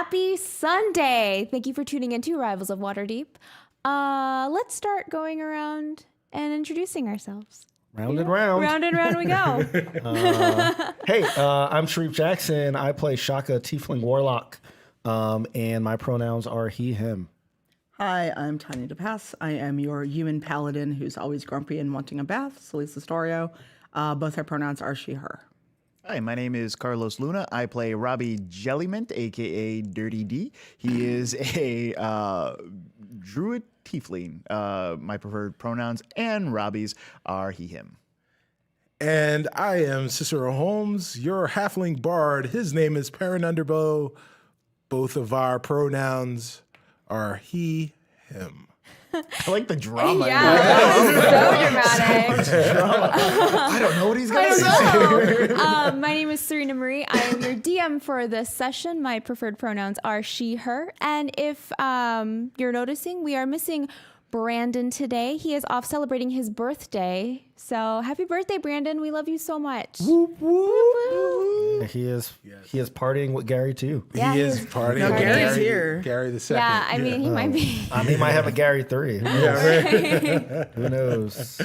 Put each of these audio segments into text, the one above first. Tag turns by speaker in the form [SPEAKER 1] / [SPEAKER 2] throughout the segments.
[SPEAKER 1] Happy Sunday. Thank you for tuning into Rivals of Waterdeep. Let's start going around and introducing ourselves.
[SPEAKER 2] Round and round.
[SPEAKER 1] Round and round we go.
[SPEAKER 2] Hey, I'm Shareef Jackson. I play Shaka Tiefling Warlock, and my pronouns are he, him.
[SPEAKER 3] Hi, I'm Tanya DePass. I am your human paladin who's always grumpy and wanting a bath, Celeste Astorio. Both our pronouns are she, her.
[SPEAKER 4] Hi, my name is Carlos Luna. I play Robbie Jellymint, a.k.a. Dirty D. He is a druid tiefling. My preferred pronouns and Robbie's are he, him.
[SPEAKER 5] And I am Cicero Holmes, your halfling bard. His name is Perrin Underbow. Both of our pronouns are he, him.
[SPEAKER 4] I like the drama.
[SPEAKER 1] Yeah, that was so dramatic.
[SPEAKER 4] I don't know what he's going to say.
[SPEAKER 1] My name is Surena Marie. I am your DM for this session. My preferred pronouns are she, her. And if you're noticing, we are missing Brandon today. He is off celebrating his birthday. So happy birthday, Brandon. We love you so much.
[SPEAKER 5] Whoop, whoop.
[SPEAKER 2] He is partying with Gary too.
[SPEAKER 1] Yeah,
[SPEAKER 5] He is partying.
[SPEAKER 3] No,
[SPEAKER 5] with
[SPEAKER 3] Gary's here.
[SPEAKER 5] Gary the second.
[SPEAKER 1] Yeah, I mean, he might be.
[SPEAKER 2] He might have a Gary 3. Who knows? Who knows?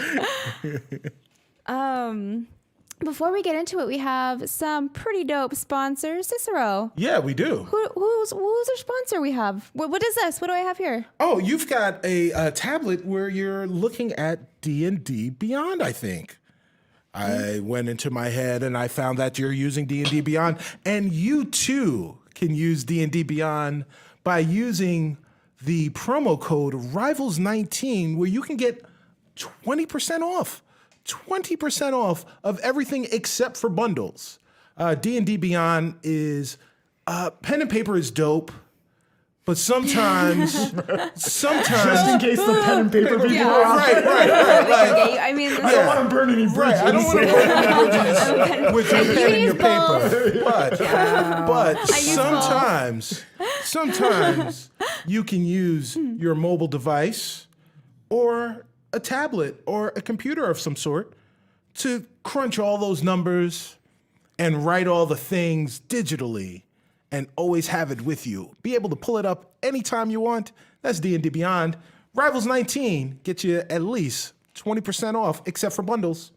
[SPEAKER 1] Before we get into it, we have some pretty dope sponsors. Cicero,
[SPEAKER 5] Yeah, we do.
[SPEAKER 1] who's our sponsor we have? What is this? What do I have here?
[SPEAKER 5] Oh, you've got a tablet where you're looking at D&D Beyond, I think. I went into my head and I found that you're using D&D Beyond, and you too can use D&D Beyond by using the promo code RIVALS19, where you can get 20% off. 20% off of everything except for bundles. D&D Beyond is pen and paper is dope, but sometimes
[SPEAKER 4] Just in case the pen and paper people are out
[SPEAKER 5] right.
[SPEAKER 1] I mean,
[SPEAKER 4] I don't want to burn any bridges.
[SPEAKER 5] I don't want to burn with your pen and your paper, but sometimes you can use your mobile device or a tablet or a computer of some sort to crunch all those numbers and write all the things digitally and always have it with you. Be able to pull it up anytime you want. That's D&D Beyond. Rivals 19 get you at least 20% off, except for bundles.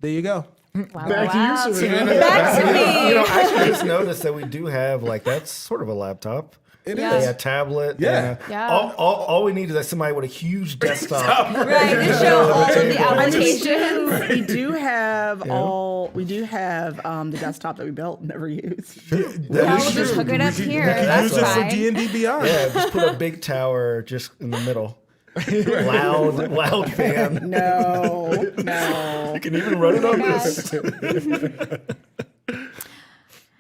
[SPEAKER 5] There you go.
[SPEAKER 4] Back to you, Surena.
[SPEAKER 1] Back to me.
[SPEAKER 2] I just noticed that we do have that's sort of a laptop.
[SPEAKER 5] It
[SPEAKER 1] Yeah.
[SPEAKER 5] is.
[SPEAKER 2] A tablet.
[SPEAKER 5] Yeah.
[SPEAKER 1] Yeah.
[SPEAKER 2] All we need is somebody with a huge desktop.
[SPEAKER 1] Right, to show all of the applications.
[SPEAKER 3] We do have the desktop that we built and never used.
[SPEAKER 1] Yeah, we'll just hook it up here. That's
[SPEAKER 5] Use it for
[SPEAKER 1] fine.
[SPEAKER 5] D&D Beyond.
[SPEAKER 2] Yeah, just put a big tower just in the middle. Loud fan.
[SPEAKER 3] No.
[SPEAKER 2] You can even run it on
[SPEAKER 1] God.
[SPEAKER 2] this.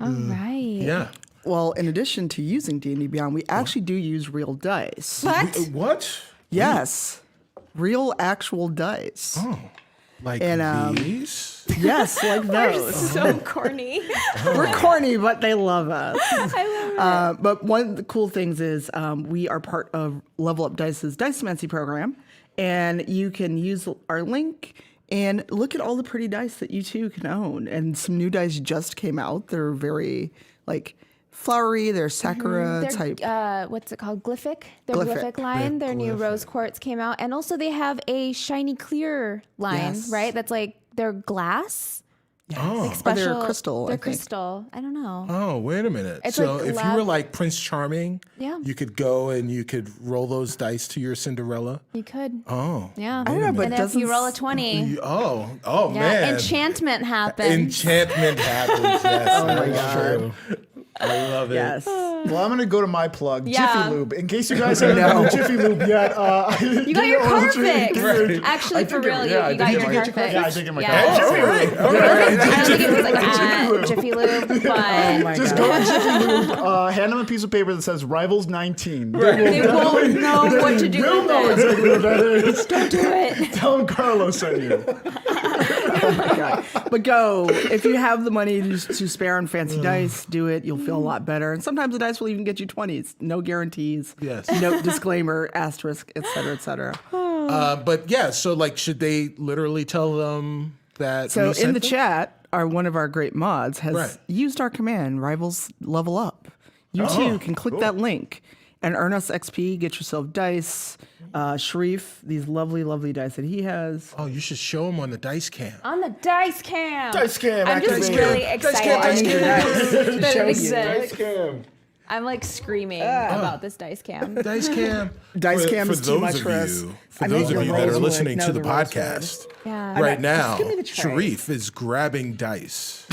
[SPEAKER 1] All right.
[SPEAKER 5] Yeah.
[SPEAKER 3] Well, in addition to using D&D Beyond, we actually do use real dice.
[SPEAKER 1] What?
[SPEAKER 5] What?
[SPEAKER 3] Yes. Real actual dice.
[SPEAKER 5] Like
[SPEAKER 3] And,
[SPEAKER 5] these?
[SPEAKER 3] Yes, like
[SPEAKER 1] We're
[SPEAKER 3] those.
[SPEAKER 1] so corny.
[SPEAKER 3] We're corny, but they love us.
[SPEAKER 1] I love it.
[SPEAKER 3] But one of the cool things is we are part of Level Up Dice's Dicemancy program, and you can use our link and look at all the pretty dice that you too can own. And some new dice just came out. They're very flowery. They're Sakura type.
[SPEAKER 1] What's it called? Glyphic? Their
[SPEAKER 3] Glyphic.
[SPEAKER 1] Glyphic line. Their new Rose Quartz came out. And also they have a shiny clear line,
[SPEAKER 3] Yes.
[SPEAKER 1] right? That's like their glass. Like
[SPEAKER 3] Or
[SPEAKER 1] special.
[SPEAKER 3] they're crystal, I
[SPEAKER 1] They're
[SPEAKER 3] think.
[SPEAKER 1] crystal. I don't know.
[SPEAKER 5] Oh, wait a minute.
[SPEAKER 1] It's
[SPEAKER 5] So
[SPEAKER 1] like
[SPEAKER 5] if you
[SPEAKER 1] lab-
[SPEAKER 5] were like Prince Charming,
[SPEAKER 1] Yeah.
[SPEAKER 5] you could go and you could roll those dice to your Cinderella.
[SPEAKER 1] You could.
[SPEAKER 5] Oh.
[SPEAKER 1] Yeah.
[SPEAKER 3] I don't know, but
[SPEAKER 1] and if
[SPEAKER 3] doesn't
[SPEAKER 1] you roll a 20,
[SPEAKER 5] Oh,
[SPEAKER 1] yeah,
[SPEAKER 5] man.
[SPEAKER 1] enchantment happens.
[SPEAKER 5] Enchantment happens. Yes,
[SPEAKER 3] my
[SPEAKER 5] that's
[SPEAKER 3] God.
[SPEAKER 5] true. I love it.
[SPEAKER 3] Yes.
[SPEAKER 4] Well, I'm going to go to my plug,
[SPEAKER 1] Yeah.
[SPEAKER 4] Jiffy Lube. In case you guys haven't been to Jiffy Lube yet,
[SPEAKER 1] You got your car fixed. Actually, for real, you got your car fixed.
[SPEAKER 4] Yeah, I did get my
[SPEAKER 1] Yeah.
[SPEAKER 4] car fixed.
[SPEAKER 5] All right.
[SPEAKER 1] I don't think it was like at Jiffy Lube, but
[SPEAKER 3] Oh my
[SPEAKER 4] Just
[SPEAKER 3] God.
[SPEAKER 4] go to Jiffy Lube, hand them a piece of paper that says Rivals 19.
[SPEAKER 1] they won't know what to do
[SPEAKER 4] They'll
[SPEAKER 1] with
[SPEAKER 4] know
[SPEAKER 1] it.
[SPEAKER 4] exactly what that is.
[SPEAKER 1] Don't do it.
[SPEAKER 4] Tell them Carlos sent you.
[SPEAKER 3] Oh my God. But go. If you have the money to spare on fancy dice, do it. You'll feel a lot better. And sometimes the dice will even get you 20s. No guarantees.
[SPEAKER 5] Yes.
[SPEAKER 3] No disclaimer, asterisk, et cetera, et cetera.
[SPEAKER 5] But yeah, so should they literally tell them that?
[SPEAKER 3] So
[SPEAKER 5] we
[SPEAKER 3] in
[SPEAKER 5] sent
[SPEAKER 3] the
[SPEAKER 5] them?
[SPEAKER 3] chat, one of our great mods has
[SPEAKER 5] Right.
[SPEAKER 3] used our command, Rivals Level Up. You too can click that link and earn us XP, get yourself dice. Shareef, these lovely, lovely dice that he has.
[SPEAKER 5] Oh, you should show him on the dice cam.
[SPEAKER 1] On the dice cam.
[SPEAKER 2] Dice cam,
[SPEAKER 1] I'm just
[SPEAKER 2] activate.
[SPEAKER 1] really excited
[SPEAKER 5] Dice cam.
[SPEAKER 1] that
[SPEAKER 3] Show
[SPEAKER 1] it
[SPEAKER 3] you.
[SPEAKER 1] exists.
[SPEAKER 2] Cam.
[SPEAKER 1] I'm like screaming about this dice cam.
[SPEAKER 5] Dice cam.
[SPEAKER 3] Dice cam is too
[SPEAKER 5] those
[SPEAKER 3] much
[SPEAKER 5] of
[SPEAKER 3] for us.
[SPEAKER 5] you-
[SPEAKER 3] I
[SPEAKER 5] For
[SPEAKER 3] make
[SPEAKER 5] those of
[SPEAKER 3] the
[SPEAKER 5] you that
[SPEAKER 3] rolls
[SPEAKER 5] are
[SPEAKER 3] and
[SPEAKER 5] listening
[SPEAKER 3] like,
[SPEAKER 5] to
[SPEAKER 3] no,
[SPEAKER 5] the
[SPEAKER 3] rolls
[SPEAKER 5] podcast
[SPEAKER 1] Yeah.
[SPEAKER 5] right now,
[SPEAKER 3] give me the tray.
[SPEAKER 5] Shareef is grabbing dice.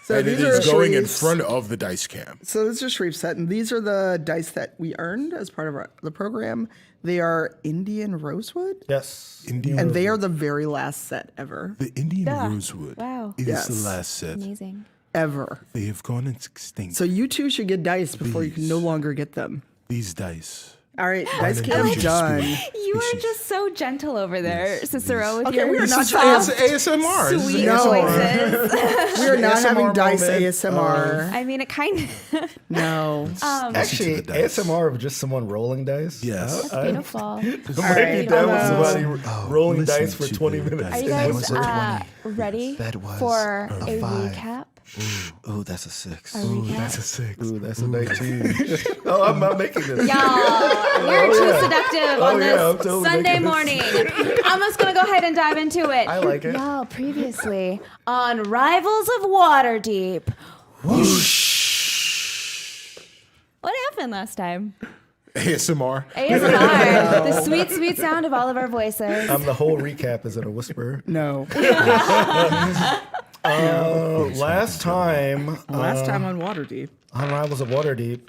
[SPEAKER 3] So
[SPEAKER 5] And it
[SPEAKER 3] these
[SPEAKER 5] is
[SPEAKER 3] are
[SPEAKER 5] going in
[SPEAKER 3] Shareef's-
[SPEAKER 5] front of the dice cam.
[SPEAKER 3] So this is Shareef's set, and these are the dice that we earned as part of the program. They are Indian Rosewood,
[SPEAKER 2] Yes.
[SPEAKER 5] Indian
[SPEAKER 3] and they are the very last set ever.
[SPEAKER 5] The Indian
[SPEAKER 1] Duh.
[SPEAKER 5] rosewood.
[SPEAKER 1] Wow.
[SPEAKER 5] It is
[SPEAKER 3] Yes.
[SPEAKER 5] the last set.
[SPEAKER 1] Amazing.
[SPEAKER 3] Ever.
[SPEAKER 5] They have gone extinct.
[SPEAKER 3] So you two should get dice before you can
[SPEAKER 5] These.
[SPEAKER 3] no longer get them.
[SPEAKER 5] These dice.
[SPEAKER 3] All right, dice
[SPEAKER 5] an
[SPEAKER 3] cam's
[SPEAKER 5] endangered
[SPEAKER 3] done.
[SPEAKER 5] species.
[SPEAKER 1] You are just so gentle over there, Cicero, with
[SPEAKER 3] Okay,
[SPEAKER 1] your
[SPEAKER 3] we are not
[SPEAKER 1] soft,
[SPEAKER 5] ASMR. This is
[SPEAKER 1] sweet
[SPEAKER 5] ASMR.
[SPEAKER 1] voices.
[SPEAKER 3] We are not
[SPEAKER 2] ASMR
[SPEAKER 3] having dice
[SPEAKER 2] moment.
[SPEAKER 3] ASMR.
[SPEAKER 1] I mean, it kind of.
[SPEAKER 3] No.
[SPEAKER 2] Actually,
[SPEAKER 5] Listen to the dice.
[SPEAKER 2] ASMR of just someone rolling dice.
[SPEAKER 5] Yes.
[SPEAKER 1] That's beautiful.
[SPEAKER 2] I might be
[SPEAKER 3] right,
[SPEAKER 2] down with
[SPEAKER 3] hello.
[SPEAKER 2] somebody rolling
[SPEAKER 5] listen
[SPEAKER 2] dice for
[SPEAKER 5] to
[SPEAKER 2] 20
[SPEAKER 5] the
[SPEAKER 2] minutes.
[SPEAKER 1] Are you
[SPEAKER 4] That
[SPEAKER 1] guys
[SPEAKER 4] was a 20.
[SPEAKER 1] ready
[SPEAKER 4] That was
[SPEAKER 1] for
[SPEAKER 4] a
[SPEAKER 1] a
[SPEAKER 4] 5.
[SPEAKER 1] recap?
[SPEAKER 2] Ooh, that's a 6.
[SPEAKER 1] A recap?
[SPEAKER 4] That's a 6.
[SPEAKER 2] Ooh, that's a 19. Oh, I'm not making this.
[SPEAKER 1] Y'all, we're too seductive on this
[SPEAKER 2] I'm totally
[SPEAKER 1] Sunday
[SPEAKER 2] making
[SPEAKER 1] morning. I'm just gonna go ahead and dive into it.
[SPEAKER 2] I like it.
[SPEAKER 1] Y'all, previously on Rivals of Waterdeep. What happened last time?
[SPEAKER 5] ASMR.
[SPEAKER 1] ASMR, the sweet, sweet sound of all of our voices.
[SPEAKER 2] The whole recap is in a whisper.
[SPEAKER 3] No.
[SPEAKER 2] Last time
[SPEAKER 3] Last time on Waterdeep.
[SPEAKER 2] on Rivals of Waterdeep,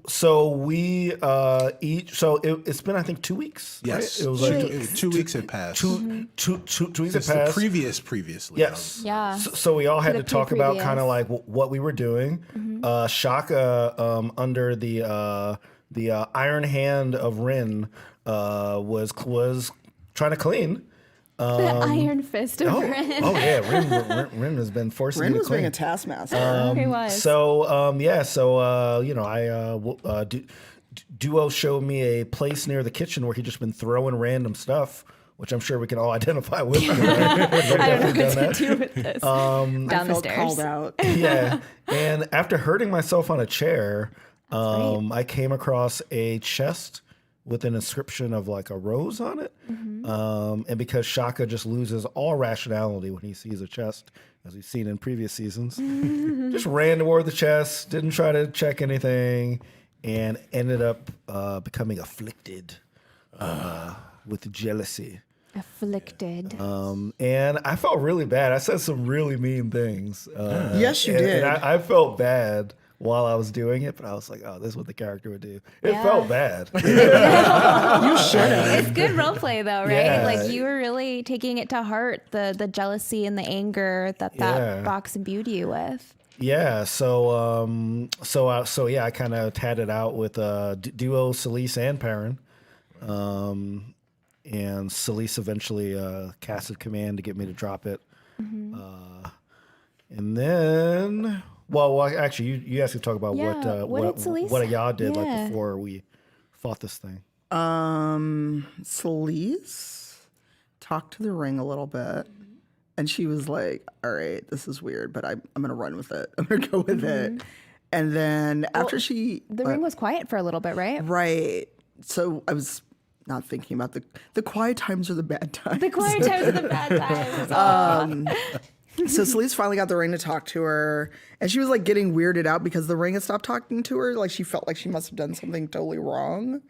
[SPEAKER 2] so we each. So it's been I think 2 weeks.
[SPEAKER 5] Yes.
[SPEAKER 2] right? It was
[SPEAKER 1] Two
[SPEAKER 2] like
[SPEAKER 1] weeks.
[SPEAKER 5] 2 weeks had passed.
[SPEAKER 2] two weeks
[SPEAKER 5] Since
[SPEAKER 2] had
[SPEAKER 5] the
[SPEAKER 2] passed.
[SPEAKER 5] previously.
[SPEAKER 2] Yes.
[SPEAKER 1] Yeah.
[SPEAKER 2] So we all had
[SPEAKER 1] The
[SPEAKER 2] to talk about
[SPEAKER 1] pre-previous.
[SPEAKER 2] kind of like what we were doing. Shaka, under the iron hand of Rin, was trying to clean.
[SPEAKER 1] The Iron Fist of Ren.
[SPEAKER 2] Oh yeah, Rin has been forcing
[SPEAKER 3] Ren
[SPEAKER 2] me to
[SPEAKER 3] was being
[SPEAKER 2] clean.
[SPEAKER 3] a taskmaster.
[SPEAKER 1] He was.
[SPEAKER 2] So Duo showed me a place near the kitchen where he'd just been throwing random stuff, which I'm sure we can all identify with.
[SPEAKER 1] I don't know what to do with this. Down
[SPEAKER 3] I
[SPEAKER 1] the
[SPEAKER 3] felt
[SPEAKER 1] stairs.
[SPEAKER 3] called out.
[SPEAKER 2] Yeah, and after hurting myself on a chair,
[SPEAKER 1] right.
[SPEAKER 2] I came across a chest with an inscription of like a rose on it. And because Shaka just loses all rationality when he sees a chest, as we've seen in previous seasons, just ran toward the chest, didn't try to check anything, and ended up becoming afflicted with jealousy.
[SPEAKER 1] Afflicted.
[SPEAKER 2] And I felt really bad. I said some really mean things.
[SPEAKER 3] Yes, you did.
[SPEAKER 2] And I felt bad while I was doing it, but I was like, oh, this is what the character would do. It
[SPEAKER 1] Yeah.
[SPEAKER 2] felt bad.
[SPEAKER 3] You should have.
[SPEAKER 1] It's good role play though, right?
[SPEAKER 2] Yeah.
[SPEAKER 1] Like you were really taking it to heart, the jealousy and the anger that
[SPEAKER 2] Yeah.
[SPEAKER 1] box imbued you with.
[SPEAKER 2] Yeah, so I kind of had it out with Duo, Celise, and Perrin. And Celise eventually casted command to get me to drop it. And then, well, actually, you guys can talk about
[SPEAKER 1] Yeah, what did Celise-
[SPEAKER 2] what y'all did
[SPEAKER 1] yeah.
[SPEAKER 2] like before we fought this thing.
[SPEAKER 3] Celise talked to the ring a little bit, and she was like, "All right, this is weird, but I'm gonna run with it. I'm gonna go with it." And then after she,
[SPEAKER 1] The ring was quiet for a little bit, right?
[SPEAKER 3] right, so I was not thinking about the quiet times or the bad times.
[SPEAKER 1] The quiet times are the bad times.
[SPEAKER 3] So Celise finally got the ring to talk to her, and she was like getting weirded out because the ring had stopped talking to her. Like she felt like she must have done something totally wrong.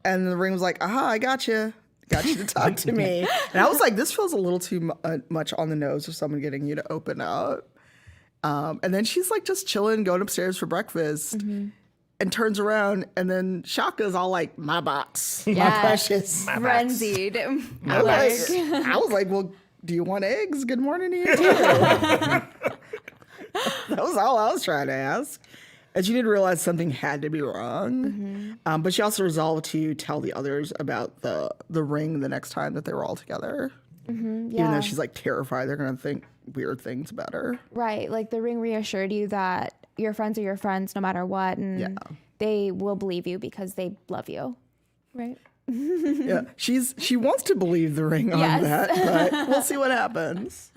[SPEAKER 3] And the ring was like, "Aha, I got you to talk to me." And I was like, "This feels a little too much on the nose of someone getting you to open up." And then she's like just chilling, going upstairs for breakfast, and turns around, and then Shaka's all like, "My box, my
[SPEAKER 1] Yeah.
[SPEAKER 3] precious."
[SPEAKER 1] Frenzied.
[SPEAKER 3] I was like, "Well, do you want eggs? Good morning to you too." That was all I was trying to ask. And she didn't realize something had to be wrong. But she also resolved to tell the others about the ring the next time that they were all together. Even though she's like terrified they're going to think weird things about her.
[SPEAKER 1] Right. Like the ring reassured you that your friends are your friends no matter what. And they will believe you because they love you. Right.
[SPEAKER 3] Yeah, she wants to believe the ring on
[SPEAKER 1] Yes.
[SPEAKER 3] that, but we'll see what happens.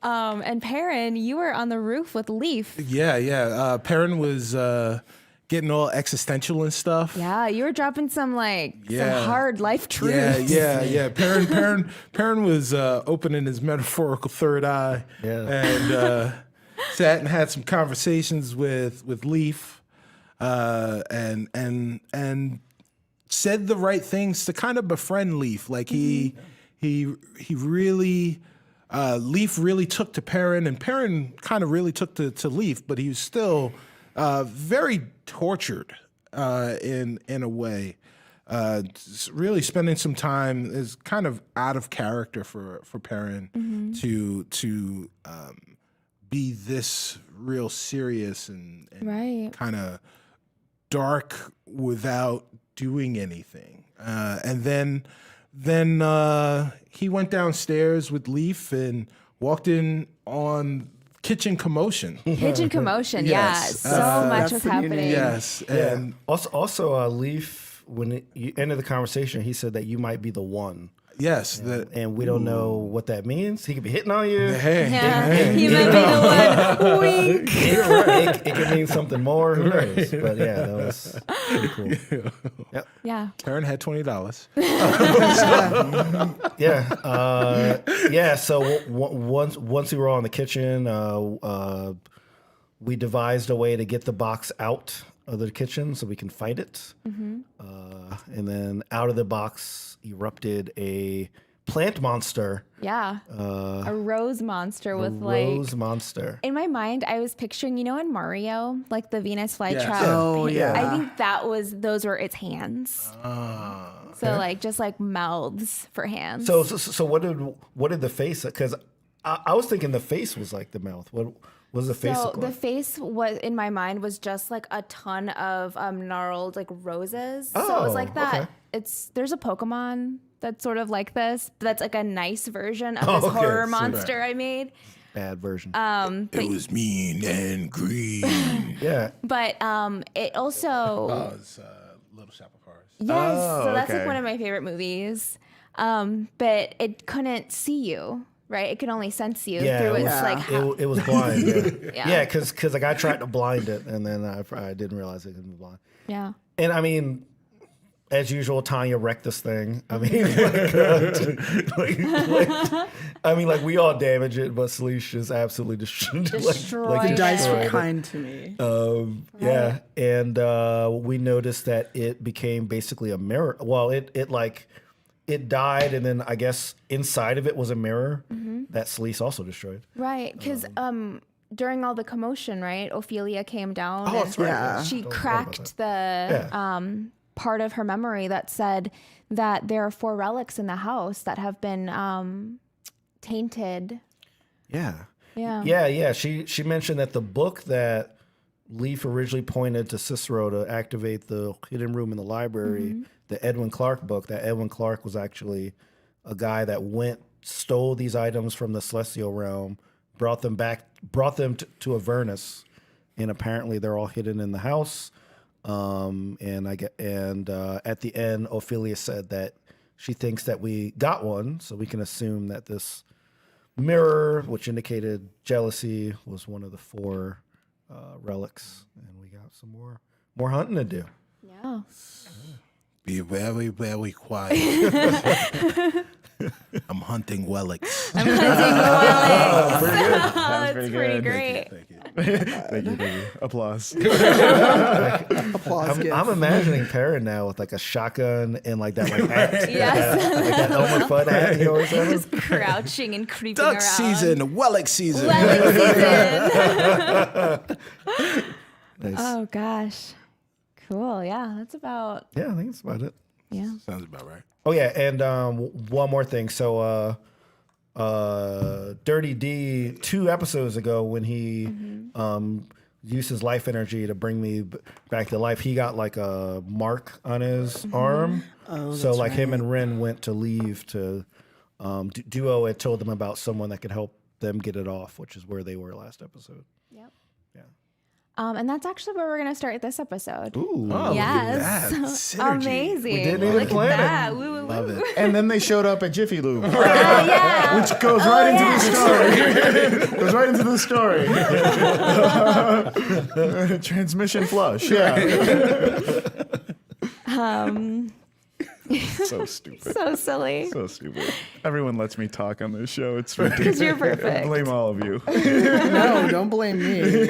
[SPEAKER 1] And Perrin, you were on the roof with Leaf.
[SPEAKER 5] Yeah. Perrin was getting all existential and stuff.
[SPEAKER 1] Yeah, you were dropping some some hard life truths.
[SPEAKER 5] Yeah. Perrin was opening his metaphorical third eye, and sat and had some conversations with Leaf, and said the right things to kind of befriend Leaf. Like he really. Leaf really took to Perrin, and Perrin kind of really took to Leaf, but he was still very tortured in a way. Really spending some time is kind of out of character for Perrin to be this real serious and
[SPEAKER 1] Right.
[SPEAKER 5] kind of dark without doing anything. And then he went downstairs with Leaf and walked in on kitchen commotion.
[SPEAKER 1] Kitchen commotion,
[SPEAKER 5] Yes.
[SPEAKER 1] yeah. So much
[SPEAKER 3] That's
[SPEAKER 1] was
[SPEAKER 3] the unique-
[SPEAKER 1] happening.
[SPEAKER 5] Yes,
[SPEAKER 2] Yeah.
[SPEAKER 5] and
[SPEAKER 2] Also, Leaf, when you ended the conversation, he said that you might be the one.
[SPEAKER 5] yes,
[SPEAKER 2] And we don't know what that means. He could be hitting on you.
[SPEAKER 1] Yeah, you might be the one. Wink.
[SPEAKER 2] It could mean something more. Who knows? But yeah, that was pretty cool. Yep.
[SPEAKER 1] Yeah.
[SPEAKER 5] Perrin had $20.
[SPEAKER 2] Yeah. So once we were all in the kitchen, we devised a way to get the box out of the kitchen so we can fight it. And then out of the box erupted a plant monster.
[SPEAKER 1] Yeah. A rose monster with
[SPEAKER 2] Rose monster.
[SPEAKER 1] in my mind, I was picturing, in Mario, like the Venus flytrap.
[SPEAKER 5] Yes.
[SPEAKER 3] Oh, yeah.
[SPEAKER 1] I think those were its hands. So just like mouths for hands.
[SPEAKER 2] So what did the face? Because I was thinking the face was like the mouth. What was the face?
[SPEAKER 1] So
[SPEAKER 2] look
[SPEAKER 1] the
[SPEAKER 2] like?
[SPEAKER 1] face was in my mind was just like a ton of gnarled roses. So it was
[SPEAKER 2] Oh,
[SPEAKER 1] like that.
[SPEAKER 2] okay.
[SPEAKER 1] There's a Pokemon that's sort of like this. That's like a nice version of this
[SPEAKER 2] Okay,
[SPEAKER 1] horror
[SPEAKER 2] so
[SPEAKER 1] monster I made.
[SPEAKER 2] Bad version.
[SPEAKER 5] It was mean and green.
[SPEAKER 2] Yeah.
[SPEAKER 1] But it also
[SPEAKER 5] It's Little Shop of Horrors.
[SPEAKER 1] yes. So that's
[SPEAKER 4] okay.
[SPEAKER 1] like one of my favorite movies. But it couldn't see you. Right, it could only sense you through its
[SPEAKER 2] it was blind.
[SPEAKER 1] Yeah.
[SPEAKER 2] Yeah, because I tried to blind it, and then I didn't realize it could be blind.
[SPEAKER 1] yeah.
[SPEAKER 2] And I mean, as usual, Tanya wrecked this thing. I mean, we all damage it, but Sleesh is absolutely destroyed.
[SPEAKER 1] Destroyed
[SPEAKER 3] The dice were
[SPEAKER 1] it.
[SPEAKER 3] kind to me.
[SPEAKER 2] Yeah, and we noticed that it became basically a mirror. Well, it died, and then I guess inside of it was a mirror that Sleece also destroyed.
[SPEAKER 1] Right, because during all the commotion, right, Ophelia came down.
[SPEAKER 2] Oh,
[SPEAKER 1] and
[SPEAKER 2] that's right.
[SPEAKER 3] Yeah.
[SPEAKER 1] She
[SPEAKER 2] Don't
[SPEAKER 1] cracked the
[SPEAKER 2] Yeah.
[SPEAKER 1] part of her memory that said that there are 4 relics in the house that have been tainted.
[SPEAKER 2] Yeah.
[SPEAKER 1] Yeah.
[SPEAKER 2] Yeah. She mentioned that the book that Leaf originally pointed to Cicero to activate the hidden room in the library, the Edwin Clark book, that Edwin Clark was actually a guy that stole these items from the celestial realm, brought them to Avernus, and apparently they're all hidden in the house. And at the end, Ophelia said that she thinks that we got one, so we can assume that this mirror, which indicated jealousy, was one of the 4 relics, and we got some more hunting to do.
[SPEAKER 1] Yeah.
[SPEAKER 5] Be very, very quiet. I'm hunting Wellix.
[SPEAKER 1] I'm hunting the relics. That's
[SPEAKER 4] pretty
[SPEAKER 1] pretty
[SPEAKER 4] good.
[SPEAKER 1] great.
[SPEAKER 4] Thank you. Applause.
[SPEAKER 3] Applause.
[SPEAKER 2] I'm imagining Perrin now with like a shotgun and like that hat.
[SPEAKER 1] Yes.
[SPEAKER 2] Like that Elmer Fudd hat he always has.
[SPEAKER 1] Just crouching and creeping
[SPEAKER 5] Duck
[SPEAKER 1] around.
[SPEAKER 5] season, Wellix season.
[SPEAKER 1] Welling season.
[SPEAKER 2] Nice.
[SPEAKER 1] Oh gosh. Cool. Yeah, that's about.
[SPEAKER 2] Yeah, I think that's about it.
[SPEAKER 1] Yeah.
[SPEAKER 5] Sounds about right.
[SPEAKER 2] Oh yeah, and one more thing. So Dirty D 2 episodes ago when he used his life energy to bring me back to life, he got like a mark on his arm.
[SPEAKER 3] Oh,
[SPEAKER 2] so
[SPEAKER 3] that's
[SPEAKER 2] like him
[SPEAKER 3] right.
[SPEAKER 2] and Ren went to leave to Duo had told them about someone that could help them get it off, which is where they were last episode.
[SPEAKER 1] Yep.
[SPEAKER 2] Yeah.
[SPEAKER 1] And that's actually where we're going to start this episode.
[SPEAKER 2] Ooh.
[SPEAKER 5] Oh,
[SPEAKER 1] Yes.
[SPEAKER 5] look at that. Synergy.
[SPEAKER 1] Amazing.
[SPEAKER 2] We didn't even
[SPEAKER 1] Look
[SPEAKER 2] plan
[SPEAKER 1] at
[SPEAKER 2] it.
[SPEAKER 1] that. Woo, woo, woo.
[SPEAKER 5] Love it.
[SPEAKER 4] And then they showed up at Jiffy Lube,
[SPEAKER 1] Yeah.
[SPEAKER 4] which goes right into the story. Goes right into the story. Transmission flush. Yeah. So stupid.
[SPEAKER 1] So silly.
[SPEAKER 4] So stupid. Everyone lets me talk on this show. It's ridiculous.
[SPEAKER 1] Because you're perfect.
[SPEAKER 4] Blame all of you.
[SPEAKER 3] No, don't blame me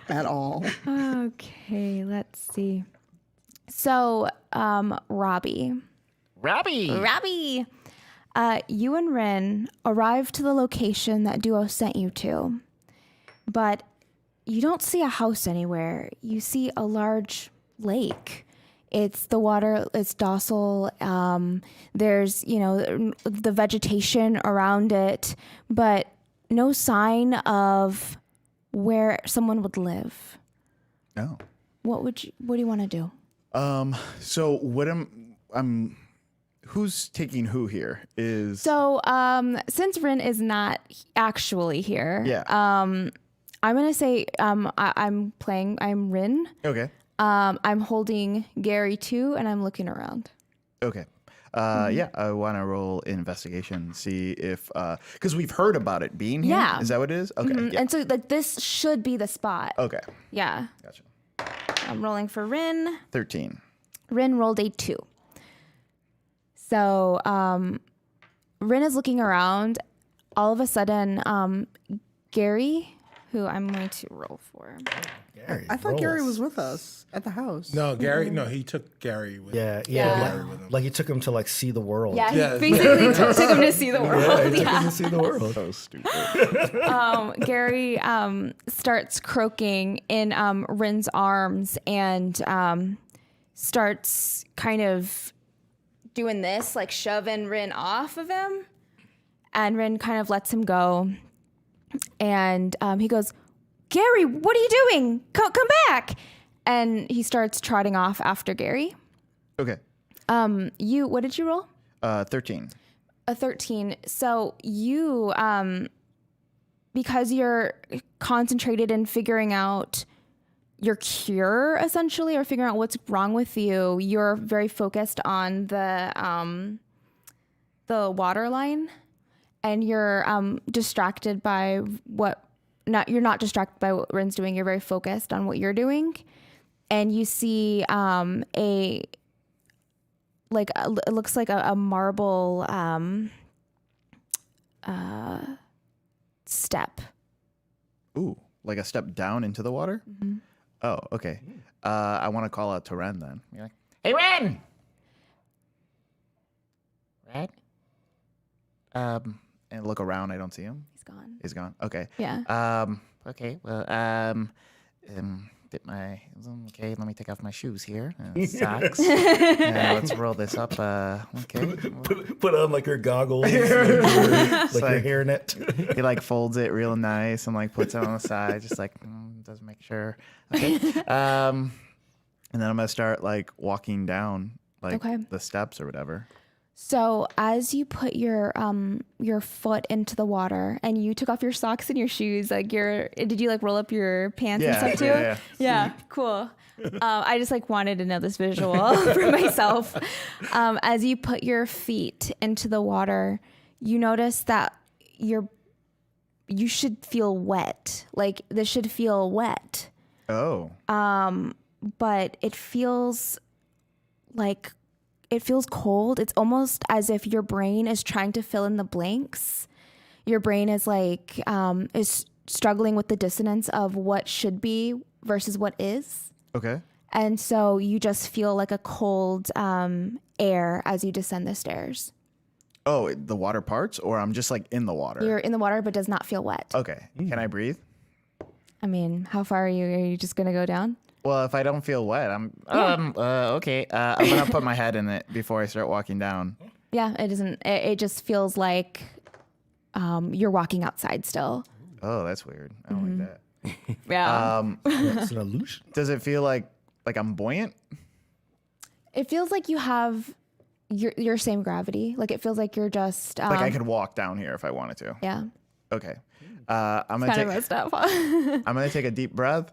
[SPEAKER 3] at all.
[SPEAKER 1] Okay, let's see. So, Robbie, you and Rin arrived to the location that Duo sent you to, but you don't see a house anywhere. You see a large lake. It's the water, it's docile. There's, the vegetation around it, but no sign of where someone would live.
[SPEAKER 4] No.
[SPEAKER 1] What do you want to do?
[SPEAKER 4] So what I'm who's taking who here is
[SPEAKER 1] So, since Rin is not actually here,
[SPEAKER 4] Yeah.
[SPEAKER 1] I'm gonna say, I'm Rin.
[SPEAKER 4] okay.
[SPEAKER 1] I'm holding Gary too, and I'm looking around.
[SPEAKER 4] Okay. Yeah, I want to roll investigation, see if because we've heard about it being here.
[SPEAKER 1] Yeah.
[SPEAKER 4] Is that what it is? Okay.
[SPEAKER 1] Mhm.
[SPEAKER 4] Yeah.
[SPEAKER 1] And so, like, this should be the spot.
[SPEAKER 4] Okay.
[SPEAKER 1] Yeah.
[SPEAKER 4] Gotcha.
[SPEAKER 1] I'm rolling for Rin.
[SPEAKER 4] 13.
[SPEAKER 1] Rin rolled a 2. So, Rin is looking around. All of a sudden, Gary, who I'm going to roll for.
[SPEAKER 2] Gary,
[SPEAKER 3] I thought
[SPEAKER 2] roll
[SPEAKER 3] Gary
[SPEAKER 2] us.
[SPEAKER 3] was with us at the house.
[SPEAKER 5] No, Gary. No, he took Gary with him.
[SPEAKER 2] Yeah.
[SPEAKER 5] with him.
[SPEAKER 2] Like he took him to like see the world.
[SPEAKER 1] Yeah,
[SPEAKER 5] Yeah.
[SPEAKER 1] he basically took him to see the world.
[SPEAKER 2] Yeah, he took
[SPEAKER 1] Yeah.
[SPEAKER 2] him to see the world.
[SPEAKER 4] So stupid.
[SPEAKER 1] Gary starts croaking in Rin's arms and starts kind of doing this, like shoving Rin off of him. And Rin kind of lets him go. And he goes, Gary, what are you doing? Come back. And he starts trotting off after Gary.
[SPEAKER 4] Okay.
[SPEAKER 1] What did you roll?
[SPEAKER 4] 13.
[SPEAKER 1] A 13. So you, because you're concentrated in figuring out your cure, essentially, or figuring out what's wrong with you, you're very focused on the water line, and you're distracted by you're not distracted by what Rin's doing. You're very focused on what you're doing, and you see it looks like a marble step.
[SPEAKER 4] Ooh, like a step down into the water? Mm-hmm. Oh, okay. I want to call out to Ren then. Be like, hey, Ren! Ren? And look around. I don't see him.
[SPEAKER 1] He's gone.
[SPEAKER 4] He's gone. Okay.
[SPEAKER 1] Yeah.
[SPEAKER 4] Okay. Well, okay, let me take off my shoes here. Socks. Let's roll this up. Okay.
[SPEAKER 2] Put on like your goggles, like your hairnet.
[SPEAKER 4] He like folds it real nice and like puts it on the side, just like doesn't make sure. Okay. And then I'm gonna start like walking down like the steps or whatever.
[SPEAKER 1] So as you put your foot into the water and you took off your socks and your shoes, like did you like roll up your pants and stuff too? Yeah, cool. I just like wanted to know this visual for myself. As you put your feet into the water, you notice that you should feel wet. Like this should feel wet.
[SPEAKER 4] Oh.
[SPEAKER 1] But it feels cold. It's almost as if your brain is trying to fill in the blanks. Your brain is like, is struggling with the dissonance of what should be versus what is.
[SPEAKER 4] Okay.
[SPEAKER 1] And so you just feel like a cold air as you descend the stairs.
[SPEAKER 4] Oh, the water parts, or I'm just like in the water?
[SPEAKER 1] You're in the water, but does not feel wet.
[SPEAKER 4] Okay. Can I breathe?
[SPEAKER 1] I mean, how far are you? Are you just going to go down?
[SPEAKER 4] Well, if I don't feel wet, I'm okay. I'm gonna put my head in it before I start walking down.
[SPEAKER 1] Yeah, it doesn't. It just feels like you're walking outside still.
[SPEAKER 4] Oh, that's weird. I don't like that.
[SPEAKER 1] Yeah.
[SPEAKER 2] It's an illusion.
[SPEAKER 4] Does it feel like I'm buoyant?
[SPEAKER 1] It feels like you have your same gravity. Like it feels like you're just
[SPEAKER 4] Like I could walk down here if I wanted to.
[SPEAKER 1] Yeah.
[SPEAKER 4] Okay. I'm gonna
[SPEAKER 1] Kind of
[SPEAKER 4] take.
[SPEAKER 1] messed up.
[SPEAKER 4] I'm gonna take a deep breath.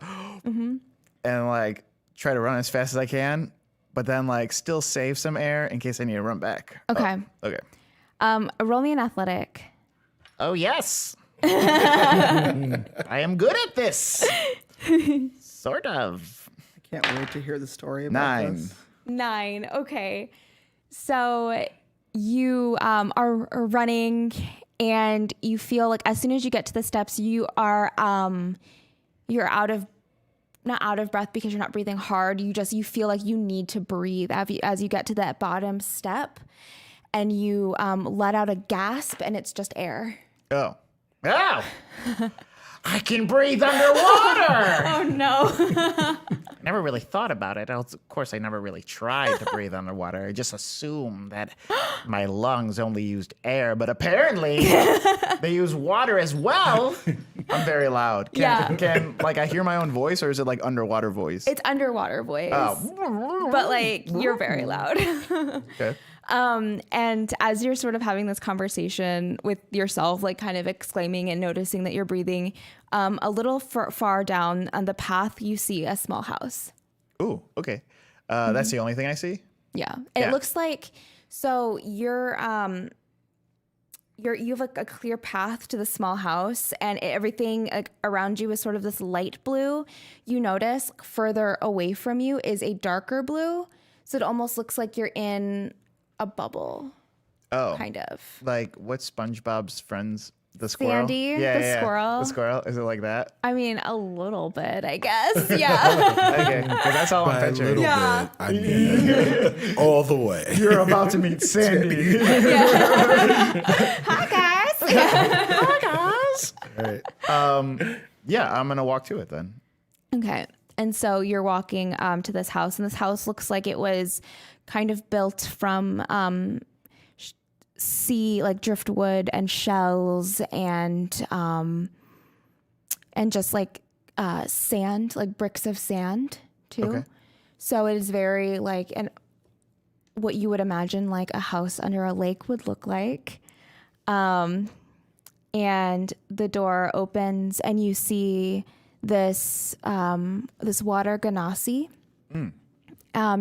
[SPEAKER 4] and like try to run as fast as I can, but then like still save some air in case I need to run back.
[SPEAKER 1] Okay.
[SPEAKER 4] Oh, okay.
[SPEAKER 1] Roll me an athletic.
[SPEAKER 4] Oh, yes. I am good at this. Sort of.
[SPEAKER 3] I can't wait to hear the story about
[SPEAKER 4] 9.
[SPEAKER 3] this.
[SPEAKER 1] 9. Okay. So you are running and you feel like as soon as you get to the steps, you are you're not out of breath because you're not breathing hard. You feel like you need to breathe as you get to that bottom step, and you let out a gasp, and it's just air.
[SPEAKER 4] Oh. I can breathe underwater.
[SPEAKER 1] Oh no.
[SPEAKER 4] I never really thought about it. Of course, I never really tried to breathe underwater. I just assumed that my lungs only used air, but apparently they use water as well. I'm very loud. Can like I hear my own voice, or is it like underwater voice?
[SPEAKER 1] It's underwater voice.
[SPEAKER 4] Oh.
[SPEAKER 1] But like you're very loud.
[SPEAKER 4] Okay.
[SPEAKER 1] And as you're sort of having this conversation with yourself, like kind of exclaiming and noticing that you're breathing, a little far down on the path, you see a small house.
[SPEAKER 4] Ooh, okay. That's the only thing I see?
[SPEAKER 1] Yeah. And
[SPEAKER 4] Yeah.
[SPEAKER 1] it looks like, so you have like a clear path to the small house, and everything like, around you is sort of this light blue. You notice further away from you is a darker blue. So it almost looks like you're in a bubble,
[SPEAKER 4] Oh.
[SPEAKER 1] kind of.
[SPEAKER 4] Like, what's SpongeBob's friends? The squirrel?
[SPEAKER 1] Sandy, the squirrel.
[SPEAKER 4] The squirrel? Is it like that?
[SPEAKER 1] I mean, a little bit, I guess. Yeah.
[SPEAKER 4] Okay, 'cause that's all I'm
[SPEAKER 5] By a
[SPEAKER 4] picturing.
[SPEAKER 5] little
[SPEAKER 1] Yeah.
[SPEAKER 5] bit, I mean, all the way.
[SPEAKER 4] You're about to meet Sandy.
[SPEAKER 1] Hi, guys.
[SPEAKER 4] Hi, guys.
[SPEAKER 2] All right.
[SPEAKER 4] Yeah, I'm going to walk to it then.
[SPEAKER 1] Okay. And so you're walking to this house, and this house looks like it was kind of built from sea, like driftwood and shells and just like sand, like bricks of sand too.
[SPEAKER 4] Okay.
[SPEAKER 1] So it is very like what you would imagine like a house under a lake would look like. And the door opens and you see this water ganassi.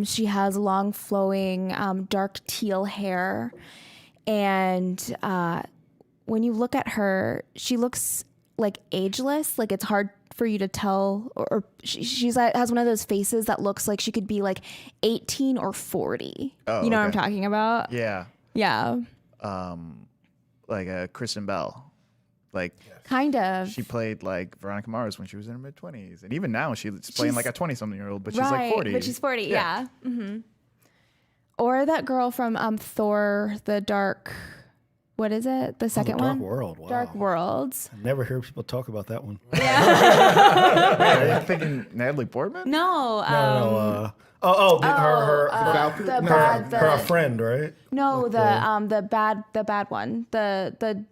[SPEAKER 1] She has long flowing dark teal hair, and when you look at her, she looks like ageless. Like it's hard for you to tell, or she has one of those faces that looks like she could be like 18 or 40.
[SPEAKER 4] Oh,
[SPEAKER 1] you know what I'm
[SPEAKER 4] okay.
[SPEAKER 1] talking about?
[SPEAKER 4] Yeah.
[SPEAKER 1] Yeah,
[SPEAKER 4] Like a Kristen Bell. Like,
[SPEAKER 1] kind of.
[SPEAKER 4] she played like Veronica Mars when she was in her mid-20s. And even now, she's playing
[SPEAKER 1] She's-
[SPEAKER 4] like a 20-something-year-old, but she's
[SPEAKER 1] right,
[SPEAKER 4] like 40.
[SPEAKER 1] but she's 40. Yeah. Mm-hmm. Or that girl from Thor: The Dark. What is it? The second
[SPEAKER 2] Dark
[SPEAKER 1] one.
[SPEAKER 2] World. Wow.
[SPEAKER 1] Dark Worlds.
[SPEAKER 2] I never hear people talk about that one.
[SPEAKER 4] Wait, are you thinking Natalie Portman?
[SPEAKER 1] No.
[SPEAKER 2] her
[SPEAKER 1] the
[SPEAKER 2] friend, right?
[SPEAKER 1] No, the bad one. The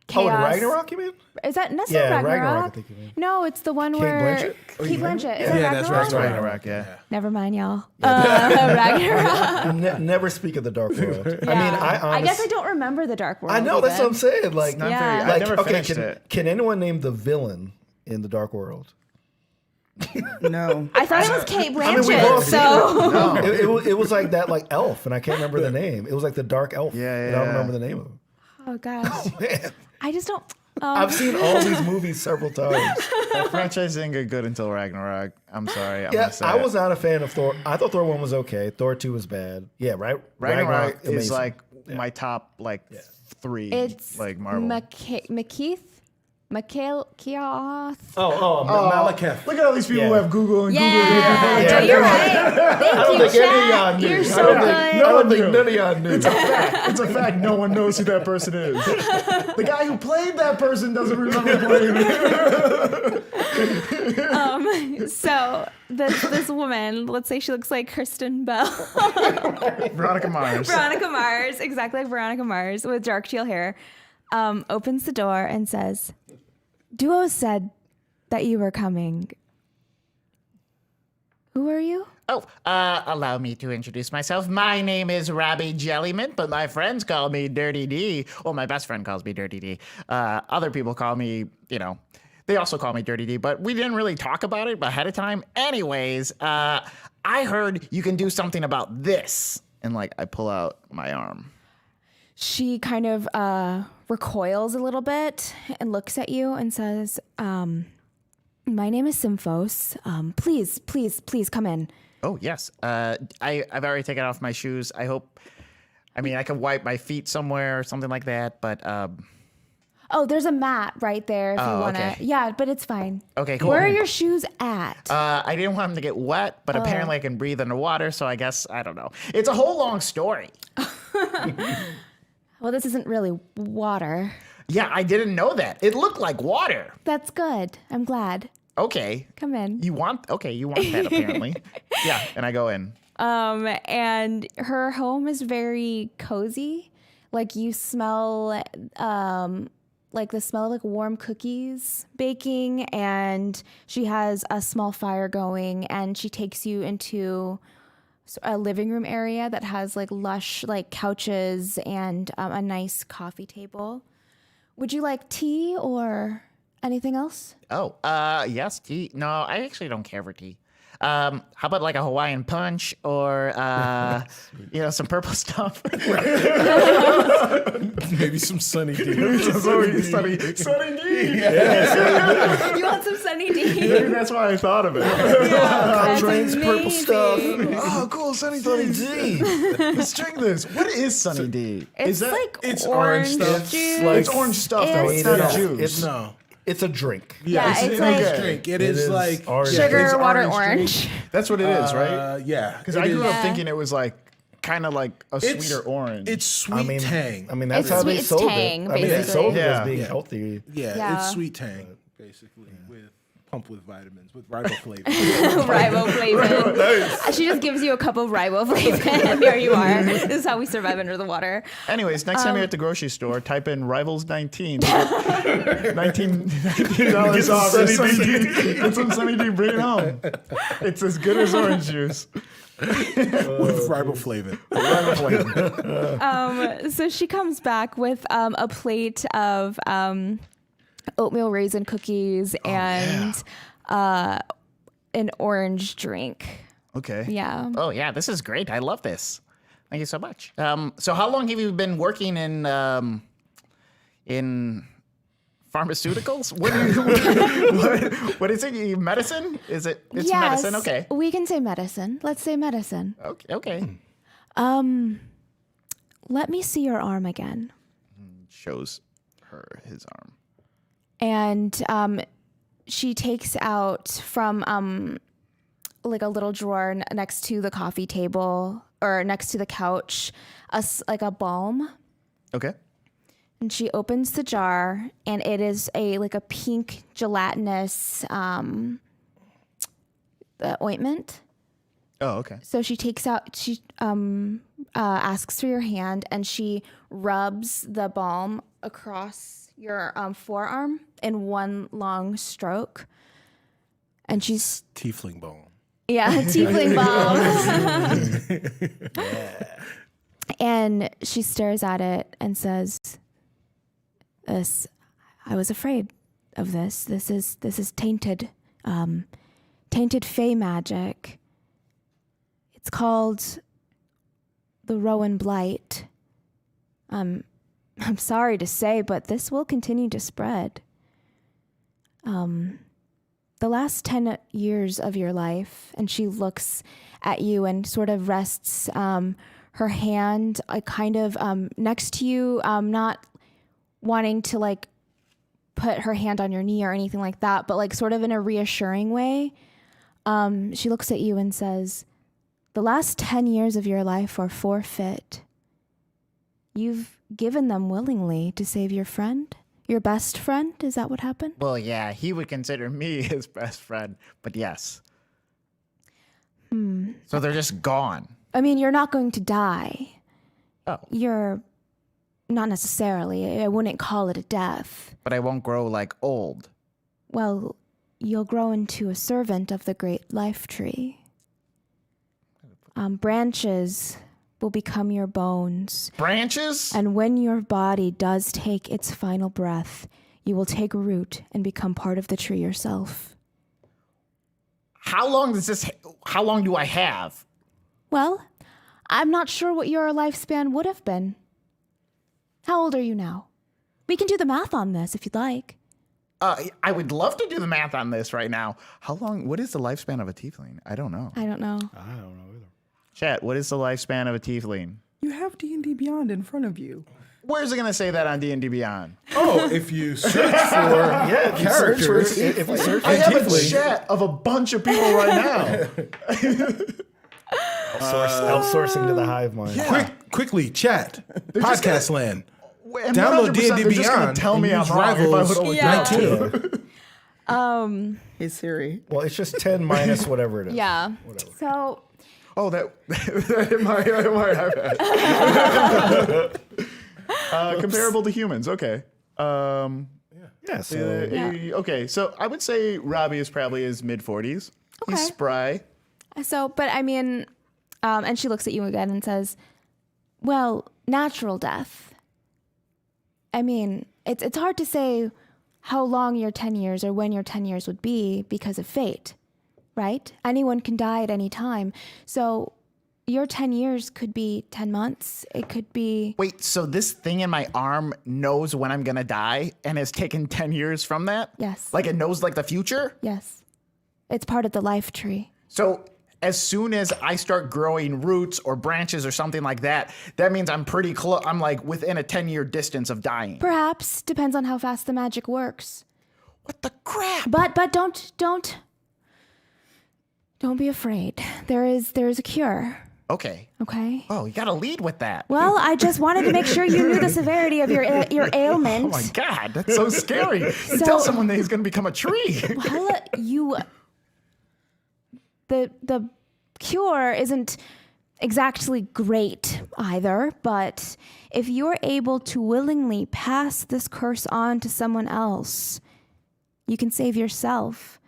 [SPEAKER 1] chaos.
[SPEAKER 2] Oh, the Ragnarok, you mean?
[SPEAKER 1] Is that that's
[SPEAKER 2] Yeah,
[SPEAKER 1] not Ragnarok?
[SPEAKER 2] Ragnarok, I think you mean.
[SPEAKER 1] No, it's the one where
[SPEAKER 2] Blanchett?
[SPEAKER 1] Kate Blanchett. Is that
[SPEAKER 5] Yeah, that's
[SPEAKER 1] Ragnarok?
[SPEAKER 5] Ragnarok.
[SPEAKER 4] Yeah.
[SPEAKER 1] Never mind, y'all. Ragnarok.
[SPEAKER 2] Never speak of the Dark World. I mean,
[SPEAKER 1] Yeah.
[SPEAKER 2] I
[SPEAKER 1] guess I don't remember the Dark World.
[SPEAKER 2] I know, that's what I'm
[SPEAKER 1] even.
[SPEAKER 2] saying. Like,
[SPEAKER 4] Not
[SPEAKER 1] Yeah.
[SPEAKER 4] very, I
[SPEAKER 2] like
[SPEAKER 4] never
[SPEAKER 2] okay,
[SPEAKER 4] finished
[SPEAKER 2] can
[SPEAKER 4] it.
[SPEAKER 2] anyone name the villain in the Dark World?
[SPEAKER 3] No.
[SPEAKER 1] I thought it was Kate
[SPEAKER 2] I mean, we've all
[SPEAKER 1] Blanchett.
[SPEAKER 2] seen
[SPEAKER 1] So
[SPEAKER 2] it was like that, like elf, and I can't remember the name. It was like the dark elf.
[SPEAKER 4] Yeah,
[SPEAKER 2] and I don't
[SPEAKER 4] yeah.
[SPEAKER 2] remember the name of him.
[SPEAKER 1] oh gosh,
[SPEAKER 2] Man,
[SPEAKER 1] I just don't.
[SPEAKER 2] I've seen all these movies several times.
[SPEAKER 4] That franchise didn't get good until Ragnarok. I'm sorry. I'm
[SPEAKER 2] Yeah,
[SPEAKER 4] gonna say
[SPEAKER 2] I
[SPEAKER 4] it.
[SPEAKER 2] was not a fan of Thor. I thought Thor 1 was okay. Thor 2 was bad. Yeah, right.
[SPEAKER 4] Ragnarok is
[SPEAKER 2] amazing.
[SPEAKER 4] like my top like 3
[SPEAKER 1] It's
[SPEAKER 4] like Marvel.
[SPEAKER 1] Mikhail Kioth.
[SPEAKER 5] Malekith.
[SPEAKER 4] Look at all these people
[SPEAKER 2] Yeah.
[SPEAKER 4] who have Google and
[SPEAKER 1] Yeah,
[SPEAKER 2] Yeah.
[SPEAKER 1] you're right. Thank you,
[SPEAKER 2] think any of y'all
[SPEAKER 1] chat.
[SPEAKER 2] knew.
[SPEAKER 1] You're
[SPEAKER 2] I
[SPEAKER 1] so
[SPEAKER 2] don't
[SPEAKER 1] good.
[SPEAKER 2] I don't think none of y'all knew.
[SPEAKER 4] It's a fact. No one knows who that person is. The guy who played that person doesn't remember playing it.
[SPEAKER 1] So this woman, let's say she looks like Kristen Bell.
[SPEAKER 4] Veronica Mars.
[SPEAKER 1] Veronica Mars, exactly like Veronica Mars with dark teal hair, opens the door and says, "Duo said that you were coming. Who are you?"
[SPEAKER 4] Oh, allow me to introduce myself. My name is Robbie Jellymint, but my friends call me Dirty D. Well, my best friend calls me Dirty D. Other people call me, They also call me Dirty D, but we didn't really talk about it ahead of time. Anyways, I heard you can do something about this. And like, I pull out my arm.
[SPEAKER 1] She kind of recoils a little bit and looks at you and says, my name is Symphos. Please come in.
[SPEAKER 4] Oh, yes. I've already taken off my shoes. I can wipe my feet somewhere or something like that, but...
[SPEAKER 1] Oh, there's a mat right there if you want to.
[SPEAKER 4] okay.
[SPEAKER 1] Yeah, but it's fine.
[SPEAKER 4] Okay, cool.
[SPEAKER 1] Where are your shoes at?
[SPEAKER 4] I didn't want them to get wet, but apparently I can breathe underwater, so I guess, I don't know. It's a whole long story.
[SPEAKER 1] Well, this isn't really water.
[SPEAKER 4] Yeah, I didn't know that. It looked like water.
[SPEAKER 1] That's good. I'm glad.
[SPEAKER 4] Okay.
[SPEAKER 1] Come in.
[SPEAKER 4] You want that apparently. Yeah, and I go in.
[SPEAKER 1] And her home is very cozy. Like you smell like the smell of like warm cookies baking, and she has a small fire going, and she takes you into a living room area that has like lush like couches and a nice coffee table. Would you like tea or anything else?
[SPEAKER 4] Oh, yes, tea. No, I actually don't care for tea. How about like a Hawaiian punch or, some purple stuff?
[SPEAKER 5] Maybe some Sunny D.
[SPEAKER 4] Sunny D.
[SPEAKER 1] You want some Sunny D?
[SPEAKER 4] Maybe that's why I thought of it.
[SPEAKER 1] That's
[SPEAKER 2] Drinks, purple stuff.
[SPEAKER 1] amazing.
[SPEAKER 4] Oh, cool, Sunny D. Let's drink this. What is Sunny D?
[SPEAKER 1] It's like
[SPEAKER 5] it's
[SPEAKER 1] orange
[SPEAKER 5] orange stuff.
[SPEAKER 1] juice.
[SPEAKER 2] Like-
[SPEAKER 4] It's orange stuff, though. It's
[SPEAKER 1] It's-
[SPEAKER 4] not juice.
[SPEAKER 5] No.
[SPEAKER 2] It's a drink.
[SPEAKER 1] Yeah, it's
[SPEAKER 5] an
[SPEAKER 1] like
[SPEAKER 5] orange drink. It is like
[SPEAKER 2] orange.
[SPEAKER 1] sugar,
[SPEAKER 5] it's
[SPEAKER 1] water,
[SPEAKER 5] orange
[SPEAKER 1] orange.
[SPEAKER 4] That's what it is, right?
[SPEAKER 5] Yeah.
[SPEAKER 4] Because
[SPEAKER 5] it
[SPEAKER 4] I grew
[SPEAKER 5] is.
[SPEAKER 4] up thinking it was like kind of like a
[SPEAKER 5] It's-
[SPEAKER 4] sweeter orange.
[SPEAKER 5] It's sweet tang.
[SPEAKER 2] I mean, that's
[SPEAKER 1] It's
[SPEAKER 2] how
[SPEAKER 1] sweet-
[SPEAKER 2] they
[SPEAKER 1] it's
[SPEAKER 2] sold
[SPEAKER 1] tang,
[SPEAKER 2] it. I mean, they
[SPEAKER 1] basically.
[SPEAKER 2] sold it
[SPEAKER 4] Yeah.
[SPEAKER 2] as being
[SPEAKER 5] Yeah.
[SPEAKER 2] healthy.
[SPEAKER 5] Yeah,
[SPEAKER 1] Yeah.
[SPEAKER 5] it's sweet tang, basically, with pumped with vitamins, with riboflavin.
[SPEAKER 1] Riboflavin. She just gives you a cup of riboflavin, and here you are. This is how we survive under the water.
[SPEAKER 4] Anyways, next time you're at the grocery store, type in Rivals 19. $19 off. Get some Sunny D. Bring it home. It's as good as orange juice.
[SPEAKER 5] with riboflavin.
[SPEAKER 1] So she comes back with a plate of oatmeal raisin cookies and an orange drink.
[SPEAKER 4] Okay.
[SPEAKER 1] Yeah.
[SPEAKER 4] Oh, yeah. This is great. I love this. Thank you so much. So how long have you been working in pharmaceuticals? What is it? Medicine? It's
[SPEAKER 1] Yes,
[SPEAKER 4] medicine? Okay.
[SPEAKER 1] we can say medicine. Let's say medicine.
[SPEAKER 4] Okay.
[SPEAKER 1] Let me see your arm again.
[SPEAKER 4] Shows her his arm.
[SPEAKER 1] And she takes out from like a little drawer next to the coffee table or next to the couch, like a balm.
[SPEAKER 4] Okay.
[SPEAKER 1] And she opens the jar, and it is a pink gelatinous ointment.
[SPEAKER 4] Oh, okay.
[SPEAKER 1] So she takes out, she asks for your hand, and she rubs the balm across your forearm in one long stroke. And she's
[SPEAKER 5] Tiefling bone.
[SPEAKER 1] tiefling balm. And she stares at it and says, I was afraid of this. This is tainted, tainted fey magic. It's called the Rowan Blight. I'm sorry to say, but this will continue to spread. The last 10 years of your life, and she looks at you and sort of rests her hand kind of next to you, not wanting to put her hand on your knee or anything like that, but sort of in a reassuring way. She looks at you and says, the last 10 years of your life are forfeit. You've given them willingly to save your friend? Your best friend? Is that what happened?
[SPEAKER 4] Well, yeah, he would consider me his best friend, but yes. So they're just gone.
[SPEAKER 1] I mean, you're not going to die.
[SPEAKER 4] Oh.
[SPEAKER 1] You're not necessarily. I wouldn't call it a death.
[SPEAKER 4] But I won't grow old.
[SPEAKER 1] Well, you'll grow into a servant of the great life tree. Branches will become your bones.
[SPEAKER 4] Branches?
[SPEAKER 1] And when your body does take its final breath, you will take root and become part of the tree yourself.
[SPEAKER 4] How long do I have?
[SPEAKER 1] Well, I'm not sure what your lifespan would have been. How old are you now? We can do the math on this if you'd like.
[SPEAKER 4] I would love to do the math on this right now. What is the lifespan of a tiefling? I don't know.
[SPEAKER 1] I don't know.
[SPEAKER 2] I don't know either.
[SPEAKER 4] Chat, what is the lifespan of a tiefling?
[SPEAKER 3] You have D&D Beyond in front of you.
[SPEAKER 4] Where's it going to say that on D&D Beyond?
[SPEAKER 5] Oh, if you search for characters,
[SPEAKER 2] If you search
[SPEAKER 4] I have a
[SPEAKER 5] tiefling.
[SPEAKER 4] chat of a bunch of people right now.
[SPEAKER 2] outsourcing to the hive mind.
[SPEAKER 5] quickly, chat,
[SPEAKER 4] just
[SPEAKER 5] podcast land.
[SPEAKER 4] And
[SPEAKER 5] Download
[SPEAKER 4] 100%
[SPEAKER 5] D&D
[SPEAKER 4] they're just gonna
[SPEAKER 5] Beyond
[SPEAKER 4] tell
[SPEAKER 5] and
[SPEAKER 4] me I'm
[SPEAKER 5] use
[SPEAKER 4] wrong if I
[SPEAKER 5] Rivals
[SPEAKER 4] would only
[SPEAKER 1] Yeah.
[SPEAKER 4] count
[SPEAKER 5] 19.
[SPEAKER 3] Hey, Siri.
[SPEAKER 2] Well, it's just 10 minus whatever it is.
[SPEAKER 1] Yeah.
[SPEAKER 2] Whatever.
[SPEAKER 1] So,
[SPEAKER 4] Oh, that might comparable to humans. Okay.
[SPEAKER 2] Yeah, so
[SPEAKER 4] Okay, so I would say Robbie is probably his mid-40s.
[SPEAKER 1] Okay.
[SPEAKER 4] He's spry.
[SPEAKER 1] but I mean, and she looks at you again and says, well, natural death. I mean, it's hard to say how long your 10 years or when your 10 years would be because of fate, right? Anyone can die at any time. So your 10 years could be 10 months. It could be...
[SPEAKER 4] Wait, so this thing in my arm knows when I'm gonna die and has taken 10 years from that?
[SPEAKER 1] Yes.
[SPEAKER 4] Like it knows like the future?
[SPEAKER 1] Yes. It's part of the life tree.
[SPEAKER 4] So as soon as I start growing roots or branches or something like that, that means I'm pretty close. I'm like within a 10-year distance of dying.
[SPEAKER 1] Perhaps. Depends on how fast the magic works.
[SPEAKER 4] What the crap?
[SPEAKER 1] But don't be afraid. There is a cure.
[SPEAKER 4] Okay.
[SPEAKER 1] Okay?
[SPEAKER 4] Oh, you gotta lead with that.
[SPEAKER 1] Well, I just wanted to make sure you knew the severity of your ailment.
[SPEAKER 4] Oh my God, that's so scary. You
[SPEAKER 1] So-
[SPEAKER 4] tell someone that he's gonna become a tree.
[SPEAKER 1] Well, the cure isn't exactly great either, but if you're able to willingly pass this curse on to someone else, you can save yourself.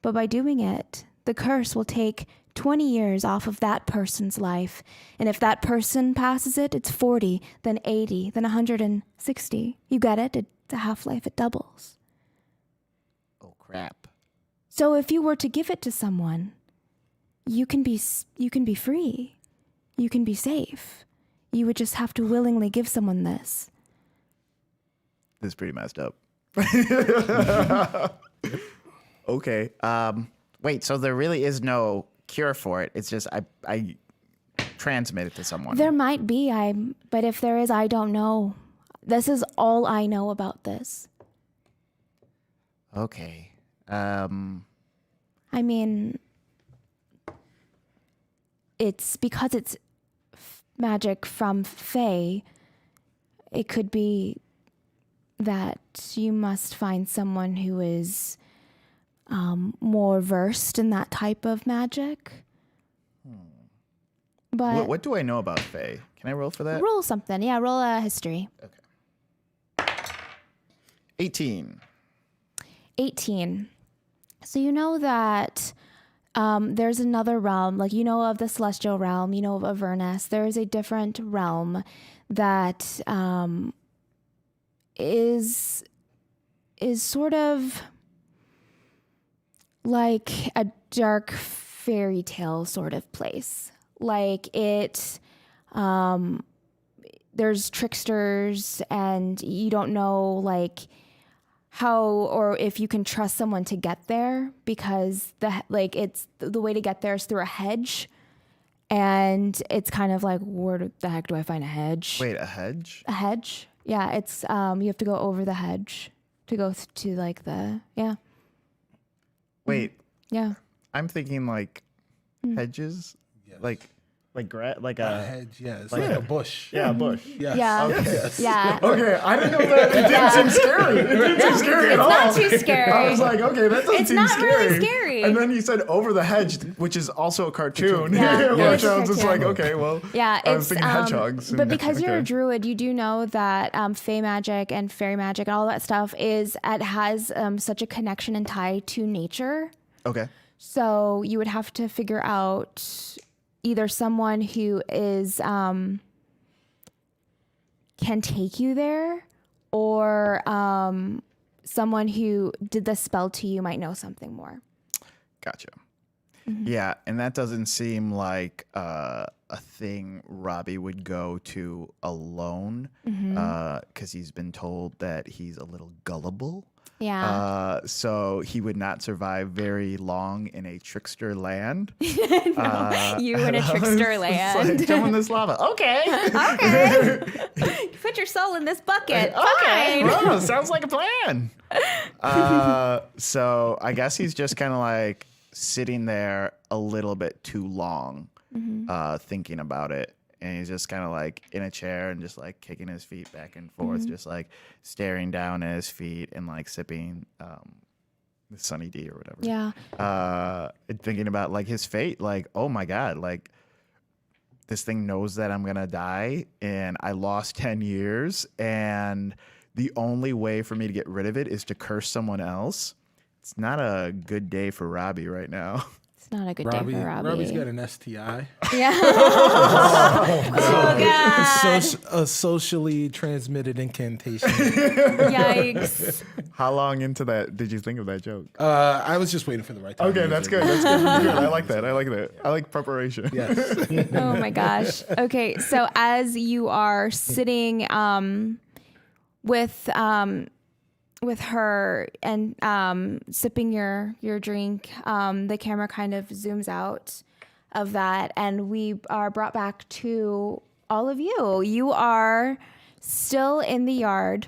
[SPEAKER 1] But by doing it, the curse will take 20 years off of that person's life. And if that person passes it, it's 40, then 80, then 160. You get it? It's a half-life. It doubles.
[SPEAKER 4] Oh crap.
[SPEAKER 1] So if you were to give it to someone, you can be free. You can be safe. You would just have to willingly give someone this.
[SPEAKER 4] This is pretty messed up. Okay. Wait, so there really is no cure for it. It's just I transmit it to someone.
[SPEAKER 1] There might be, but if there is, I don't know. This is all I know about this.
[SPEAKER 4] Okay.
[SPEAKER 1] I mean, it's because it's magic from Fae. It could be that you must find someone who is more versed in that type of magic. But
[SPEAKER 4] What do I know about Fae? Can I roll for that?
[SPEAKER 1] roll something. Yeah, roll a history.
[SPEAKER 4] Okay. 18.
[SPEAKER 1] 18. So you know that there's another realm, like you know of the celestial realm, you know of Avernus. There is a different realm that is sort of like a dark fairy tale sort of place. Like it, there's tricksters, and you don't know like how or if you can trust someone to get there, because it's the way to get there is through a hedge, and it's kind of like, where the heck do I find a hedge?
[SPEAKER 4] Wait, a hedge?
[SPEAKER 1] A hedge? Yeah, it's you have to go over the hedge to go to like the
[SPEAKER 4] Wait,
[SPEAKER 1] yeah.
[SPEAKER 4] I'm thinking like hedges, like
[SPEAKER 5] A hedge, yeah. It's
[SPEAKER 4] Like
[SPEAKER 5] like
[SPEAKER 4] a-
[SPEAKER 5] a bush.
[SPEAKER 4] yeah, a bush.
[SPEAKER 5] Yes.
[SPEAKER 1] Yeah.
[SPEAKER 5] Yes.
[SPEAKER 1] Yeah.
[SPEAKER 4] Okay, I didn't know that. It didn't seem scary. It didn't seem scary at all.
[SPEAKER 1] It's not too scary.
[SPEAKER 4] I was like, okay, that doesn't
[SPEAKER 1] It's
[SPEAKER 4] seem
[SPEAKER 1] not
[SPEAKER 4] scary.
[SPEAKER 1] really scary.
[SPEAKER 4] And then you said Over the Hedge, which is also a cartoon.
[SPEAKER 1] Yeah,
[SPEAKER 4] which
[SPEAKER 1] it's a
[SPEAKER 4] I was just like,
[SPEAKER 1] cartoon.
[SPEAKER 4] okay, well,
[SPEAKER 1] Yeah,
[SPEAKER 4] I was
[SPEAKER 1] it's
[SPEAKER 4] thinking hedgehogs.
[SPEAKER 1] but because you're a
[SPEAKER 4] okay.
[SPEAKER 1] druid, you do know that Fey magic and fairy magic and all that stuff has such a connection and tie to nature.
[SPEAKER 4] Okay.
[SPEAKER 1] So you would have to figure out either someone who is can take you there, or someone who did the spell to you might know something more.
[SPEAKER 4] Gotcha. Yeah, and that doesn't seem like a thing Robbie would go to alone, because he's been told that he's a little gullible.
[SPEAKER 1] Yeah.
[SPEAKER 4] So he would not survive very long in a trickster land.
[SPEAKER 1] You in a trickster
[SPEAKER 4] It's
[SPEAKER 1] land.
[SPEAKER 4] like, jump in this lava. Okay.
[SPEAKER 1] Okay. Put your soul in this bucket.
[SPEAKER 4] Okay.
[SPEAKER 1] Fine.
[SPEAKER 4] Well, sounds like a plan. So I guess he's just kind of like sitting there a little bit too long, thinking about it. And he's just kind of like in a chair and just like kicking his feet back and forth, just like staring down at his feet and like sipping the Sunny D or whatever.
[SPEAKER 1] Yeah.
[SPEAKER 4] And thinking about like his fate, like, oh my God, like this thing knows that I'm going to die and I lost 10 years. And the only way for me to get rid of it is to curse someone else. It's not a good day for Robbie right now.
[SPEAKER 1] It's not a good day for Robbie.
[SPEAKER 5] Robbie's got an STI.
[SPEAKER 1] Yeah. Oh, God.
[SPEAKER 5] A socially transmitted incantation.
[SPEAKER 1] Yikes.
[SPEAKER 4] How long into that did you think of that joke?
[SPEAKER 5] I was just waiting for the right time.
[SPEAKER 4] Okay, that's good. That's good. Good. I like that. I like that. I like preparation.
[SPEAKER 5] Yes.
[SPEAKER 1] Oh my gosh. Okay, so as you are sitting with her and sipping your drink, the camera kind of zooms out of that, and we are brought back to all of you. You are still in the yard.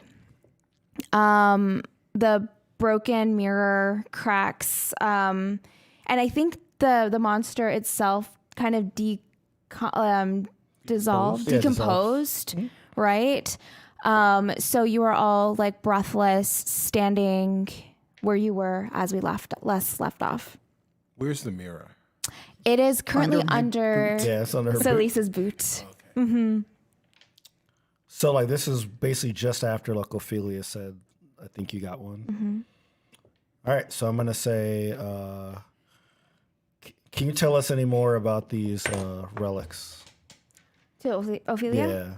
[SPEAKER 1] The broken mirror cracks, and I think the monster itself kind of dissolved,
[SPEAKER 2] Yeah,
[SPEAKER 1] decomposed, right? So you are all like breathless, standing where you were as we left off.
[SPEAKER 5] Where's the mirror?
[SPEAKER 1] It is currently under
[SPEAKER 2] Yeah, it's under her boot.
[SPEAKER 1] Selisa's boot.
[SPEAKER 2] So like this is basically just after like Ophelia said, I think you got one. All right, so I'm gonna say, can you tell us any more about these relics?
[SPEAKER 1] To Ophelia?
[SPEAKER 2] Yeah.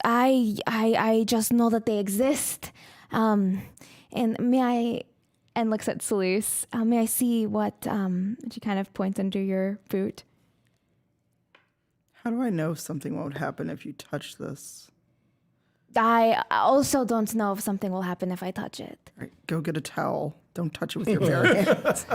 [SPEAKER 1] I just know that they exist. And may I, and looks at Selise, may I see what, she kind of points under your boot.
[SPEAKER 3] How do I know something won't happen if you touch this?
[SPEAKER 1] I also don't know if something will happen if I touch it.
[SPEAKER 3] All right, go get a towel. Don't touch it with your bare hands.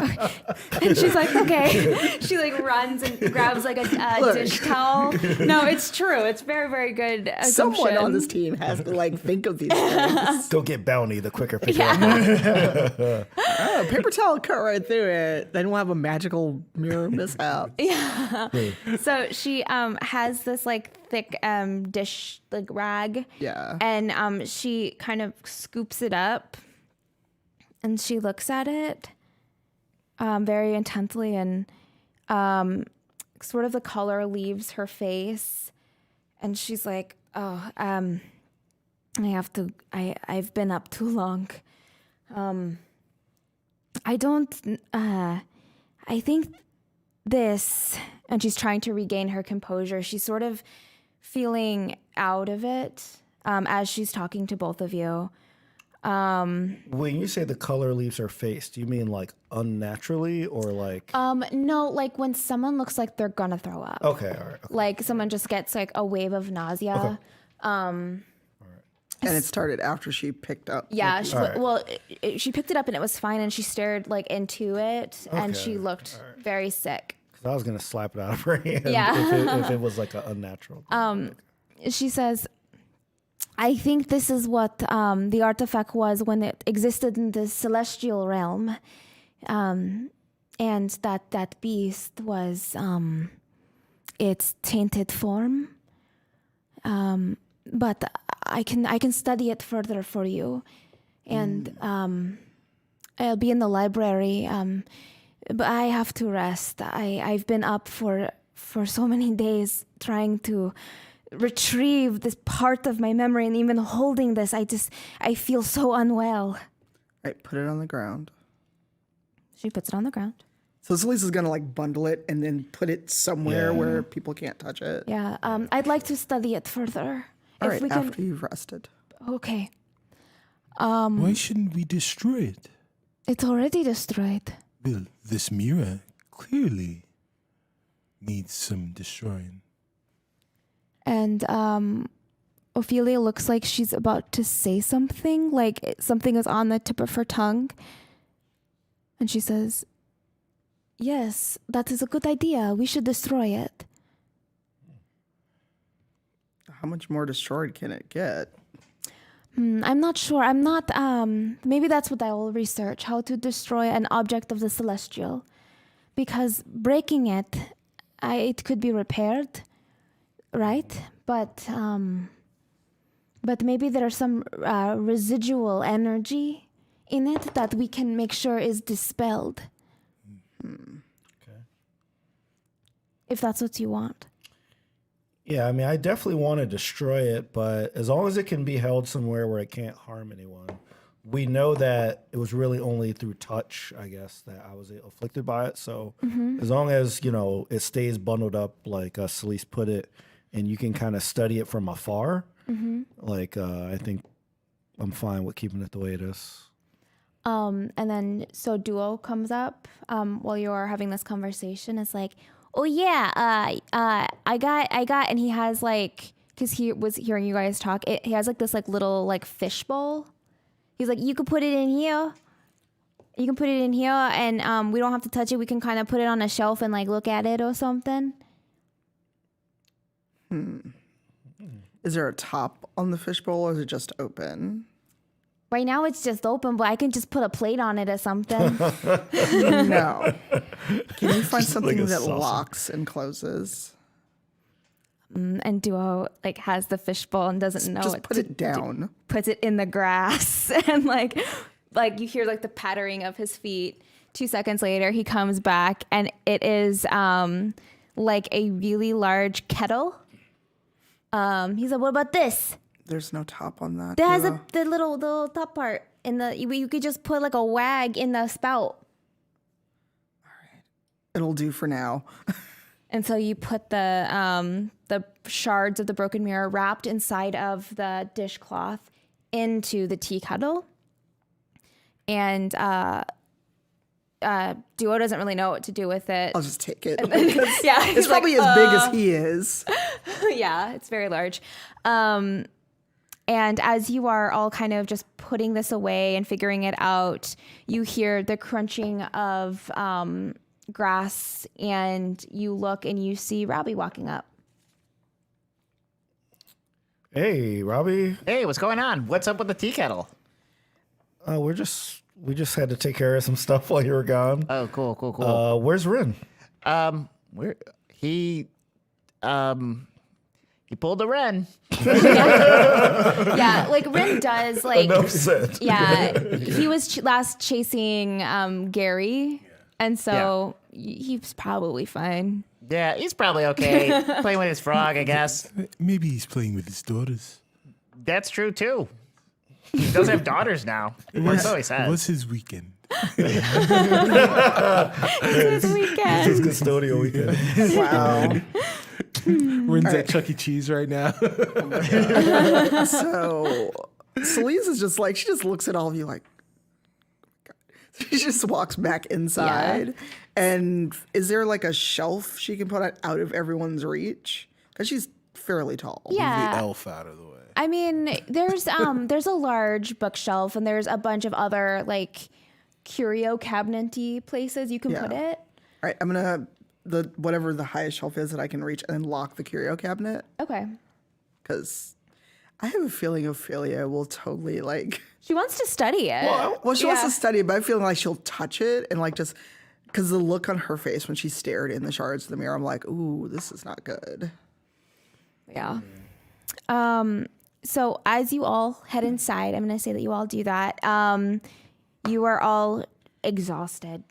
[SPEAKER 1] And she's like, okay. She like runs and grabs like a dish towel. No, it's true. It's very, very good assumption.
[SPEAKER 3] Someone on this team has to like think of these things.
[SPEAKER 2] Go get Bounty, the quicker picker. Yeah.
[SPEAKER 3] Oh, paper towel cut right through it. Then we'll have a magical mirror mishap.
[SPEAKER 1] Yeah. So she has this like thick dish like rag.
[SPEAKER 3] Yeah.
[SPEAKER 1] And she kind of scoops it up. And she looks at it very intently, and sort of the color leaves her face. And she's like, "Oh, I've been up too long. I think this," and she's trying to regain her composure. She's sort of feeling out of it as she's talking to both of you.
[SPEAKER 2] When you say the color leaves her face, do you mean like unnaturally or like?
[SPEAKER 1] No, like when someone looks like they're gonna throw up.
[SPEAKER 2] Okay, all right. Okay.
[SPEAKER 1] Like someone just gets like a wave of nausea.
[SPEAKER 3] And it started after she picked up.
[SPEAKER 1] Yeah,
[SPEAKER 2] Right.
[SPEAKER 1] she picked it up and it was fine, and she stared like into it, and she looked very sick.
[SPEAKER 2] 'Cause I was gonna slap it out of her hand.
[SPEAKER 1] Yeah.
[SPEAKER 2] if it was like an unnatural.
[SPEAKER 1] She says, "I think this is what the artifact was when it existed in the celestial realm, and that beast was its tainted form. But I can study it further for you, and I'll be in the library. But I have to rest. I've been up for so many days trying to retrieve this part of my memory, and even holding this, I feel so unwell."
[SPEAKER 3] All right, put it on the ground.
[SPEAKER 1] She puts it on the ground.
[SPEAKER 3] So Selisa's gonna like bundle it and then put it somewhere where people can't touch it.
[SPEAKER 1] Yeah, I'd like to study it further.
[SPEAKER 3] All
[SPEAKER 1] if
[SPEAKER 3] right,
[SPEAKER 1] we can.
[SPEAKER 3] after you've rested.
[SPEAKER 1] Okay.
[SPEAKER 5] Why shouldn't we destroy it?
[SPEAKER 1] It's already destroyed.
[SPEAKER 5] Well, this mirror clearly needs some destroying.
[SPEAKER 1] And Ophelia looks like she's about to say something, like something is on the tip of her tongue. And she says, yes, that is a good idea. We should destroy it.
[SPEAKER 3] How much more destroyed can it get?
[SPEAKER 1] I'm not sure. I'm not, maybe that's what I will research, how to destroy an object of the celestial. Because breaking it, it could be repaired, right? But maybe there's some residual energy in it that we can make sure is dispelled.
[SPEAKER 2] Okay.
[SPEAKER 1] If that's what you want.
[SPEAKER 2] Yeah, I mean, I definitely want to destroy it, but as long as it can be held somewhere where it can't harm anyone. We know that it was really only through touch, I guess, that I was afflicted by it. So as long as, it stays bundled up like Celeste put it, and you can kind of study it from afar, I think I'm fine with keeping it the way it is.
[SPEAKER 1] And then, so Duo comes up while you're having this conversation. It's like, oh yeah, I got, and he has like, because he was hearing you guys talk, he has like this like little like fish bowl. He's like, you can put it in here. You can put it in here, and we don't have to touch it. We can kind of put it on a shelf and like look at it or something.
[SPEAKER 3] Is there a top on the fishbowl, or is it just open?
[SPEAKER 1] Right now it's just open, but I can just put a plate on it or something.
[SPEAKER 3] No. Can you find something
[SPEAKER 2] like a
[SPEAKER 3] that
[SPEAKER 2] saucer.
[SPEAKER 3] locks and closes?
[SPEAKER 1] And Duo like has the fishbowl and doesn't know
[SPEAKER 3] Just
[SPEAKER 1] it.
[SPEAKER 3] put it down.
[SPEAKER 1] Puts it in the grass and like you hear like the pattering of his feet. 2 seconds later, he comes back and it is like a really large kettle. He's like, what about this?
[SPEAKER 3] There's no top on that.
[SPEAKER 1] That has
[SPEAKER 3] Duo.
[SPEAKER 1] the little top part in the. You could just put like a wag in the spout.
[SPEAKER 3] It'll do for now.
[SPEAKER 1] And so you put the shards of the broken mirror wrapped inside of the dishcloth into the tea kettle. And Duo doesn't really know what to do with it.
[SPEAKER 3] I'll just take it.
[SPEAKER 1] Yeah,
[SPEAKER 3] It's probably as big as he is.
[SPEAKER 1] Yeah, it's very large. And as you are all kind of just putting this away and figuring it out, you hear the crunching of grass, and you look and you see Robbie walking up.
[SPEAKER 2] Hey, Robbie.
[SPEAKER 4] Hey, what's going on? What's up with the tea kettle?
[SPEAKER 2] We just had to take care of some stuff while you were gone.
[SPEAKER 4] Oh, cool.
[SPEAKER 2] Where's Rin?
[SPEAKER 4] Where he pulled a Ren.
[SPEAKER 1] Yeah, like Rin does, like,
[SPEAKER 2] Enough said.
[SPEAKER 1] yeah, he was last chasing Gary, and so he's probably fine.
[SPEAKER 4] Yeah, he's probably okay. Playing with his frog, I guess.
[SPEAKER 5] Maybe he's playing with his daughters.
[SPEAKER 4] That's true too. He does have daughters now. Or so he says.
[SPEAKER 5] What's his weekend?
[SPEAKER 1] This weekend.
[SPEAKER 2] It's custodial weekend.
[SPEAKER 3] Wow.
[SPEAKER 5] Rin's at Chuck E. Cheese right now.
[SPEAKER 3] So Celise is just like, she just looks at all of you like, God. She just walks back inside.
[SPEAKER 1] Yeah.
[SPEAKER 3] And is there like a shelf she can put out of everyone's reach? Because she's fairly tall.
[SPEAKER 5] The
[SPEAKER 1] Yeah.
[SPEAKER 5] elf out of the way.
[SPEAKER 1] I mean, there's a large bookshelf, and there's a bunch of other like curio cabinet-y places you can put it.
[SPEAKER 3] All right, I'm gonna whatever the highest shelf is that I can reach, and then lock the curio cabinet,
[SPEAKER 1] Okay.
[SPEAKER 3] because I have a feeling Ophelia will totally like.
[SPEAKER 1] She wants to study it.
[SPEAKER 3] Well, she wants to study it, but I'm feeling like she'll touch it and like just because the look on her face when she stared in the shards of the mirror, I'm like, ooh, this is not good.
[SPEAKER 1] Yeah. So as you all head inside, I'm going to say that you all do that. You are all exhausted.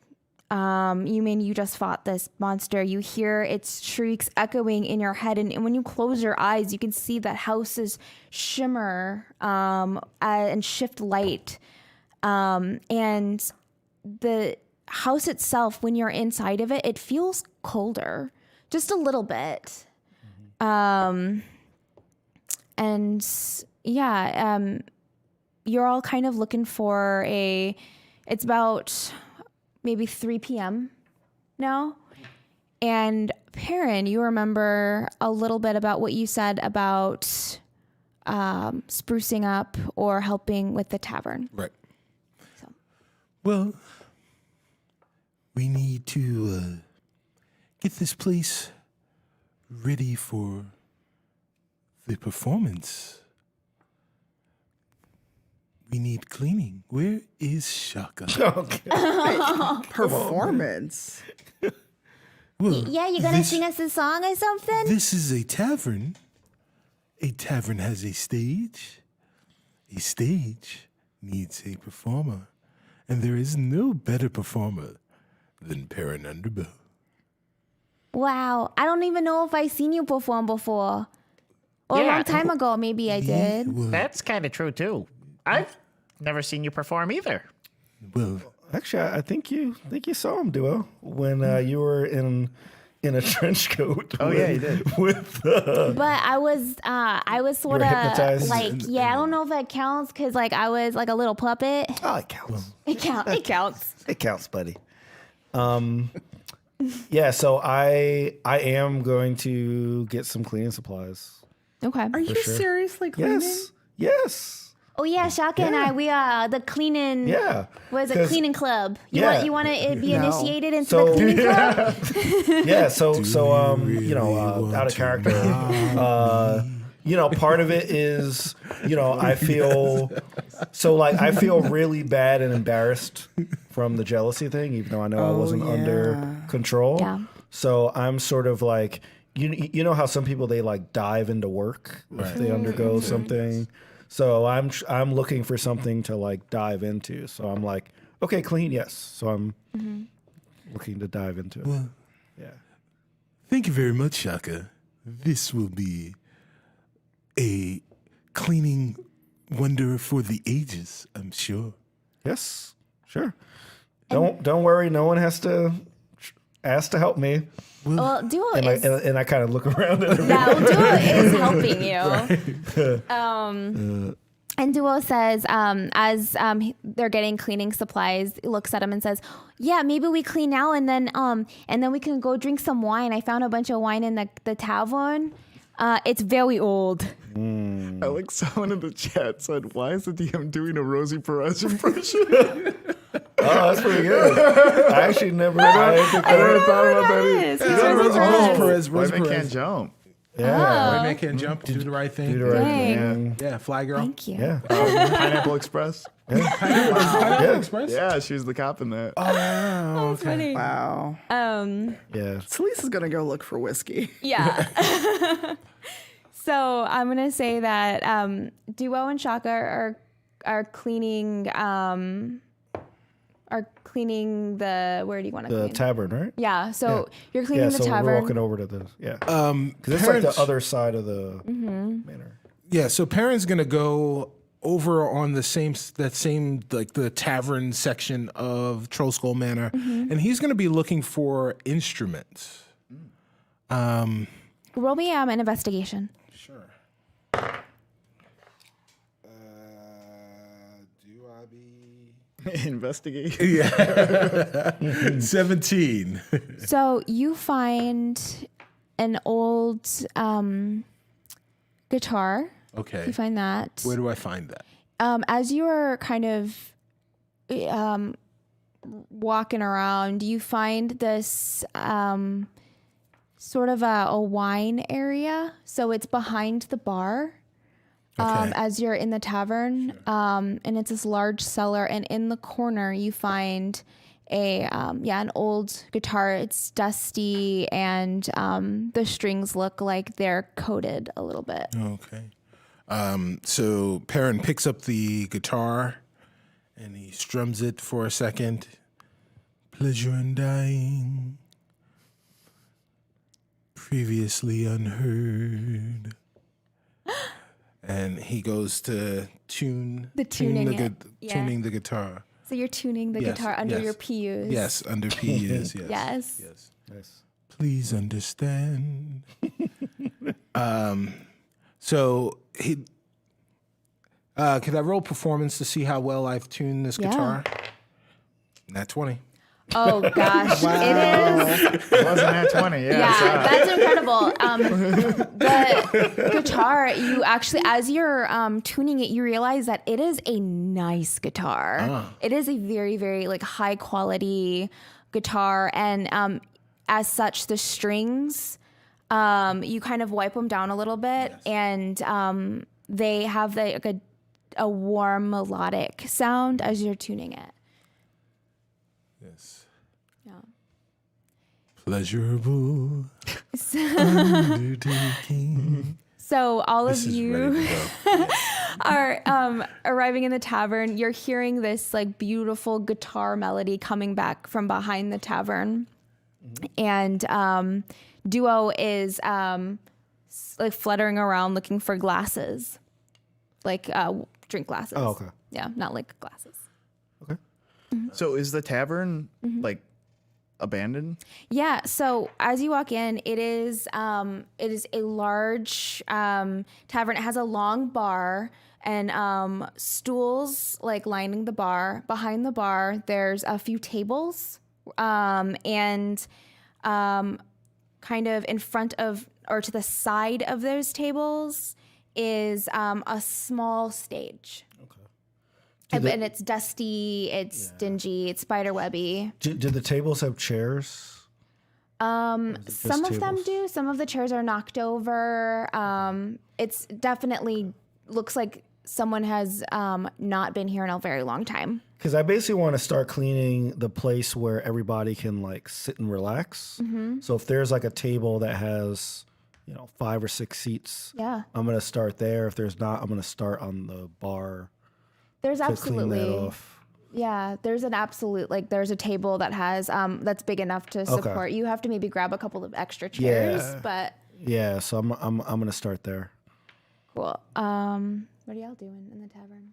[SPEAKER 1] You just fought this monster. You hear its shrieks echoing in your head. And when you close your eyes, you can see that houses shimmer and shift light. And the house itself, when you're inside of it, it feels colder, just a little bit. And you're all kind of looking for it's about maybe 3 p.m. now. And Perrin, you remember a little bit about what you said about sprucing up or helping with the tavern.
[SPEAKER 5] Right.
[SPEAKER 1] So.
[SPEAKER 5] Well, we need to get this place ready for the performance. We need cleaning. Where is Shaka?
[SPEAKER 3] Performance.
[SPEAKER 5] Well,
[SPEAKER 1] Yeah, you gonna sing us a song or something?
[SPEAKER 5] this is a tavern. A tavern has a stage. A stage needs a performer. And there is no better performer than Perrin Underbow.
[SPEAKER 1] Wow, I don't even know if I've seen you perform before. Or a
[SPEAKER 6] Yeah.
[SPEAKER 1] long time ago, maybe I did.
[SPEAKER 5] Well,
[SPEAKER 6] That's kind of true too. I've never seen you perform either.
[SPEAKER 5] well,
[SPEAKER 2] Actually, I think you saw him, Duo, when you were in a trench coat.
[SPEAKER 4] Oh, yeah, you did.
[SPEAKER 2] With
[SPEAKER 1] But I was sort
[SPEAKER 2] were
[SPEAKER 1] of
[SPEAKER 2] hypnotized?
[SPEAKER 1] like, yeah, I don't know if that counts because like I was like a little puppet.
[SPEAKER 2] oh, it counts.
[SPEAKER 1] It counts.
[SPEAKER 2] It counts, buddy. Yeah. So I am going to get some cleaning supplies.
[SPEAKER 1] Okay.
[SPEAKER 3] Are you
[SPEAKER 2] sure.
[SPEAKER 3] seriously cleaning?
[SPEAKER 2] Yes.
[SPEAKER 1] Oh yeah, Shaka and I, we are the cleaning.
[SPEAKER 2] Yeah.
[SPEAKER 1] Was a
[SPEAKER 2] 'Cause-
[SPEAKER 1] cleaning club.
[SPEAKER 2] Yeah.
[SPEAKER 1] You want to be
[SPEAKER 3] No.
[SPEAKER 1] initiated into
[SPEAKER 2] So-
[SPEAKER 1] the cleaning club?
[SPEAKER 2] Yeah. So
[SPEAKER 5] really want
[SPEAKER 2] out of
[SPEAKER 5] to
[SPEAKER 2] character. Part of it is, I feel really bad and embarrassed from the jealousy thing, even though I know I wasn't under control.
[SPEAKER 1] Yeah.
[SPEAKER 2] So I'm sort of like, you know how some people, they like dive into work if they undergo something. So I'm looking for something to like dive into. So I'm like, okay, clean, yes. So I'm looking to dive into it.
[SPEAKER 5] well,
[SPEAKER 2] Yeah.
[SPEAKER 5] thank you very much, Shaka. This will be a cleaning wonder for the ages, I'm sure.
[SPEAKER 2] Yes. Sure. Don't worry. No one has to ask to help me.
[SPEAKER 1] Well, Duo
[SPEAKER 2] And
[SPEAKER 1] is
[SPEAKER 2] I kind of look around at everybody.
[SPEAKER 1] yeah, well, Duo is helping you. And Duo says, as they're getting cleaning supplies, he looks at him and says, "Yeah, maybe we clean now, and then we can go drink some wine. I found a bunch of wine in the tavern. It's very old."
[SPEAKER 4] I like someone in the chat said, "Why is the DM doing a Rosie Perez impression?"
[SPEAKER 2] Oh, that's pretty good. I actually never thought about that either.
[SPEAKER 1] Yes,
[SPEAKER 5] Rosie
[SPEAKER 4] White man can't
[SPEAKER 5] Perez.
[SPEAKER 4] jump.
[SPEAKER 2] Yeah.
[SPEAKER 5] White man can't jump, do the right thing.
[SPEAKER 2] Do the right
[SPEAKER 1] Dang.
[SPEAKER 2] thing.
[SPEAKER 5] Yeah, fly girl.
[SPEAKER 1] Thank you.
[SPEAKER 2] Yeah.
[SPEAKER 4] Pineapple Express.
[SPEAKER 5] Pineapple Express?
[SPEAKER 4] Yeah, she's the cop in that.
[SPEAKER 5] Oh, okay.
[SPEAKER 1] Funny.
[SPEAKER 3] Wow.
[SPEAKER 2] Yeah.
[SPEAKER 3] Selisa's gonna go look for whiskey.
[SPEAKER 1] Yeah. So I'm gonna say that Duo and Shaka are cleaning the where do you want to
[SPEAKER 2] The
[SPEAKER 1] clean?
[SPEAKER 2] tavern, right?
[SPEAKER 1] Yeah. So you're cleaning the
[SPEAKER 2] so
[SPEAKER 1] tavern.
[SPEAKER 2] we're walking over to the because it's like the other side of the manor.
[SPEAKER 5] Yeah, so Perrin's gonna go over on the same like the tavern section of Troll Skull Manor, and he's gonna be looking for instruments.
[SPEAKER 1] Roll me an investigation.
[SPEAKER 5] Sure. Do I be
[SPEAKER 4] Investigate.
[SPEAKER 5] 17?
[SPEAKER 1] So you find an old guitar.
[SPEAKER 5] Okay.
[SPEAKER 1] You find that.
[SPEAKER 5] Where do I find that?
[SPEAKER 1] As you are kind of walking around, you find this sort of a wine area. So it's behind the bar
[SPEAKER 5] Okay.
[SPEAKER 1] as you're in the tavern. And it's this large cellar. And in the corner, you find an old guitar. It's dusty and the strings look like they're coated a little bit.
[SPEAKER 5] Okay. So Perrin picks up the guitar and he strums it for a second. Pleasure in dying, previously unheard. And he goes to tuning the guitar.
[SPEAKER 1] So you're tuning the
[SPEAKER 5] Yes,
[SPEAKER 1] guitar under
[SPEAKER 5] yes.
[SPEAKER 1] your PUs.
[SPEAKER 5] Yes, under PUs. Yes.
[SPEAKER 1] Yes.
[SPEAKER 5] Yes.
[SPEAKER 2] Nice.
[SPEAKER 5] Please understand. So Could I roll performance to see how well I've tuned this guitar? Nat 20.
[SPEAKER 1] Oh gosh, it is.
[SPEAKER 4] It wasn't at 20. Yeah.
[SPEAKER 1] Yeah, that's incredible. The guitar, you actually, as you're tuning it, you realize that it is a nice guitar. It is a very, very like high quality guitar, and as such, the strings, you kind of wipe them down a little bit, and they have a warm melodic sound as you're tuning it.
[SPEAKER 5] Yes.
[SPEAKER 1] Yeah.
[SPEAKER 5] Pleasurable undertaking.
[SPEAKER 1] So all
[SPEAKER 5] This
[SPEAKER 1] of
[SPEAKER 5] is
[SPEAKER 1] you
[SPEAKER 5] ready to go.
[SPEAKER 1] are arriving in the tavern. You're hearing this like beautiful guitar melody coming back from behind the tavern, and Duo is like fluttering around looking for glasses, like drink glasses.
[SPEAKER 2] Oh, okay.
[SPEAKER 1] Yeah, not like glasses.
[SPEAKER 2] Okay.
[SPEAKER 4] So is the tavern like abandoned?
[SPEAKER 1] Yeah. So as you walk in, it is a large tavern. It has a long bar and stools like lining the bar. Behind the bar, there's a few tables, and kind of in front of or to the side of those tables is a small stage. And it's dusty, it's dingy, it's spiderwebby.
[SPEAKER 2] Did the tables have chairs?
[SPEAKER 1] Some of them
[SPEAKER 2] tables?
[SPEAKER 1] do. Some of the chairs are knocked over. It's definitely looks like someone has not been here in a very long time.
[SPEAKER 2] Because I basically want to start cleaning the place where everybody can like sit and relax. So if there's like a table that has, 5 or 6 seats,
[SPEAKER 1] Yeah.
[SPEAKER 2] I'm gonna start there. If there's not, I'm gonna start on the bar
[SPEAKER 1] There's
[SPEAKER 2] to clean
[SPEAKER 1] absolutely
[SPEAKER 2] that off.
[SPEAKER 1] Yeah, there's an absolute there's a table that has that's big enough to support. You have to maybe grab a couple of extra chairs,
[SPEAKER 2] Yeah.
[SPEAKER 1] but
[SPEAKER 2] Yeah, so I'm gonna start there.
[SPEAKER 1] cool. What are y'all doing in the tavern?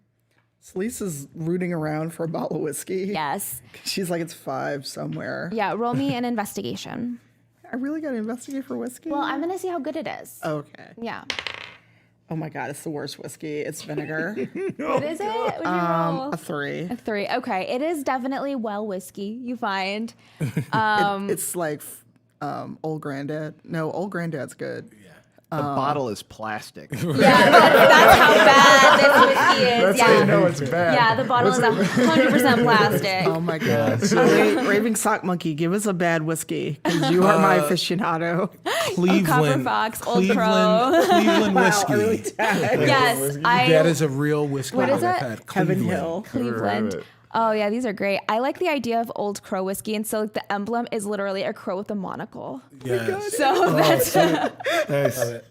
[SPEAKER 3] Lisa's rooting around for a bottle of whiskey.
[SPEAKER 1] Yes.
[SPEAKER 3] She's like, it's 5 somewhere.
[SPEAKER 1] Yeah, roll me an investigation.
[SPEAKER 3] I really got to investigate for whiskey?
[SPEAKER 1] Well, I'm going to see how good it is.
[SPEAKER 3] Okay.
[SPEAKER 1] Yeah.
[SPEAKER 3] Oh my God, it's the worst whiskey. It's vinegar.
[SPEAKER 1] What is it? What'd you roll?
[SPEAKER 3] A 3.
[SPEAKER 1] A 3. Okay. It is definitely well whiskey, you find.
[SPEAKER 3] It's like Old Granddad. No, Old Granddad's good.
[SPEAKER 4] The bottle is plastic.
[SPEAKER 1] Yeah, that's how bad this whiskey is.
[SPEAKER 4] That's
[SPEAKER 1] yeah.
[SPEAKER 4] how you know it's bad.
[SPEAKER 1] Yeah, the bottle is 100% plastic.
[SPEAKER 3] Oh my God. Raving Sock Monkey, give us a bad whiskey because you are my aficionado.
[SPEAKER 5] Cleveland.
[SPEAKER 1] Fox, Old Crow.
[SPEAKER 5] Cleveland
[SPEAKER 3] Wow,
[SPEAKER 5] whiskey.
[SPEAKER 3] I really tagged.
[SPEAKER 1] Yes,
[SPEAKER 5] That is a real whiskey.
[SPEAKER 1] What is
[SPEAKER 5] I've
[SPEAKER 1] it?
[SPEAKER 5] had.
[SPEAKER 3] Heaven
[SPEAKER 5] Cleveland.
[SPEAKER 3] Hill.
[SPEAKER 1] Cleveland.
[SPEAKER 4] Right.
[SPEAKER 1] Oh yeah, these are great. I like the idea of Old Crow whiskey, and so like the emblem is literally a crow with a monocle.
[SPEAKER 5] Yes.
[SPEAKER 1] So that's
[SPEAKER 2] Nice.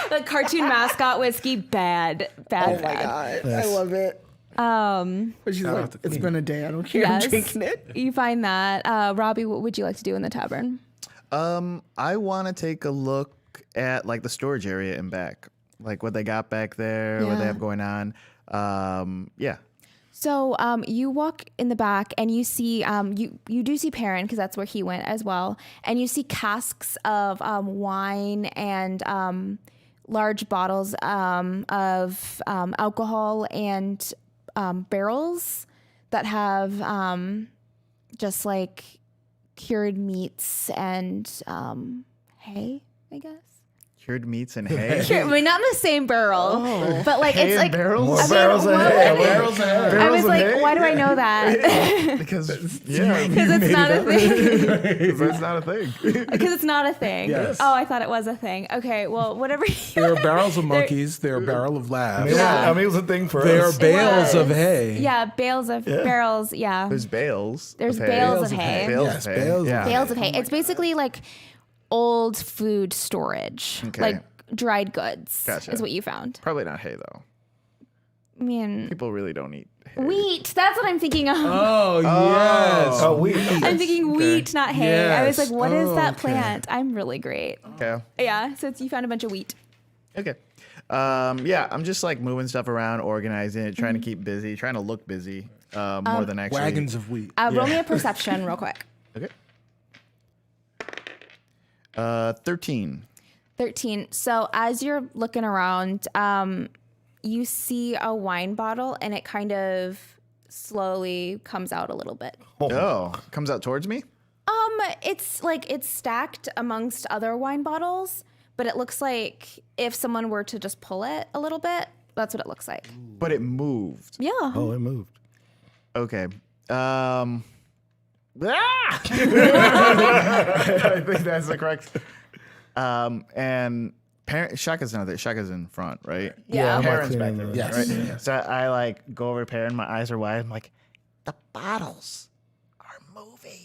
[SPEAKER 1] the cartoon mascot whiskey. Bad.
[SPEAKER 3] Oh my God. I love it. But she's like, it's been a day. I don't care. I'm drinking it.
[SPEAKER 1] You find that. Robbie, what would you like to do in the tavern?
[SPEAKER 4] I want to take a look at like the storage area and back, like what they got back there, what they
[SPEAKER 1] Yeah.
[SPEAKER 4] have going on. Yeah.
[SPEAKER 1] So you walk in the back and you see you do see Perrin because that's where he went as well, and you see casks of wine and large bottles of alcohol and barrels that have just like cured meats and hay, I guess.
[SPEAKER 4] Cured meats and hay.
[SPEAKER 1] I mean, not in the same barrel, but like
[SPEAKER 4] Hay
[SPEAKER 1] it's
[SPEAKER 4] and
[SPEAKER 1] like
[SPEAKER 4] barrels?
[SPEAKER 2] More
[SPEAKER 1] I mean,
[SPEAKER 2] barrels of
[SPEAKER 1] what
[SPEAKER 2] hay.
[SPEAKER 1] would it-
[SPEAKER 5] Barrels of hay.
[SPEAKER 1] I was
[SPEAKER 4] Barrels of
[SPEAKER 1] like,
[SPEAKER 4] hay?
[SPEAKER 1] why do I know that?
[SPEAKER 4] Because yeah,
[SPEAKER 1] Because it's not a thing.
[SPEAKER 4] that's not a thing.
[SPEAKER 1] Because it's not a thing.
[SPEAKER 5] Yes.
[SPEAKER 1] Oh, I thought it was a thing. Okay, well, whatever.
[SPEAKER 5] There are barrels of monkeys. There are barrel of laughs.
[SPEAKER 2] I mean, it was a thing for
[SPEAKER 5] There are
[SPEAKER 2] us.
[SPEAKER 5] bales of
[SPEAKER 1] was.
[SPEAKER 5] hay.
[SPEAKER 1] Yeah, bales of barrels. Yeah,
[SPEAKER 4] There's bales.
[SPEAKER 1] There's
[SPEAKER 4] of hay.
[SPEAKER 1] bales of hay.
[SPEAKER 4] Bales
[SPEAKER 5] Yes,
[SPEAKER 4] of hay.
[SPEAKER 5] bales of
[SPEAKER 4] yeah.
[SPEAKER 1] bales of hay. It's basically like old food storage,
[SPEAKER 4] Okay.
[SPEAKER 1] like dried goods.
[SPEAKER 4] Gotcha.
[SPEAKER 1] Is what you found.
[SPEAKER 4] Probably not hay though.
[SPEAKER 1] I mean,
[SPEAKER 4] People really don't eat hay.
[SPEAKER 1] wheat. That's what I'm thinking of.
[SPEAKER 5] Oh, yes.
[SPEAKER 2] Oh, we.
[SPEAKER 1] I'm thinking wheat, not hay. I was
[SPEAKER 5] Yes.
[SPEAKER 1] like, what is that
[SPEAKER 5] Okay.
[SPEAKER 1] plant? I'm really great.
[SPEAKER 4] Okay.
[SPEAKER 1] Yeah, so you found a bunch of wheat.
[SPEAKER 4] Okay. Yeah, I'm just like moving stuff around, organizing it, trying to keep busy, trying to look busy more than actually.
[SPEAKER 5] Wagons of wheat.
[SPEAKER 1] Roll me a perception real quick.
[SPEAKER 4] Okay. 13.
[SPEAKER 1] 13. So as you're looking around, you see a wine bottle, and it kind of slowly comes out a little bit.
[SPEAKER 4] Oh, comes out towards me?
[SPEAKER 1] It's like it's stacked amongst other wine bottles, but it looks like if someone were to just pull it a little bit, that's what it looks like.
[SPEAKER 4] But it moved.
[SPEAKER 1] Yeah.
[SPEAKER 2] Oh, it moved.
[SPEAKER 4] Okay. I think that's the correct. And Shaka's not there. Shaka's in front, right?
[SPEAKER 1] Yeah.
[SPEAKER 2] I'm like
[SPEAKER 4] Perrin's back
[SPEAKER 2] cleaning
[SPEAKER 4] there,
[SPEAKER 2] the-
[SPEAKER 5] Yes.
[SPEAKER 4] right? So I like go over to Perrin. My eyes are wide. I'm like, the bottles are moving.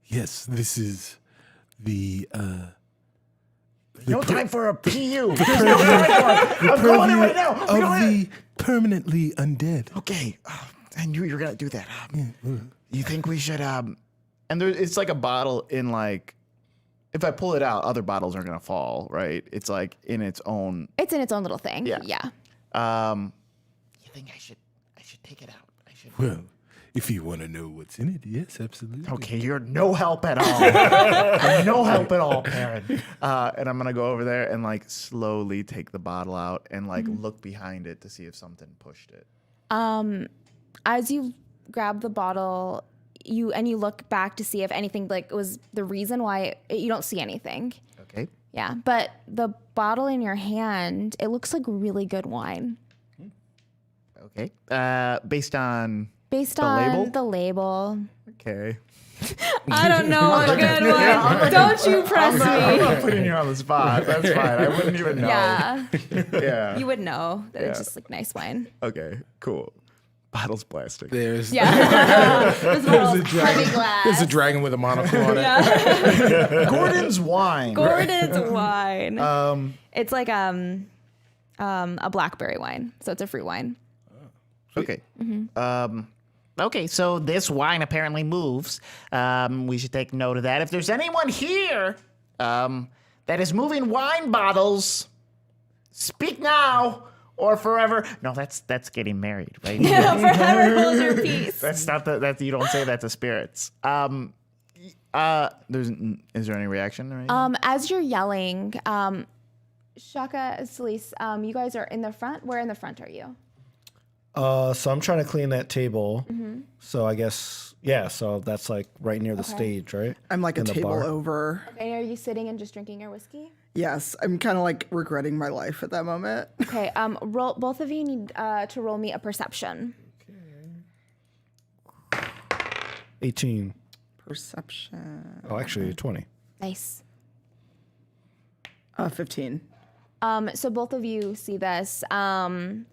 [SPEAKER 5] Yes, this is the
[SPEAKER 4] No time for a PU. There's no time for it. I'm calling it right now.
[SPEAKER 5] of the permanently undead.
[SPEAKER 4] Okay. I knew you were gonna do that. You think we should? And it's like a bottle in like. If I pull it out, other bottles are gonna fall, right? It's like in its own.
[SPEAKER 1] It's in its own little thing.
[SPEAKER 4] Yeah.
[SPEAKER 1] Yeah.
[SPEAKER 4] You think I should take it out? I should.
[SPEAKER 5] Well, if you want to know what's in it, yes, absolutely.
[SPEAKER 4] Okay, you're no help at all. You're no help at all, Perrin. And I'm gonna go over there and like slowly take the bottle out and like look behind it to see if something pushed it.
[SPEAKER 1] As you grab the bottle, you look back to see if anything like was the reason why you don't see anything.
[SPEAKER 4] Okay.
[SPEAKER 1] Yeah, but the bottle in your hand, it looks like really good wine.
[SPEAKER 4] Okay. Based on
[SPEAKER 1] Based
[SPEAKER 4] The
[SPEAKER 1] on
[SPEAKER 4] label?
[SPEAKER 1] the label.
[SPEAKER 4] okay.
[SPEAKER 1] I don't know a good one. Don't you press
[SPEAKER 4] I'm
[SPEAKER 1] me.
[SPEAKER 4] not putting you on the spot. That's fine. I wouldn't even know.
[SPEAKER 1] Yeah,
[SPEAKER 4] Yeah.
[SPEAKER 1] you would know that
[SPEAKER 4] Yeah.
[SPEAKER 1] it's just like nice wine.
[SPEAKER 4] Okay. Cool. Bottle's plastic.
[SPEAKER 5] There's
[SPEAKER 1] Yeah, this bottle's heavy
[SPEAKER 5] there's a
[SPEAKER 1] glass.
[SPEAKER 5] dragon with a monocle on it.
[SPEAKER 4] Gordon's wine.
[SPEAKER 1] Gordon's wine. It's like a blackberry wine, so it's a fruit wine.
[SPEAKER 4] Okay.
[SPEAKER 6] Okay, so this wine apparently moves. We should take note of that. If there's anyone here that is moving wine bottles, speak now or forever. No, that's getting married, right?
[SPEAKER 1] Forever hold your peace.
[SPEAKER 6] That's not that you don't say that to spirits.
[SPEAKER 4] Is there any reaction or anything?
[SPEAKER 1] As you're yelling, Shaka, Celise, you guys are in the front. Where in the front are you?
[SPEAKER 2] So I'm trying to clean that table. So I guess, yeah, so that's like right near the stage, right?
[SPEAKER 3] I'm like
[SPEAKER 2] In
[SPEAKER 3] a
[SPEAKER 2] the
[SPEAKER 3] table
[SPEAKER 2] bar.
[SPEAKER 3] over.
[SPEAKER 1] Okay, are you sitting and just drinking your whiskey?
[SPEAKER 3] Yes, I'm kind of like regretting my life at that moment.
[SPEAKER 1] Okay, roll. Both of you need to roll me a perception.
[SPEAKER 2] 18.
[SPEAKER 3] Perception.
[SPEAKER 2] Oh, actually, 20.
[SPEAKER 1] Nice.
[SPEAKER 3] 15.
[SPEAKER 1] So both of you see this from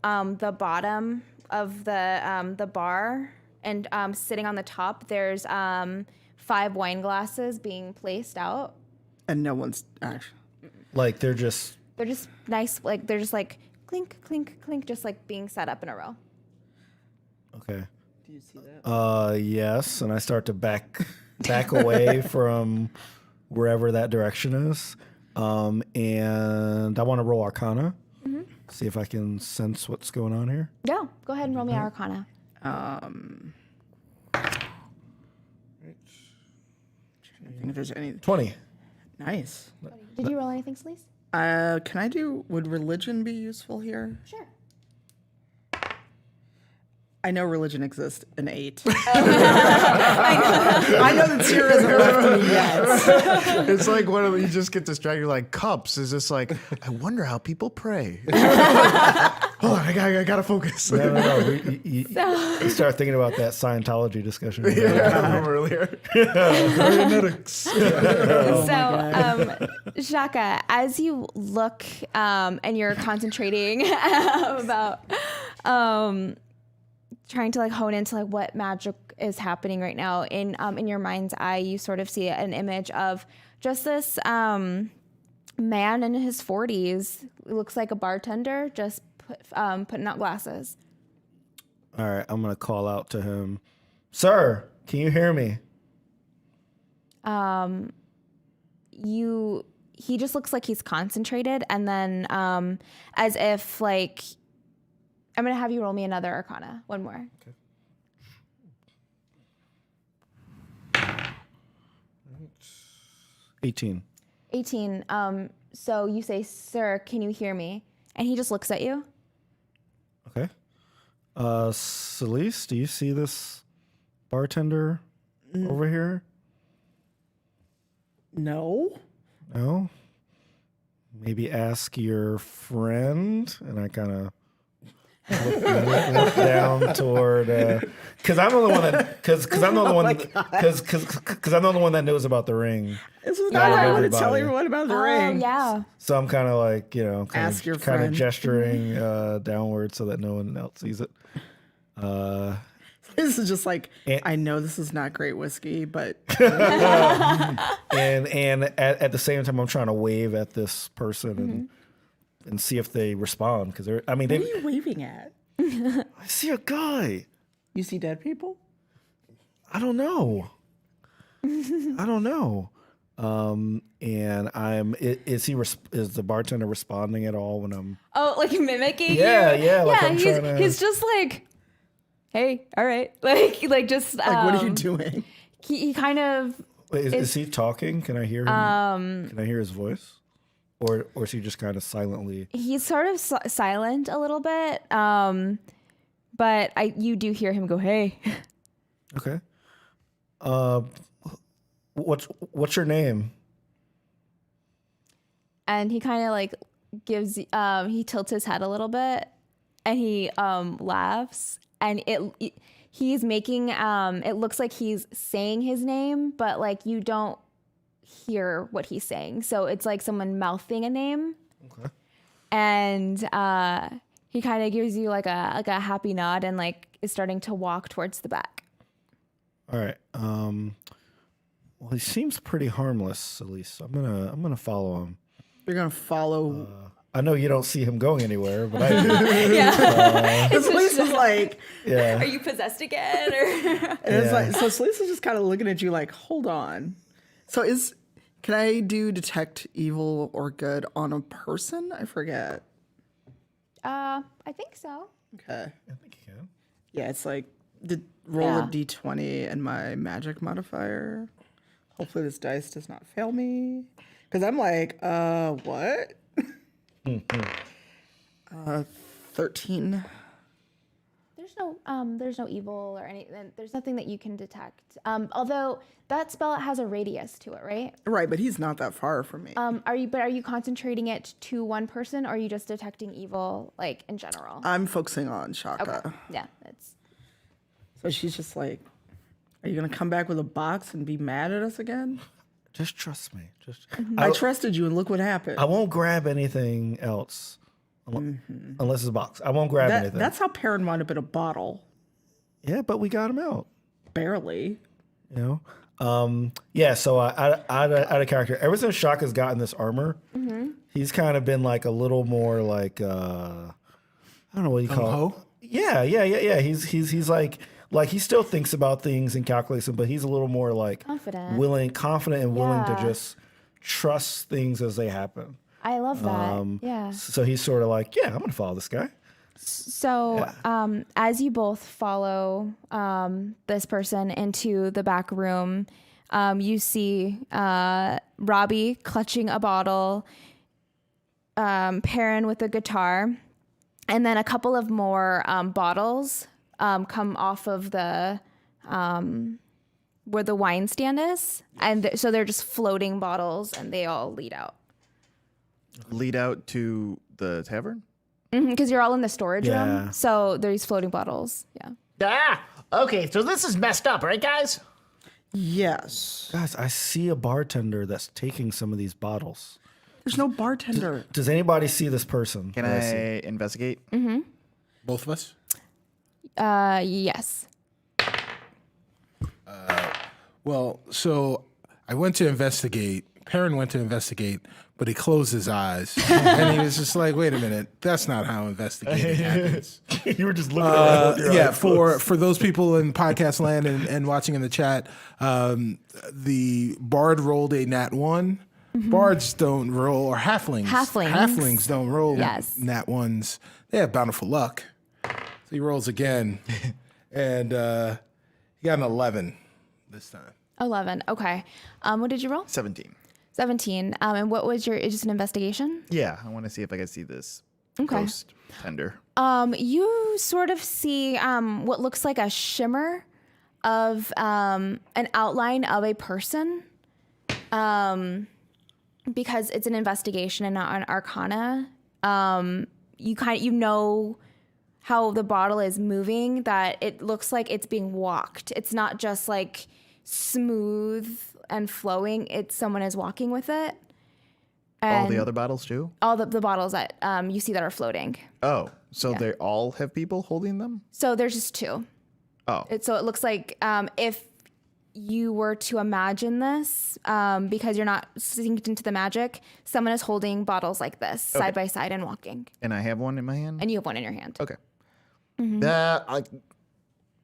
[SPEAKER 1] the bottom of the bar, and sitting on the top, there's 5 wine glasses being placed out.
[SPEAKER 3] And no one's actually.
[SPEAKER 2] Like they're just,
[SPEAKER 1] They're just nice, like they're just like clink, clink, clink, just like being set up in a row.
[SPEAKER 2] okay.
[SPEAKER 3] Do you see that?
[SPEAKER 2] Yes, and I start to back away from wherever that direction is. And I want to roll Arcana. See if I can sense what's going on here.
[SPEAKER 1] Yeah, go ahead and roll me Arcana.
[SPEAKER 3] I think if there's any.
[SPEAKER 2] 20.
[SPEAKER 3] Nice.
[SPEAKER 1] Did you roll anything, Celise?
[SPEAKER 3] Can I do? Would religion be useful here?
[SPEAKER 1] Sure.
[SPEAKER 3] I know religion exists. An 8. I know that Cicero isn't left me yet.
[SPEAKER 4] It's like when you just get distracted. You're like cups is just like I wonder how people pray. Hold on, I gotta focus.
[SPEAKER 2] No. You start thinking about that Scientology discussion.
[SPEAKER 4] From earlier.
[SPEAKER 1] So, Shaka, as you look and you're concentrating about trying to like hone into like what magic is happening right now in your mind's eye, you sort of see an image of just this man in his 40s. It looks like a bartender, just putting out glasses.
[SPEAKER 2] All right, I'm going to call out to him. Sir, can you hear me?
[SPEAKER 1] He just looks like he's concentrated, and then as if like I'm gonna have you roll me another Arcana, one more.
[SPEAKER 2] Okay. 18.
[SPEAKER 1] 18. So you say, "Sir, can you hear me?" And he just looks at you.
[SPEAKER 2] Okay. Celeste, do you see this bartender over here?
[SPEAKER 3] No.
[SPEAKER 2] No? Maybe ask your friend. And I kind of look down toward, because I'm the only one that, because I'm the only one, because I'm the only one that knows about the ring.
[SPEAKER 3] This is not how I want to tell
[SPEAKER 2] everybody.
[SPEAKER 3] everyone about the
[SPEAKER 1] Oh,
[SPEAKER 3] ring.
[SPEAKER 1] yeah.
[SPEAKER 2] So I'm kind of like,
[SPEAKER 3] Ask your
[SPEAKER 2] kind of
[SPEAKER 3] friend.
[SPEAKER 2] gesturing downward so that no one else sees it.
[SPEAKER 3] This is just like,
[SPEAKER 2] And-
[SPEAKER 3] I know this is not great whiskey, but
[SPEAKER 2] and at the same time, I'm trying to wave at this person and see if they respond because
[SPEAKER 3] what are you waving at?
[SPEAKER 2] I see a guy.
[SPEAKER 3] You see dead people?
[SPEAKER 2] I don't know. And is the bartender responding at all when I'm?
[SPEAKER 1] Oh, like mimicking
[SPEAKER 2] Yeah,
[SPEAKER 1] you?
[SPEAKER 2] yeah, like
[SPEAKER 1] yeah,
[SPEAKER 2] I'm
[SPEAKER 1] he's,
[SPEAKER 2] trying to-
[SPEAKER 1] he's just like, hey, all right. Like just
[SPEAKER 3] Like, what are you doing?
[SPEAKER 1] He kind of
[SPEAKER 2] Wait, is he talking? Can I hear him? Can I hear his voice? Or is he just kind of silently?
[SPEAKER 1] he's sort of silent a little bit. But you do hear him go, "Hey."
[SPEAKER 2] Okay. What's your name?
[SPEAKER 1] And he kind of like gives he tilts his head a little bit and he laughs and he's making it looks like he's saying his name, but like you don't hear what he's saying, so it's like someone mouthing a name.
[SPEAKER 2] Okay.
[SPEAKER 1] And he kind of gives you like a happy nod and like is starting to walk towards the back.
[SPEAKER 2] All right. Well, he seems pretty harmless, at least. I'm gonna follow him.
[SPEAKER 3] You're going to follow.
[SPEAKER 2] I know you don't see him going anywhere, but I do.
[SPEAKER 3] This place is like,
[SPEAKER 2] Yeah.
[SPEAKER 1] Are you possessed again? Or
[SPEAKER 3] and it's like, so Selisa's just kind of looking at you like, hold on. So can I do detect evil or good on a person? I forget.
[SPEAKER 1] I think so.
[SPEAKER 3] Okay.
[SPEAKER 2] I think you can.
[SPEAKER 3] Yeah, it's like, roll
[SPEAKER 1] Yeah.
[SPEAKER 3] a d20 and my magic modifier. Hopefully this dice does not fail me. Because I'm like, what? 13.
[SPEAKER 1] There's no evil or anything. There's nothing that you can detect. Although that spell has a radius to it, right?
[SPEAKER 3] Right, but he's not that far from me.
[SPEAKER 1] Are you concentrating it to one person, or are you just detecting evil like in general?
[SPEAKER 3] I'm focusing on Shaka.
[SPEAKER 1] Okay. Yeah, it's
[SPEAKER 3] So she's just like, are you going to come back with a box and be mad at us again?
[SPEAKER 2] Just trust me.
[SPEAKER 3] I trusted you and look what happened.
[SPEAKER 2] I won't grab anything else unless it's a box. I won't grab anything.
[SPEAKER 3] That's how Perrin wound up in a bottle.
[SPEAKER 2] Yeah, but we got him out.
[SPEAKER 3] Barely.
[SPEAKER 2] You know. Yeah. So out of character. Ever since Shaka's gotten this armor, he's kind of been like a little more like I don't know what you call it. Yeah. He's like he still thinks about things and calculates them, but he's a little more like confident and willing to
[SPEAKER 1] Yeah.
[SPEAKER 2] just trust things as they happen.
[SPEAKER 1] I love that. Yeah.
[SPEAKER 2] So he's sort of like, yeah, I'm gonna follow this guy.
[SPEAKER 1] So, as you both follow this person into the back room, you see Robbie clutching a bottle, Perrin with a guitar, and then a couple of more bottles come off of the where the wine stand is, and so they're just floating bottles, and they all lead out.
[SPEAKER 4] Lead out to the tavern?
[SPEAKER 1] Because you're all in the storage
[SPEAKER 2] Yeah.
[SPEAKER 1] room, so there's floating bottles. Yeah.
[SPEAKER 6] Okay, so this is messed up, right, guys?
[SPEAKER 3] Yes.
[SPEAKER 2] Guys, I see a bartender that's taking some of these bottles.
[SPEAKER 3] There's no bartender.
[SPEAKER 2] Does anybody see this person?
[SPEAKER 4] Can
[SPEAKER 2] that
[SPEAKER 4] I
[SPEAKER 2] see?
[SPEAKER 4] investigate?
[SPEAKER 5] Both of us?
[SPEAKER 1] Yes.
[SPEAKER 5] Well, so I went to investigate. Perrin went to investigate, but he closed his eyes. And he was just like, wait a minute, that's not how investigating happens.
[SPEAKER 2] You were just looking at it.
[SPEAKER 5] Yeah, for those people in podcast land and watching in the chat, the bard rolled a nat 1. Bards don't roll, or halflings don't roll
[SPEAKER 1] Yes.
[SPEAKER 5] nat 1s. They have bountiful luck. So he rolls again, and he got an 11 this time.
[SPEAKER 1] 11. Okay. What did you roll?
[SPEAKER 4] 17.
[SPEAKER 1] 17. And what was your? It's just an investigation.
[SPEAKER 4] Yeah, I want to see if I can see this
[SPEAKER 1] Okay.
[SPEAKER 4] ghost tender.
[SPEAKER 1] You sort of see what looks like a shimmer of an outline of a person, because it's an investigation and not an arcana. You know how the bottle is moving, that it looks like it's being walked. It's not just like smooth and flowing. It's someone is walking with it.
[SPEAKER 4] All the
[SPEAKER 1] And
[SPEAKER 4] other bottles too?
[SPEAKER 1] all the bottles that you see that are floating.
[SPEAKER 4] Oh, so they all have people holding them?
[SPEAKER 1] So there's just two.
[SPEAKER 4] Oh.
[SPEAKER 1] So it looks like if you were to imagine this, because you're not synced into the magic, someone is holding bottles like this side by side and walking,
[SPEAKER 4] And I have one in my hand?
[SPEAKER 1] and you have one in your hand.
[SPEAKER 4] Okay.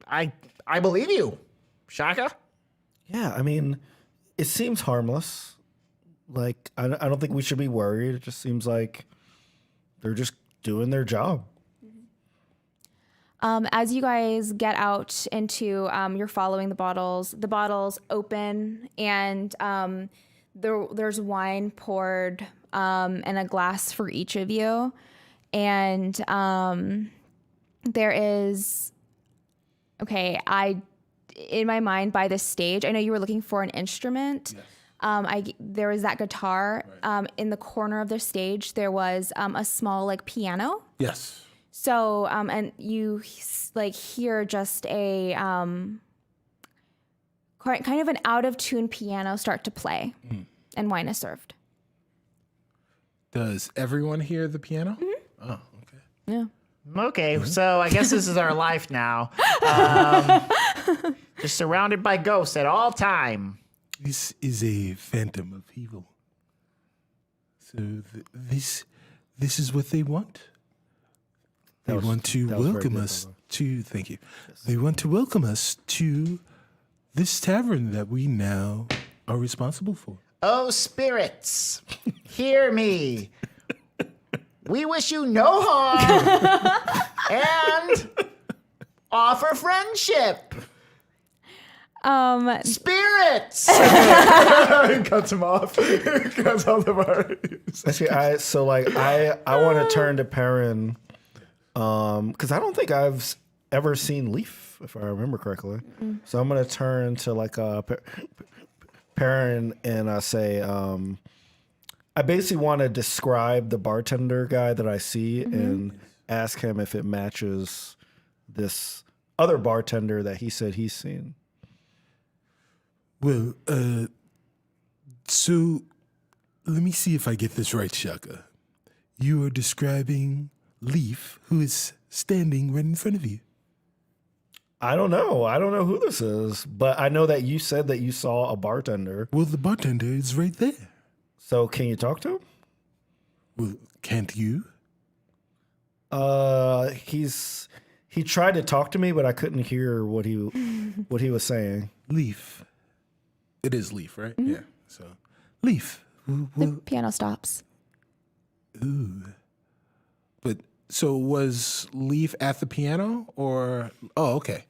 [SPEAKER 6] I believe you, Shaka.
[SPEAKER 2] Yeah, I mean, it seems harmless. Like, I don't think we should be worried. It just seems like they're just doing their job.
[SPEAKER 1] As you guys get out into, you're following the bottles open, and there's wine poured in a glass for each of you. And there is, in my mind, by this stage, I know you were looking for an instrument. Yes. There was that guitar. Right. In the corner of the stage, there was a small like piano.
[SPEAKER 5] Yes.
[SPEAKER 1] So, and you like hear just a kind of an out of tune piano start to play, and wine is served.
[SPEAKER 5] Does everyone hear the piano? Mm-hmm. Oh, okay.
[SPEAKER 1] Yeah.
[SPEAKER 6] Okay, so I guess this is our life now. Just surrounded by ghosts at all time.
[SPEAKER 5] This is a phantom of evil. So this is what they want. They want to welcome us to. Thank you. Yes. They want to welcome us to this tavern that we now are responsible for.
[SPEAKER 6] Oh, spirits, hear me. We wish you no harm and offer friendship. Spirits.
[SPEAKER 4] Cuts him off. Cuts all the parties.
[SPEAKER 2] Actually, I want to turn to Perrin, because I don't think I've ever seen Leaf, if I remember correctly. Mm-hmm. So I'm gonna turn to like Perrin and say, I basically want to describe the bartender guy that I see and ask him if it matches this other bartender that he said he's seen.
[SPEAKER 5] Well, so let me see if I get this right, Shaka. You are describing Leaf, who is standing right in front of you.
[SPEAKER 2] I don't know. I don't know who this is, but I know that you said that you saw a bartender.
[SPEAKER 5] Well, the bartender is right there.
[SPEAKER 2] So can you talk to him?
[SPEAKER 5] Well, can't you?
[SPEAKER 2] He tried to talk to me, but I couldn't hear what he was saying.
[SPEAKER 5] Leaf. It is Leaf, right? Mm-hmm. Yeah. So, Leaf.
[SPEAKER 1] The piano stops.
[SPEAKER 5] Ooh. But so was Leaf at the piano, or? Oh, okay.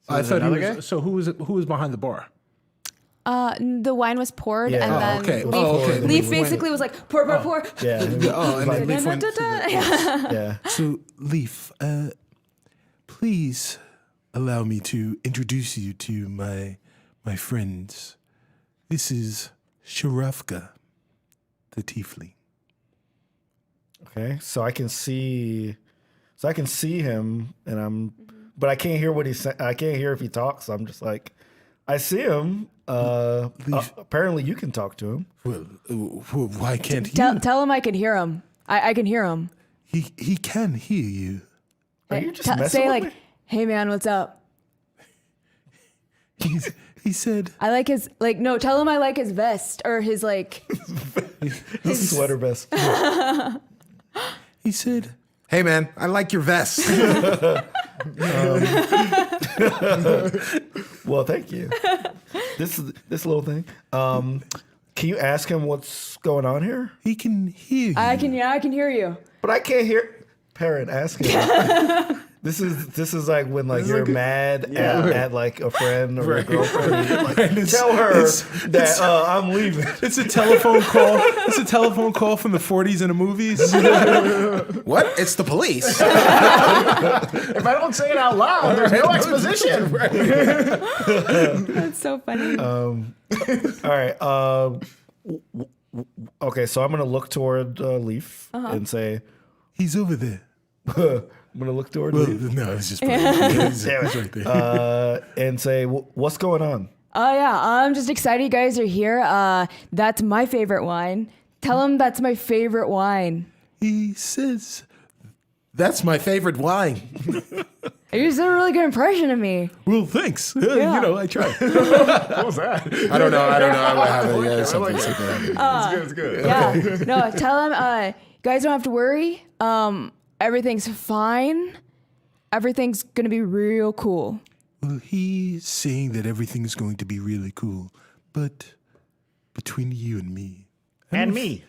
[SPEAKER 5] So I thought he was. Guy? So who was behind the bar?
[SPEAKER 1] The wine was poured, and then
[SPEAKER 5] okay.
[SPEAKER 1] Leaf basically was like pour.
[SPEAKER 2] Yeah.
[SPEAKER 5] And then Leaf went.
[SPEAKER 2] Yeah.
[SPEAKER 5] So Leaf, please allow me to introduce you to my friends. This is Shareef, the tiefling.
[SPEAKER 2] Okay, so I can see him, and but I can't hear what he's saying. I can't hear if he talks. So I'm just like, I see him. Apparently, you can talk to him.
[SPEAKER 5] Well, why can't he?
[SPEAKER 7] Tell him I can hear him. I can hear him.
[SPEAKER 5] He can hear you.
[SPEAKER 2] Are you just messing
[SPEAKER 7] say
[SPEAKER 2] with
[SPEAKER 7] like,
[SPEAKER 2] me?
[SPEAKER 7] "Hey man, what's up?"
[SPEAKER 5] He said,
[SPEAKER 7] I like his no. Tell him I like his vest or his
[SPEAKER 2] his sweater vest.
[SPEAKER 5] He said, "Hey man, I like your vest."
[SPEAKER 2] Well, thank you. This little thing. Can you ask him what's going on here?
[SPEAKER 5] He can hear you.
[SPEAKER 7] I can hear you.
[SPEAKER 2] But I can't hear. Perrin, ask him. This is like when like you're mad at like a friend or a girlfriend. And you're like, tell her that I'm leaving.
[SPEAKER 5] It's a telephone call. It's a telephone call from the 40s in the movies. What? It's the police.
[SPEAKER 6] If I don't say it out loud, there's no exposition.
[SPEAKER 1] That's so funny.
[SPEAKER 2] All right. Okay, so I'm gonna look toward Leaf and say,
[SPEAKER 5] He's over there.
[SPEAKER 2] I'm gonna look toward Leaf.
[SPEAKER 5] No, it's just
[SPEAKER 2] Damn
[SPEAKER 5] He's
[SPEAKER 2] it.
[SPEAKER 5] right there.
[SPEAKER 2] And say, what's going on?
[SPEAKER 7] Oh yeah, I'm just excited you guys are here. That's my favorite wine. Tell him that's my favorite wine.
[SPEAKER 5] He says, "That's my favorite wine."
[SPEAKER 7] You did a really good impression of me.
[SPEAKER 5] Well, thanks. You
[SPEAKER 7] Yeah.
[SPEAKER 5] know, I tried.
[SPEAKER 4] What was that?
[SPEAKER 5] I don't know. I have something.
[SPEAKER 4] It's good.
[SPEAKER 7] Yeah. No, tell him you guys don't have to worry. Everything's fine. Everything's gonna be real cool.
[SPEAKER 5] Well, he's saying that everything's going to be really cool, but between you and me.
[SPEAKER 6] And me.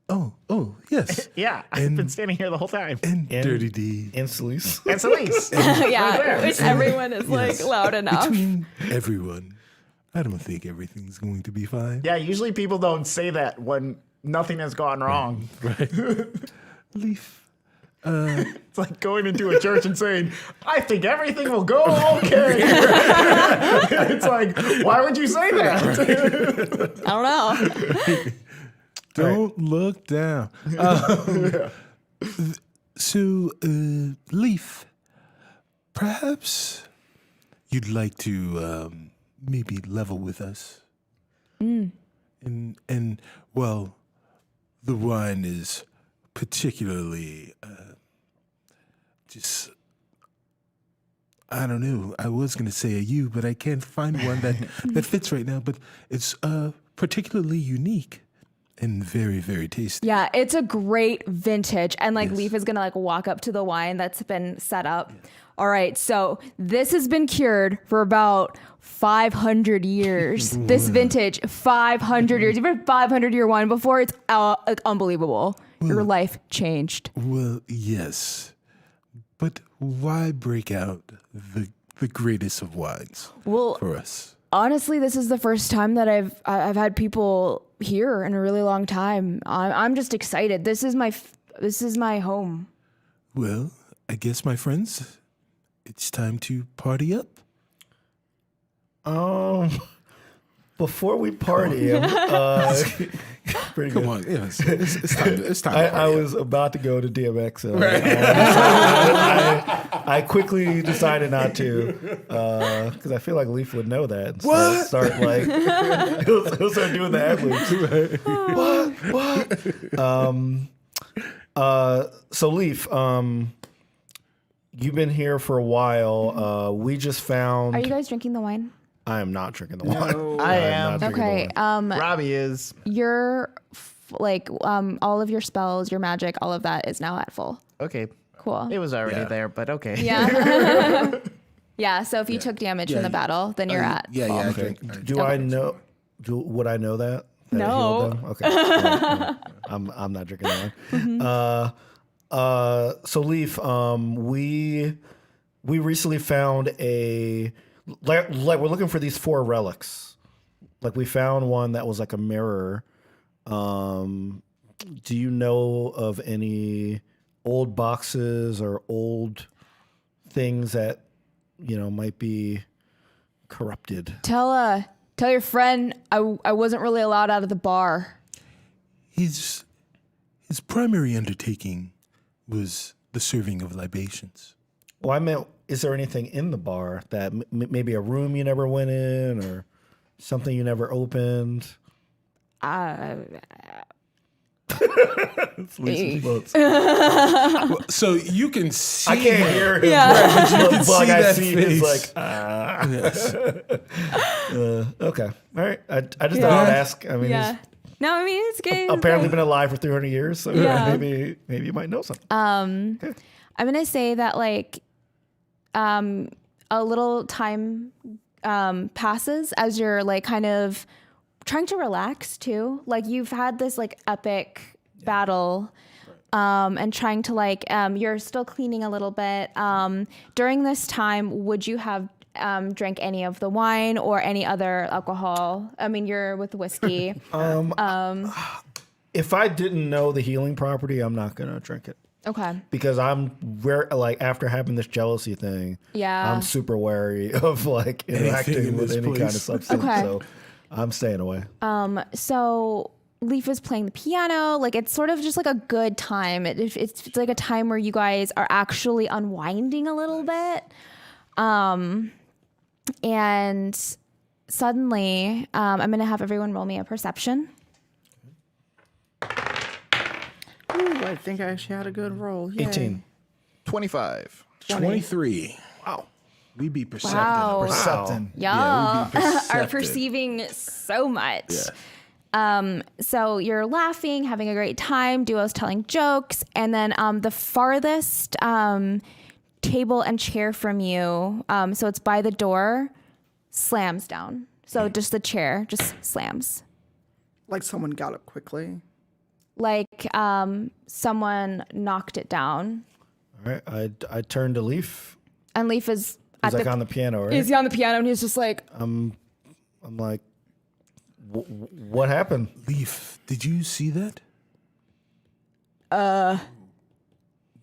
[SPEAKER 5] Oh, yes.
[SPEAKER 6] Yeah, I've been standing here the whole time.
[SPEAKER 5] And Dirty D.
[SPEAKER 2] And Celise.
[SPEAKER 6] And Celise.
[SPEAKER 1] Yeah, which everyone is like loud enough.
[SPEAKER 5] Between everyone, I don't think everything's going to be fine.
[SPEAKER 6] Yeah, usually people don't say that when nothing has gone wrong.
[SPEAKER 5] Leaf.
[SPEAKER 6] It's like going into a church and saying, I think everything will go okay. It's like, why would you say that?
[SPEAKER 1] I don't know.
[SPEAKER 5] Don't look down. So, Leaf, perhaps you'd like to maybe level with us. And well, the wine is particularly just. I don't know. I was going to say a you, but I can't find one that fits right now. But it's particularly unique. And very, very tasty.
[SPEAKER 1] Yeah, it's a great vintage. And like Leaf is gonna like walk up to the wine that's been set up. All right, so this has been cured for about 500 years. This vintage, 500 years. You've had 500-year wine before. It's like, unbelievable. Your life changed.
[SPEAKER 5] Well, yes. But why break out the greatest of wines for us?
[SPEAKER 1] Honestly, this is the first time that I've had people here in a really long time. I'm just excited. This is my home.
[SPEAKER 5] Well, I guess, my friends, it's time to party up.
[SPEAKER 2] Before we party, pretty good.
[SPEAKER 5] Come on, yes, it's time. It's time.
[SPEAKER 2] I was about to go to DMX. I quickly decided not to because I feel like Leaf would know that. And
[SPEAKER 5] What?
[SPEAKER 2] Start like he'll start doing the ad-libs. So Leaf, you've been here for a while. We just found.
[SPEAKER 1] Are you guys drinking the wine?
[SPEAKER 2] I am not drinking the wine.
[SPEAKER 6] I am.
[SPEAKER 2] not drinking the
[SPEAKER 1] Okay.
[SPEAKER 2] wine.
[SPEAKER 6] Robbie is.
[SPEAKER 1] Your all of your spells, your magic, all of that is now at full.
[SPEAKER 6] Okay.
[SPEAKER 1] Cool.
[SPEAKER 6] It was already there, but okay.
[SPEAKER 1] Yeah. Yeah. So if you took damage from the battle, then you're at.
[SPEAKER 5] Yeah,
[SPEAKER 1] full.
[SPEAKER 5] yeah.
[SPEAKER 2] Okay. Do I know? Would I know that? That it
[SPEAKER 1] No.
[SPEAKER 2] healed them? Okay. No. I'm not drinking that one. So Leaf, we recently found like we're looking for these 4 relics. Like we found one that was like a mirror. Do you know of any old boxes or old things that might be corrupted?
[SPEAKER 1] Tell your friend I wasn't really allowed out of the bar.
[SPEAKER 5] His primary undertaking was the serving of libations.
[SPEAKER 2] Well, I meant, is there anything in the bar that maybe a room you never went in or something you never opened?
[SPEAKER 5] So you can see.
[SPEAKER 2] I can't hear him.
[SPEAKER 1] Yeah.
[SPEAKER 5] You can
[SPEAKER 2] But
[SPEAKER 5] see
[SPEAKER 2] I
[SPEAKER 5] that
[SPEAKER 2] see
[SPEAKER 5] face.
[SPEAKER 2] it's like,
[SPEAKER 5] Yes.
[SPEAKER 2] okay. All right. I just thought I'd ask. I mean,
[SPEAKER 1] Yeah. No, I mean it's good.
[SPEAKER 2] he's apparently been alive for 300 years, so
[SPEAKER 1] Yeah.
[SPEAKER 2] maybe you might know something.
[SPEAKER 1] I'm gonna say that like a little time passes as you're like kind of trying to relax too. Like you've had this like epic battle. and trying to like, you're still cleaning a little bit. During this time, would you have drank any of the wine or any other alcohol? I mean, you're with whiskey.
[SPEAKER 2] If I didn't know the healing property, I'm not gonna drink it.
[SPEAKER 1] Okay.
[SPEAKER 2] Because I'm like after having this jealousy thing,
[SPEAKER 1] Yeah.
[SPEAKER 2] I'm super wary of like interacting
[SPEAKER 5] in
[SPEAKER 2] with
[SPEAKER 5] this
[SPEAKER 2] any kind of
[SPEAKER 5] place.
[SPEAKER 2] substance.
[SPEAKER 1] Okay.
[SPEAKER 2] So I'm staying away.
[SPEAKER 1] So Leaf is playing the piano. Like it's sort of just like a good time. It's like a time where you guys are actually unwinding a little bit. And suddenly, I'm going to have everyone roll me a perception.
[SPEAKER 3] Ooh, I think I actually had a good roll. Yay.
[SPEAKER 2] 18.
[SPEAKER 4] 25.
[SPEAKER 5] 23.
[SPEAKER 2] Wow.
[SPEAKER 5] We be perceptive.
[SPEAKER 1] Wow.
[SPEAKER 4] Perceptin.
[SPEAKER 1] Y'all
[SPEAKER 5] we be
[SPEAKER 1] are
[SPEAKER 5] perceptive.
[SPEAKER 1] perceiving so much.
[SPEAKER 5] Yeah.
[SPEAKER 1] So you're laughing, having a great time. Duo's telling jokes, and then the farthest table and chair from you, so it's by the door, slams down. So just the chair just slams,
[SPEAKER 3] Like someone got up quickly.
[SPEAKER 1] like someone knocked it down.
[SPEAKER 2] All right. I turned to Leaf.
[SPEAKER 1] And Leaf is
[SPEAKER 2] He's like on the piano, right?
[SPEAKER 1] He's on the piano, and he's just like,
[SPEAKER 2] I'm like, what happened?
[SPEAKER 5] Leaf, did you see that?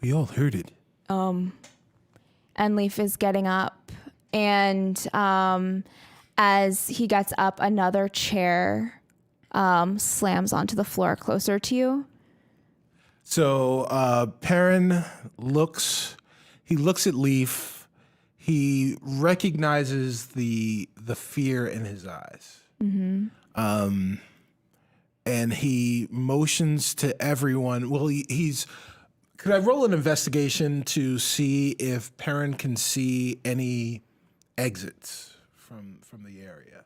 [SPEAKER 5] We all heard it.
[SPEAKER 1] and Leaf is getting up, and as he gets up, another chair slams onto the floor closer to you.
[SPEAKER 5] So Perrin looks at Leaf. He recognizes the fear in his eyes. And he motions to everyone. Well, he's. Could I roll an investigation to see if Perrin can see any exits from the area?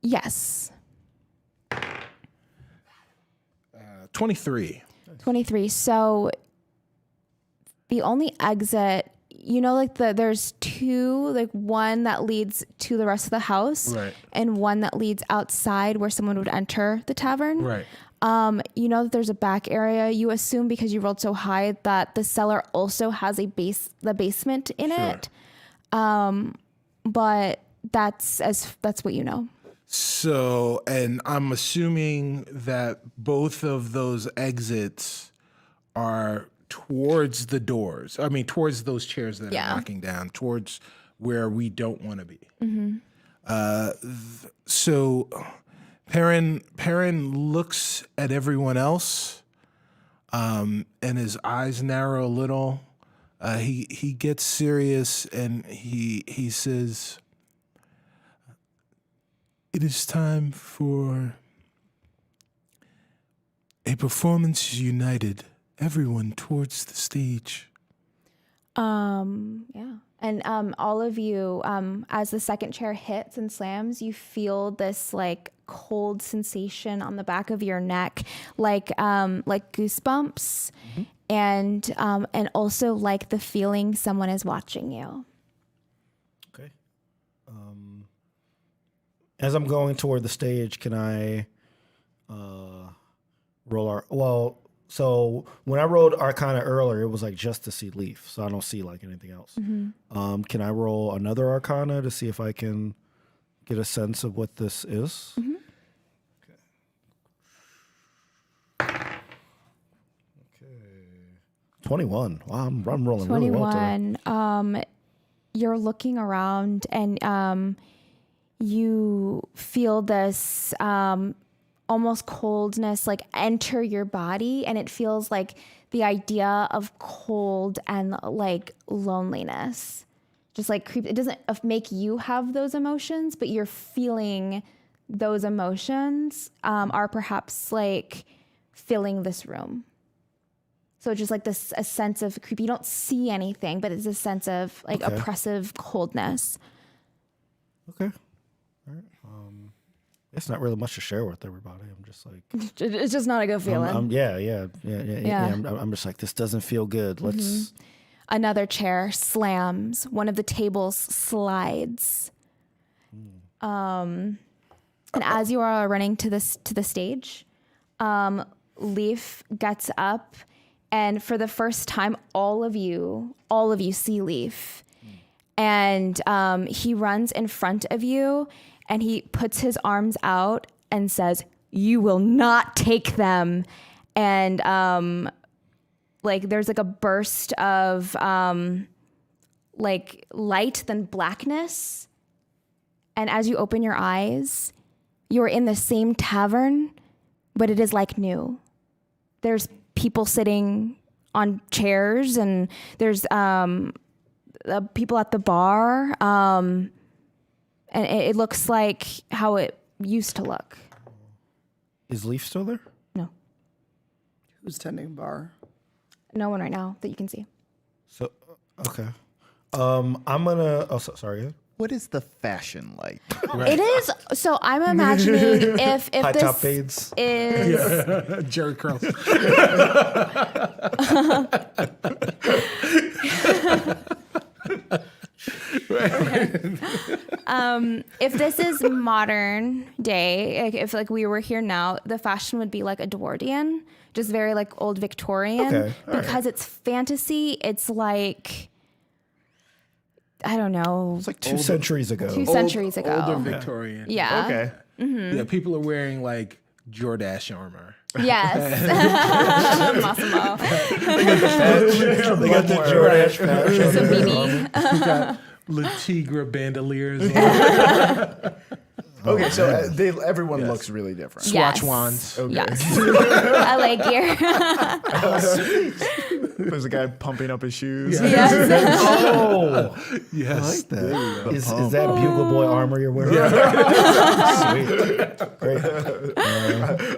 [SPEAKER 1] Yes.
[SPEAKER 5] 23.
[SPEAKER 1] 23. So the only exit, like there's two, like one that leads to the rest of the house,
[SPEAKER 5] Right.
[SPEAKER 1] and one that leads outside where someone would enter the tavern.
[SPEAKER 5] Right.
[SPEAKER 1] That there's a back area. You assume because you rolled so high that the cellar also has the basement in it. But that's what you know.
[SPEAKER 5] So, and I'm assuming that both of those exits are towards the doors. I mean, towards those chairs that
[SPEAKER 1] Yeah.
[SPEAKER 5] are knocking down, towards where we don't want to be. So, Perrin looks at everyone else, and his eyes narrow a little. He gets serious, and he says, "It is time for a performance united. Everyone towards the stage."
[SPEAKER 1] Yeah. And all of you, as the second chair hits and slams, you feel this like cold sensation on the back of your neck, like goosebumps, and also like the feeling someone is watching you.
[SPEAKER 2] Okay. As I'm going toward the stage, can I roll so when I rolled Arcana earlier, it was like just to see Leaf, so I don't see like anything else. Can I roll another Arcana to see if I can get a sense of what this is? Okay. 21. Wow, I'm rolling really well today.
[SPEAKER 1] 21. You're looking around, and you feel this almost coldness like enter your body, and it feels like the idea of cold and like loneliness just like creep. It doesn't make you have those emotions, but you're feeling those emotions are perhaps like filling this room. So just like this, a sense of creep. You don't see anything, but it's a sense of like oppressive coldness.
[SPEAKER 2] Okay. All right. It's not really much to share with everybody. I'm just like,
[SPEAKER 1] It's just not a good feeling.
[SPEAKER 2] yeah. I'm just like, this doesn't feel good. Let's.
[SPEAKER 1] Another chair slams. One of the tables slides. And as you are running to the stage, Leaf gets up, and for the first time, all of you see Leaf. And he runs in front of you, and he puts his arms out and says, "You will not take them." And there's like a burst of like light, then blackness. And as you open your eyes, you're in the same tavern, but it is like new. There's people sitting on chairs, and there's people at the bar. And it looks like how it used to look.
[SPEAKER 2] Is Leaf still there?
[SPEAKER 1] No.
[SPEAKER 3] Who's tending bar?
[SPEAKER 1] No one right now that you can see.
[SPEAKER 2] So, okay. I'm gonna. Oh, sorry.
[SPEAKER 4] What is the fashion like?
[SPEAKER 1] It is. So I'm imagining if
[SPEAKER 2] High
[SPEAKER 1] this
[SPEAKER 2] top fades.
[SPEAKER 1] is
[SPEAKER 5] Jerry curls.
[SPEAKER 1] if this is modern day, like if like we were here now, the fashion would be like Edwardian, just very like old Victorian.
[SPEAKER 2] Okay, all
[SPEAKER 1] because it's fantasy. It's like, I don't know,
[SPEAKER 2] It's like 2 centuries ago.
[SPEAKER 1] 2 centuries ago.
[SPEAKER 5] Older Victorian.
[SPEAKER 1] Yeah.
[SPEAKER 4] Okay.
[SPEAKER 5] Yeah, people are wearing like Jordache armor.
[SPEAKER 1] Yes. Massimo.
[SPEAKER 2] They got the Jordache patch.
[SPEAKER 1] It's a beanie.
[SPEAKER 5] Got Le Tigre bandoliers.
[SPEAKER 4] Okay, so everyone looks really different.
[SPEAKER 1] Yes.
[SPEAKER 5] Swatch wands.
[SPEAKER 1] Yes. LA gear.
[SPEAKER 4] There's a guy pumping up his shoes.
[SPEAKER 1] Yes.
[SPEAKER 2] Oh,
[SPEAKER 5] Yes.
[SPEAKER 2] I like that. Is that Bugle Boy armor you're wearing? Sweet. Great.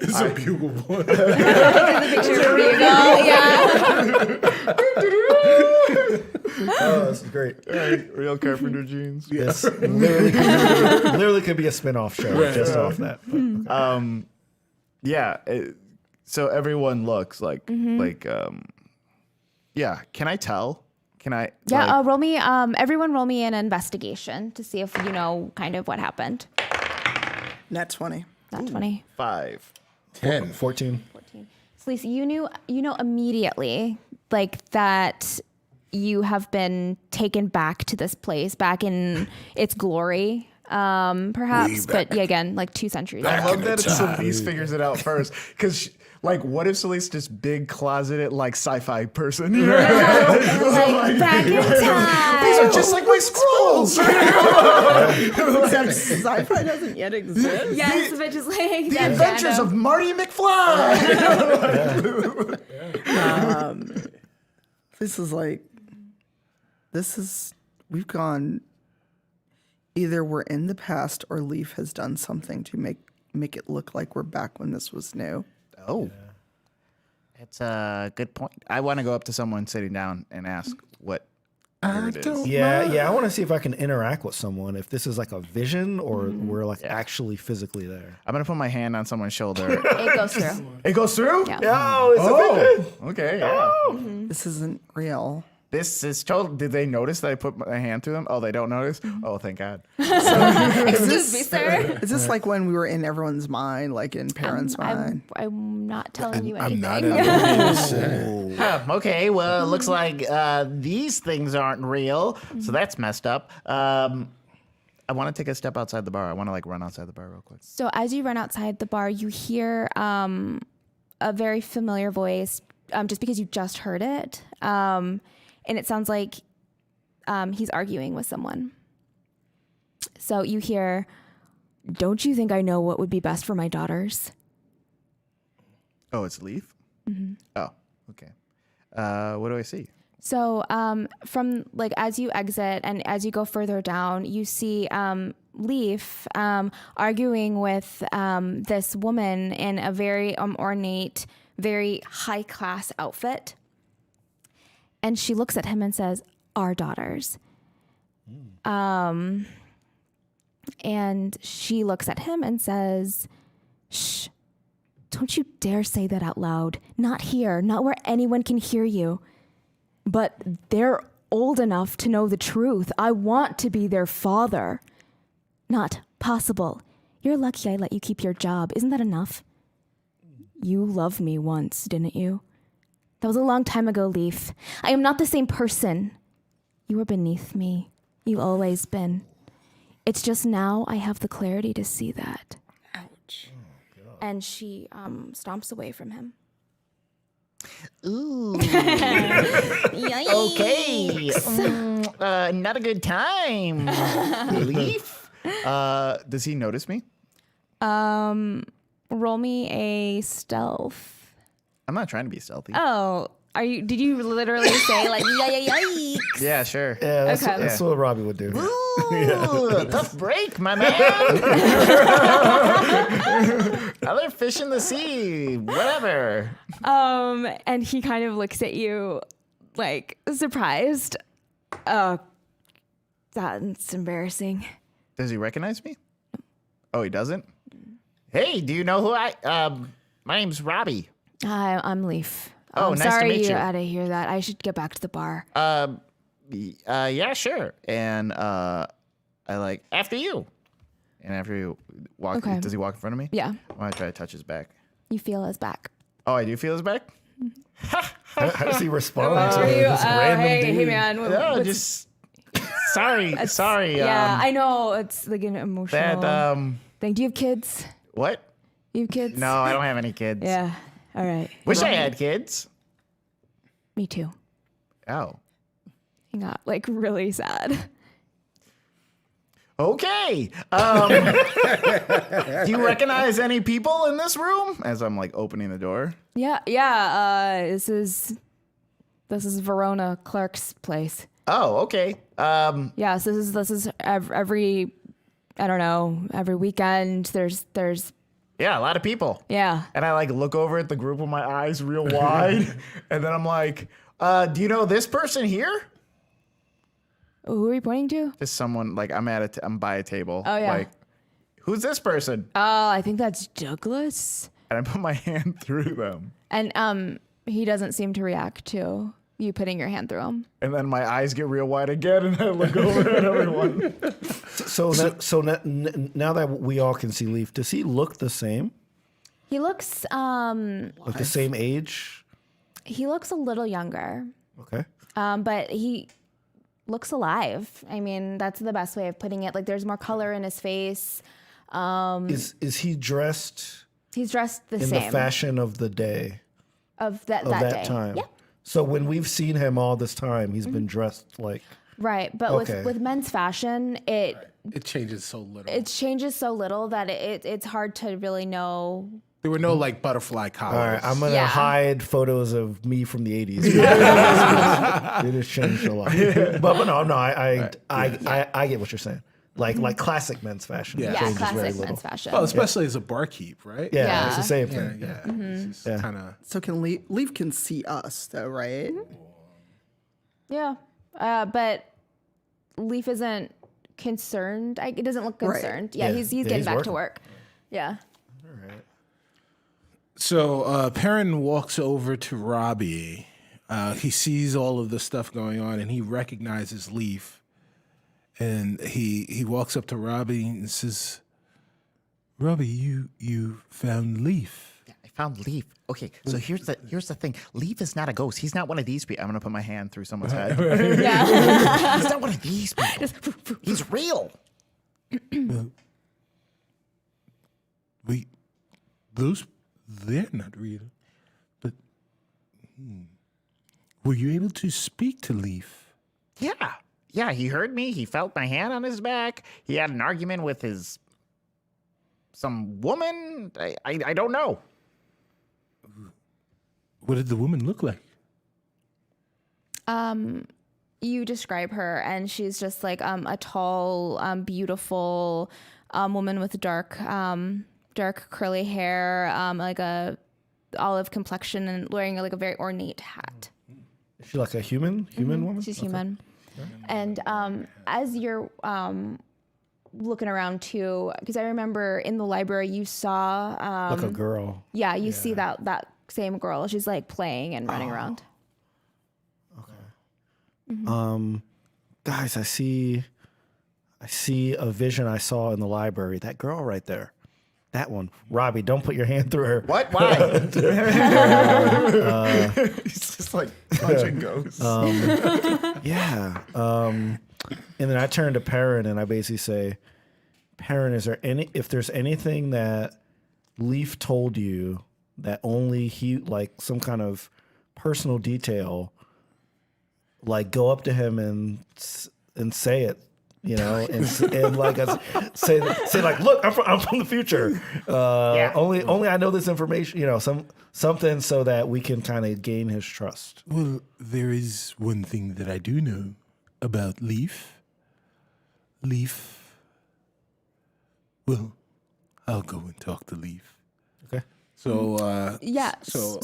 [SPEAKER 5] It's a bugle boy.
[SPEAKER 1] Picture of Bugle. Yeah.
[SPEAKER 2] Oh, this is great.
[SPEAKER 4] Real carpenter jeans.
[SPEAKER 2] This literally could be a spin-off show just off that. But,
[SPEAKER 4] Yeah. So everyone looks like yeah. Can I tell? Can I?
[SPEAKER 1] Yeah,
[SPEAKER 4] like-
[SPEAKER 1] roll me. Everyone, roll me an investigation to see if you know kind of what happened.
[SPEAKER 3] Nat 20.
[SPEAKER 1] Not 20,
[SPEAKER 4] 5.
[SPEAKER 5] 10.
[SPEAKER 2] 14.
[SPEAKER 1] 14. So Lisa, you know immediately like that you have been taken back to this place, back in its glory, perhaps. But yeah, again, like 2 centuries.
[SPEAKER 4] I
[SPEAKER 1] ago.
[SPEAKER 4] love that Celeste figures it out first. Because, like, what if Celeste just big closeted, like, sci-fi person? You know?
[SPEAKER 1] Like back in time.
[SPEAKER 4] These are just like my scrolls.
[SPEAKER 3] Except sci-fi doesn't yet exist.
[SPEAKER 1] Yes, but just like
[SPEAKER 4] The Adventures of Marty McFly.
[SPEAKER 3] We've gone, either we're in the past or Leaf has done something to make it look like we're back when this was new.
[SPEAKER 4] Oh. That's a good point. I want to go up to someone sitting down and ask what it is.
[SPEAKER 2] Yeah. I want to see if I can interact with someone. If this is like a vision or we're like actually physically there.
[SPEAKER 4] I'm going to put my hand on someone's shoulder.
[SPEAKER 1] It goes through.
[SPEAKER 4] It goes through?
[SPEAKER 1] Yeah.
[SPEAKER 2] Oh, it's a vision.
[SPEAKER 4] Okay. Yeah.
[SPEAKER 3] This isn't real.
[SPEAKER 4] This is total. Did they notice that I put my hand through them? Oh, they don't notice? Oh, thank God.
[SPEAKER 1] Excuse me, sir.
[SPEAKER 3] Is this like when we were in everyone's mind, like in parents' mind?
[SPEAKER 1] I'm not telling you
[SPEAKER 5] I'm
[SPEAKER 1] anything.
[SPEAKER 5] not.
[SPEAKER 6] Okay, well, it looks like these things aren't real, so that's messed up.
[SPEAKER 4] I want to take a step outside the bar. I want to like run outside the bar real quick.
[SPEAKER 1] So as you run outside the bar, you hear a very familiar voice, just because you just heard it. And it sounds like he's arguing with someone. So you hear, "Don't you think I know what would be best for my daughters?"
[SPEAKER 4] Oh, it's Leaf? Oh, okay. What do I see?
[SPEAKER 1] So from like as you exit and as you go further down, you see Leaf arguing with this woman in a very ornate, very high class outfit. And she looks at him and says, "Our daughters." And she looks at him and says, "Shh, don't you dare say that out loud. Not here, not where anyone can hear you. But they're old enough to know the truth. I want to be their father." "Not possible. You're lucky I let you keep your job. Isn't that enough?" You loved me once, didn't you? That was a long time ago, Leaf. I am not the same person. You were beneath me. You've always been. It's just now I have the clarity to see that.
[SPEAKER 3] Ouch.
[SPEAKER 1] And she stomps away from him.
[SPEAKER 6] Ooh.
[SPEAKER 1] Yikes.
[SPEAKER 6] Okay. Not a good time. Leaf?
[SPEAKER 4] Does he notice me?
[SPEAKER 1] Roll me a stealth.
[SPEAKER 4] I'm not trying to be stealthy.
[SPEAKER 1] Oh, did you literally say like yikes?
[SPEAKER 4] Yeah, sure.
[SPEAKER 2] Yeah,
[SPEAKER 1] Okay.
[SPEAKER 2] that's what Robbie would do.
[SPEAKER 6] Ooh, tough break, my man. Other fish in the sea, whatever.
[SPEAKER 1] And he kind of looks at you like surprised. Oh, that's embarrassing.
[SPEAKER 4] Does he recognize me? Oh, he doesn't?
[SPEAKER 6] Hey, do you know who my name's Robbie.
[SPEAKER 1] Hi, I'm Leaf.
[SPEAKER 6] Oh,
[SPEAKER 1] I'm
[SPEAKER 6] nice to
[SPEAKER 1] sorry
[SPEAKER 6] meet you.
[SPEAKER 1] had to hear that. I should get back to the bar.
[SPEAKER 4] Yeah, sure. And I like, after you. And after you walk,
[SPEAKER 1] Okay.
[SPEAKER 4] does he walk in front of me?
[SPEAKER 1] Yeah,
[SPEAKER 4] Why don't I try to touch his back?
[SPEAKER 1] you feel his back.
[SPEAKER 4] Oh, I do feel his back?
[SPEAKER 2] How does he respond to this random dude?
[SPEAKER 1] Hey, man.
[SPEAKER 4] No,
[SPEAKER 1] what's-
[SPEAKER 4] just sorry.
[SPEAKER 1] yeah, I know it's like an emotional
[SPEAKER 4] That
[SPEAKER 1] thing. Do you have kids?
[SPEAKER 4] what?
[SPEAKER 1] You have kids?
[SPEAKER 4] No, I don't have any kids.
[SPEAKER 1] Yeah. All right.
[SPEAKER 6] Wish I had kids.
[SPEAKER 1] Me too.
[SPEAKER 4] Oh.
[SPEAKER 1] He got like really sad.
[SPEAKER 4] Okay. Do you recognize any people in this room? As I'm like opening the door.
[SPEAKER 1] Yeah. This is Verona Clark's place.
[SPEAKER 4] Oh, okay.
[SPEAKER 1] Yeah. So this is every I don't know, every weekend. There's
[SPEAKER 6] Yeah, a lot of people.
[SPEAKER 1] yeah.
[SPEAKER 4] And I like look over at the group with my eyes real wide, and then I'm like, "Do you know this person here?"
[SPEAKER 1] Who are you pointing to?
[SPEAKER 4] Just someone like I'm by a table.
[SPEAKER 1] Oh, yeah.
[SPEAKER 4] Like, who's this person?
[SPEAKER 1] Oh, I think that's Douglas.
[SPEAKER 4] And I put my hand through them,
[SPEAKER 1] And he doesn't seem to react to you putting your hand through him.
[SPEAKER 4] and then my eyes get real wide again, and I look over at everyone.
[SPEAKER 2] Now that we all can see Leaf, does he look the same?
[SPEAKER 1] He looks
[SPEAKER 2] Like the same age?
[SPEAKER 1] he looks a little younger.
[SPEAKER 2] Okay.
[SPEAKER 1] But he looks alive. I mean, that's the best way of putting it. Like there's more color in his face.
[SPEAKER 2] Is he dressed
[SPEAKER 1] He's dressed the
[SPEAKER 2] in
[SPEAKER 1] same
[SPEAKER 2] the fashion of the day
[SPEAKER 1] of that
[SPEAKER 2] of that
[SPEAKER 1] day.
[SPEAKER 2] time?
[SPEAKER 1] Yeah.
[SPEAKER 2] So when we've seen him all this time, he's been dressed like
[SPEAKER 1] Right. But
[SPEAKER 2] Okay.
[SPEAKER 1] with men's fashion, it
[SPEAKER 5] changes so little.
[SPEAKER 1] changes so little that it's hard to really know.
[SPEAKER 5] There were no like butterfly collars.
[SPEAKER 2] all right, I'm gonna
[SPEAKER 1] Yeah.
[SPEAKER 2] hide photos of me from the '80s. It has changed a lot, but no, I get what you're saying. Like classic men's fashion
[SPEAKER 5] Yeah.
[SPEAKER 1] Yeah,
[SPEAKER 2] changes very
[SPEAKER 1] classic
[SPEAKER 2] little.
[SPEAKER 1] men's fashion.
[SPEAKER 5] Well, especially as a barkeep, right?
[SPEAKER 2] Yeah,
[SPEAKER 1] Yeah.
[SPEAKER 2] it's the same
[SPEAKER 5] Yeah,
[SPEAKER 2] thing.
[SPEAKER 5] yeah. It's just kind of.
[SPEAKER 3] So can Leaf can see us though, right?
[SPEAKER 1] Yeah. But Leaf isn't concerned. It doesn't look
[SPEAKER 3] Right.
[SPEAKER 1] concerned. Yeah,
[SPEAKER 2] Yeah.
[SPEAKER 1] he's
[SPEAKER 2] Yeah,
[SPEAKER 1] getting
[SPEAKER 2] he's
[SPEAKER 1] back
[SPEAKER 2] working.
[SPEAKER 1] to work. Yeah.
[SPEAKER 5] So Perrin walks over to Robbie. He sees all of the stuff going on, and he recognizes Leaf. And he walks up to Robbie and says, "Robbie, you found Leaf."
[SPEAKER 6] I found Leaf. Okay, so here's the thing. Leaf is not a ghost. He's not one of these people.
[SPEAKER 4] I'm gonna put my hand through someone's head.
[SPEAKER 6] He's not one of these people. He's real.
[SPEAKER 5] Wait, they're not real. But were you able to speak to Leaf?
[SPEAKER 6] Yeah. Yeah, he heard me. He felt my hand on his back. He had an argument with some woman. I don't know.
[SPEAKER 5] What did the woman look like?
[SPEAKER 1] You describe her, and she's just like a tall, beautiful woman with dark curly hair, like a olive complexion, and wearing like a very ornate hat.
[SPEAKER 2] Is she like a human woman?
[SPEAKER 1] She's human. And as you're looking around too, because I remember in the library you saw,
[SPEAKER 2] Like a girl.
[SPEAKER 1] yeah, you see that same girl. She's like playing and running around.
[SPEAKER 2] Guys, I see a vision I saw in the library. That girl right there. That one. Robbie, don't put your hand through her.
[SPEAKER 4] What? Why? He's just like punching ghosts.
[SPEAKER 2] Yeah. And then I turn to Perrin and I basically say, Perrin, if there's anything that Leaf told you that only he, like some kind of personal detail, like go up to him and say it, and like say like, look, I'm from the future. Only I know this information, something so that we can kind of gain his trust.
[SPEAKER 5] Well, there is one thing that I do know about Leaf. Well, I'll go and talk to Leaf.
[SPEAKER 2] Okay.
[SPEAKER 5] So,
[SPEAKER 1] Yeah.
[SPEAKER 5] So,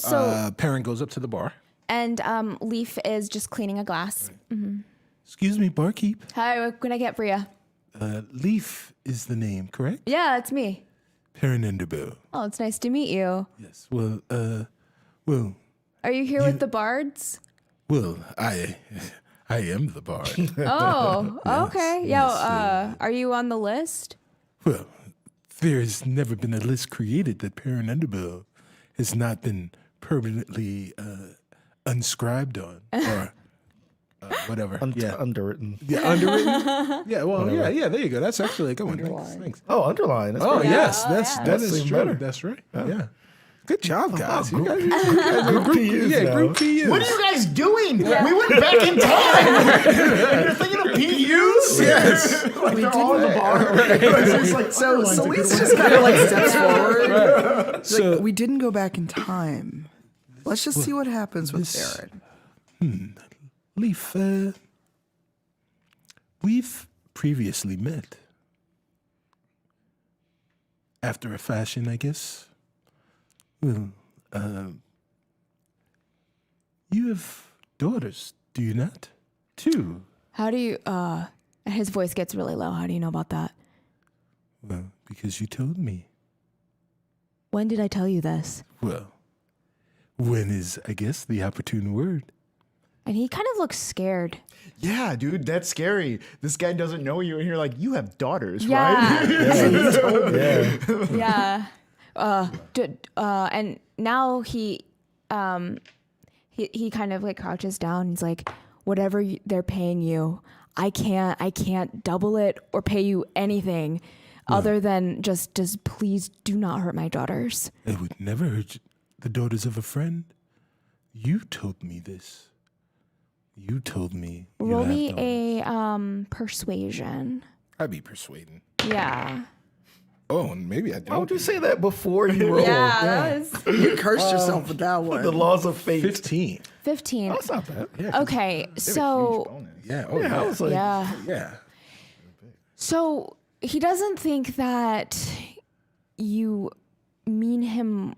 [SPEAKER 5] Perrin goes up to the bar.
[SPEAKER 1] And Leaf is just cleaning a glass.
[SPEAKER 5] Excuse me, barkeep.
[SPEAKER 1] Hi, what can I get for you?
[SPEAKER 5] Leaf is the name, correct?
[SPEAKER 1] Yeah, it's me.
[SPEAKER 5] Perrin Enderbo.
[SPEAKER 1] Oh, it's nice to meet you.
[SPEAKER 5] Yes. Well,
[SPEAKER 1] Are you here with the bards?
[SPEAKER 5] I am the bard.
[SPEAKER 1] Oh, okay. Yeah. Are you on the list?
[SPEAKER 5] Well, there has never been a list created that Perrin Enderbo has not been permanently unscribed on or whatever.
[SPEAKER 2] Underwritten.
[SPEAKER 5] Yeah, underwritten. Yeah, well, yeah. There you go. That's actually a good one. Thanks.
[SPEAKER 2] Oh, underline. That's
[SPEAKER 5] Oh
[SPEAKER 2] pretty-
[SPEAKER 5] yes, that is
[SPEAKER 2] even
[SPEAKER 5] true.
[SPEAKER 2] better.
[SPEAKER 5] That's right. Yeah. Good job, guys.
[SPEAKER 2] Group
[SPEAKER 5] You guys are
[SPEAKER 2] PUs now.
[SPEAKER 5] group PUs.
[SPEAKER 6] What are you guys doing? We went back in time. You're thinking of PUs?
[SPEAKER 5] Yes.
[SPEAKER 3] We didn't. So Celeste just kind of like steps forward.
[SPEAKER 5] So-
[SPEAKER 3] Like, we didn't go back in time. Let's just see what happens with Aaron.
[SPEAKER 5] Leaf, we've previously met. After a fashion, I guess. Well, you have daughters, do you not? Two.
[SPEAKER 1] How do you, his voice gets really low. How do you know about that?
[SPEAKER 5] Well, because you told me.
[SPEAKER 1] When did I tell you this?
[SPEAKER 5] Well, when is, I guess, the opportune word?
[SPEAKER 1] And he kind of looks scared.
[SPEAKER 4] Yeah, dude, that's scary. This guy doesn't know you, and you're like, you have daughters, right?
[SPEAKER 1] Yeah. And now he kind of like crouches down. He's like, whatever they're paying you, I can't double it or pay you anything other than just please do not hurt my daughters.
[SPEAKER 5] I would never hurt the daughters of a friend. You told me this. You told me. you
[SPEAKER 1] Roll
[SPEAKER 5] have
[SPEAKER 1] me
[SPEAKER 5] daughters.
[SPEAKER 1] a persuasion.
[SPEAKER 5] I'd be persuading.
[SPEAKER 1] Yeah.
[SPEAKER 5] Oh, and maybe I
[SPEAKER 2] Why would
[SPEAKER 5] don't.
[SPEAKER 2] you say that before you roll?
[SPEAKER 1] that was
[SPEAKER 3] You cursed yourself with that one.
[SPEAKER 2] The laws of fate.
[SPEAKER 5] 15.
[SPEAKER 1] 15.
[SPEAKER 2] That's not bad.
[SPEAKER 5] Yeah.
[SPEAKER 1] Okay, so
[SPEAKER 5] Yeah. Oh,
[SPEAKER 2] Yeah, I was like,
[SPEAKER 1] yeah.
[SPEAKER 5] yeah.
[SPEAKER 1] So he doesn't think that you mean him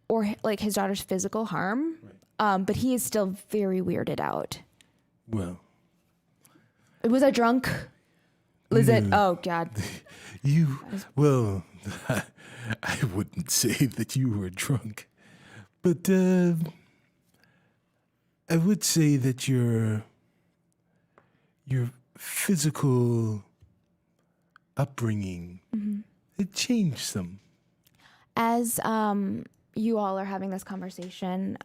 [SPEAKER 1] or like his daughter's physical harm, but he is still very weirded out.
[SPEAKER 5] Well,
[SPEAKER 1] Was I drunk? Was it? Oh God.
[SPEAKER 5] well, I wouldn't say that you were drunk, but I would say that your physical upbringing it changed some.
[SPEAKER 1] As you all are having this conversation,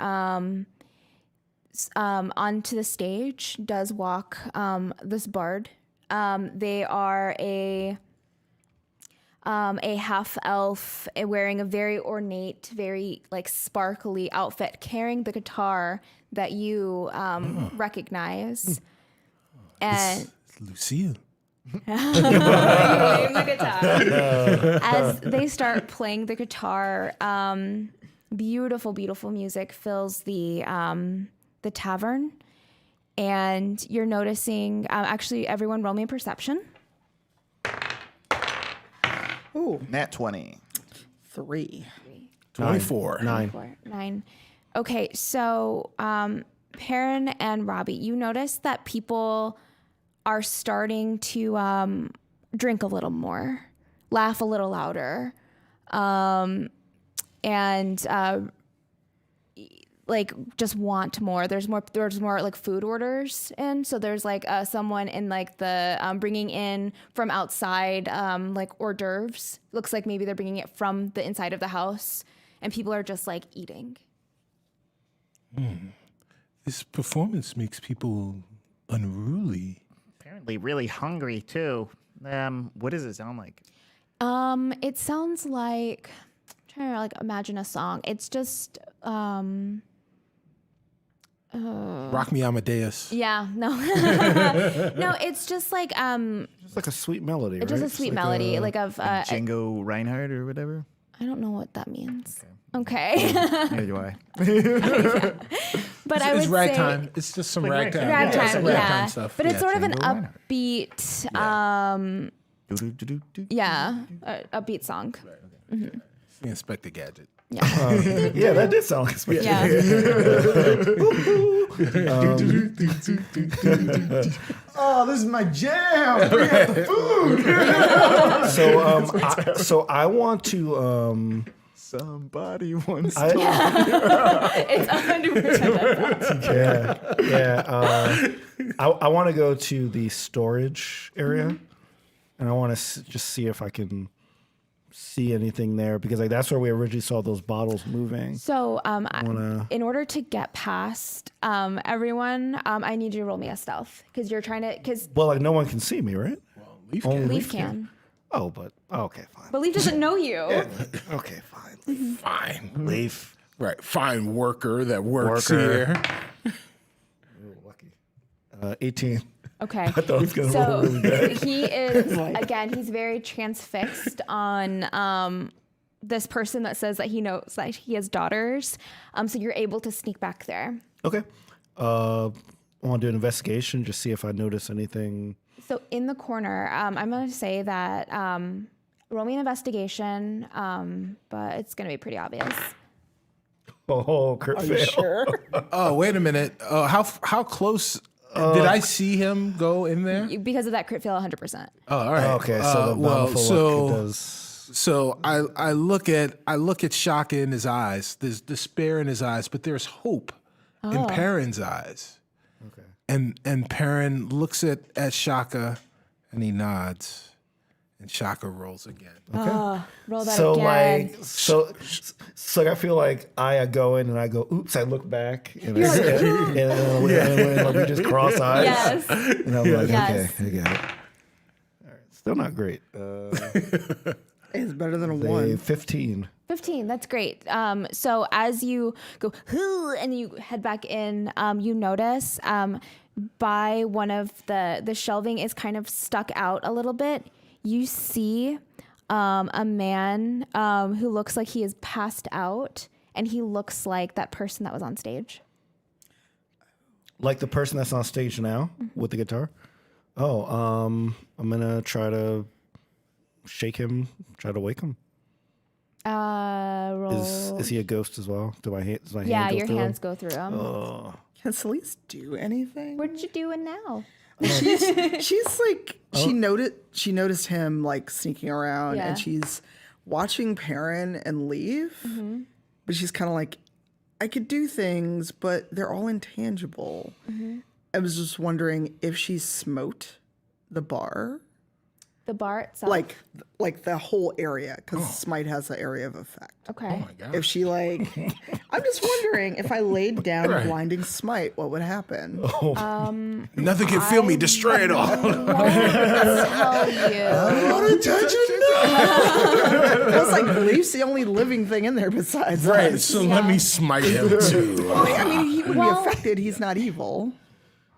[SPEAKER 1] onto the stage does walk this bard. They are a half elf wearing a very ornate, very like sparkly outfit, carrying the guitar that you recognize. And
[SPEAKER 5] It's Lucille.
[SPEAKER 1] playing the guitar. As they start playing the guitar, beautiful, beautiful music fills the tavern, and you're noticing. Actually, everyone, roll me a perception.
[SPEAKER 3] Ooh,
[SPEAKER 4] Nat 20.
[SPEAKER 3] 3.
[SPEAKER 5] 24.
[SPEAKER 2] 9.
[SPEAKER 1] 9. Okay, so Perrin and Robbie, you notice that people are starting to drink a little more, laugh a little louder, and like just want more. There's more like food orders in. So there's like someone in like the bringing in from outside like hors d'oeuvres. Looks like maybe they're bringing it from the inside of the house, and people are just like eating.
[SPEAKER 5] This performance makes people unruly.
[SPEAKER 6] Apparently really hungry too. What does it sound like?
[SPEAKER 1] It sounds like, I'm trying to like imagine a song. It's just
[SPEAKER 5] Rock me Amadeus.
[SPEAKER 1] yeah, no. No, it's just like
[SPEAKER 2] It's like a sweet melody,
[SPEAKER 1] it's
[SPEAKER 2] right?
[SPEAKER 1] just a sweet melody like of
[SPEAKER 4] Django Reinhardt or whatever.
[SPEAKER 1] I don't know what that means. Okay.
[SPEAKER 4] Neither do I.
[SPEAKER 1] But I would
[SPEAKER 5] It's
[SPEAKER 1] say
[SPEAKER 5] ragtime. It's just some ragtime.
[SPEAKER 1] ragtime,
[SPEAKER 5] some
[SPEAKER 1] yeah.
[SPEAKER 5] ragtime stuff.
[SPEAKER 1] But it's sort of an
[SPEAKER 4] Django Reinhardt.
[SPEAKER 1] upbeat
[SPEAKER 4] Do-do-do-do-do.
[SPEAKER 1] upbeat song.
[SPEAKER 5] Inspector Gadget.
[SPEAKER 2] Yeah, that did sound like Spaghetti.
[SPEAKER 1] Yeah.
[SPEAKER 4] Oh, this is my jam. Bring out the food.
[SPEAKER 2] So I want to.
[SPEAKER 4] Somebody wants to.
[SPEAKER 1] It's 100%.
[SPEAKER 2] I want to go to the storage area, and I want to just see if I can see anything there, because like that's where we originally saw those bottles moving.
[SPEAKER 1] So in order to get past everyone, I need you to roll me a stealth because you're trying to
[SPEAKER 2] Well, like no one can see me, right? Only
[SPEAKER 1] Leaf can.
[SPEAKER 2] Oh, but okay, fine.
[SPEAKER 1] But Leaf doesn't know you.
[SPEAKER 2] Okay, fine.
[SPEAKER 5] Fine.
[SPEAKER 2] Leaf.
[SPEAKER 5] Right. Fine worker that works
[SPEAKER 2] Worker.
[SPEAKER 5] here.
[SPEAKER 2] Ooh, lucky. 18.
[SPEAKER 1] Okay.
[SPEAKER 2] I thought it was gonna
[SPEAKER 1] So
[SPEAKER 2] roll really bad.
[SPEAKER 1] he is again. He's very transfixed on this person that says that he knows that he has daughters. So you're able to sneak back there.
[SPEAKER 2] Okay. I want to do an investigation, just see if I notice anything.
[SPEAKER 1] So in the corner, I'm going to say that roll me an investigation, but it's going to be pretty obvious.
[SPEAKER 2] Oh, crit fail.
[SPEAKER 3] Sure.
[SPEAKER 5] Oh, wait a minute. How close did I see him go in there?
[SPEAKER 1] Because of that crit fail, 100%.
[SPEAKER 5] Oh, all right.
[SPEAKER 2] Okay, so the bountiful look does.
[SPEAKER 5] So I look at shock in his eyes. There's despair in his eyes, but there's hope in Perrin's eyes.
[SPEAKER 2] Okay.
[SPEAKER 5] And Perrin looks at Shaka, and he nods, and Shaka rolls again.
[SPEAKER 1] Roll that
[SPEAKER 2] So
[SPEAKER 1] again.
[SPEAKER 2] like, so I feel like I go in and I go, oops. I look back and, and we just cross eyes.
[SPEAKER 1] Yes.
[SPEAKER 2] And I'm like,
[SPEAKER 1] Yes.
[SPEAKER 2] okay, I got it. All right, still not great.
[SPEAKER 3] It's better than a
[SPEAKER 2] A
[SPEAKER 3] 1.
[SPEAKER 2] 15.
[SPEAKER 1] 15, that's great. So as you go, and you head back in, you notice by one of the shelving is kind of stuck out a little bit. You see a man who looks like he is passed out, and he looks like that person that was on stage.
[SPEAKER 2] Like the person that's on stage now with the guitar. Oh, I'm gonna try to shake him, try to wake him.
[SPEAKER 1] Roll.
[SPEAKER 2] Is he a ghost as well? Does my hand
[SPEAKER 1] Yeah,
[SPEAKER 2] go
[SPEAKER 1] your
[SPEAKER 2] through
[SPEAKER 1] hands
[SPEAKER 2] him?
[SPEAKER 1] go through him.
[SPEAKER 3] Can Celeste do anything?
[SPEAKER 1] What you doing now?
[SPEAKER 3] She's like she noticed him like sneaking around,
[SPEAKER 1] Yeah.
[SPEAKER 3] and she's watching Perrin and leave, but she's kind of like, I could do things, but they're all intangible. I was just wondering if she smote the bar,
[SPEAKER 1] The bar itself.
[SPEAKER 3] like the whole area, because smite has an area of effect.
[SPEAKER 1] Okay.
[SPEAKER 3] If she like, I'm just wondering if I laid down blinding smite, what would happen?
[SPEAKER 5] Nothing can feel me. Destroy it all.
[SPEAKER 1] Tell you.
[SPEAKER 3] I was like, Leaf's the only living thing in there besides
[SPEAKER 5] Right.
[SPEAKER 3] us.
[SPEAKER 5] So let me smite him too.
[SPEAKER 3] I mean, he would
[SPEAKER 1] Well-
[SPEAKER 3] be affected. He's not evil.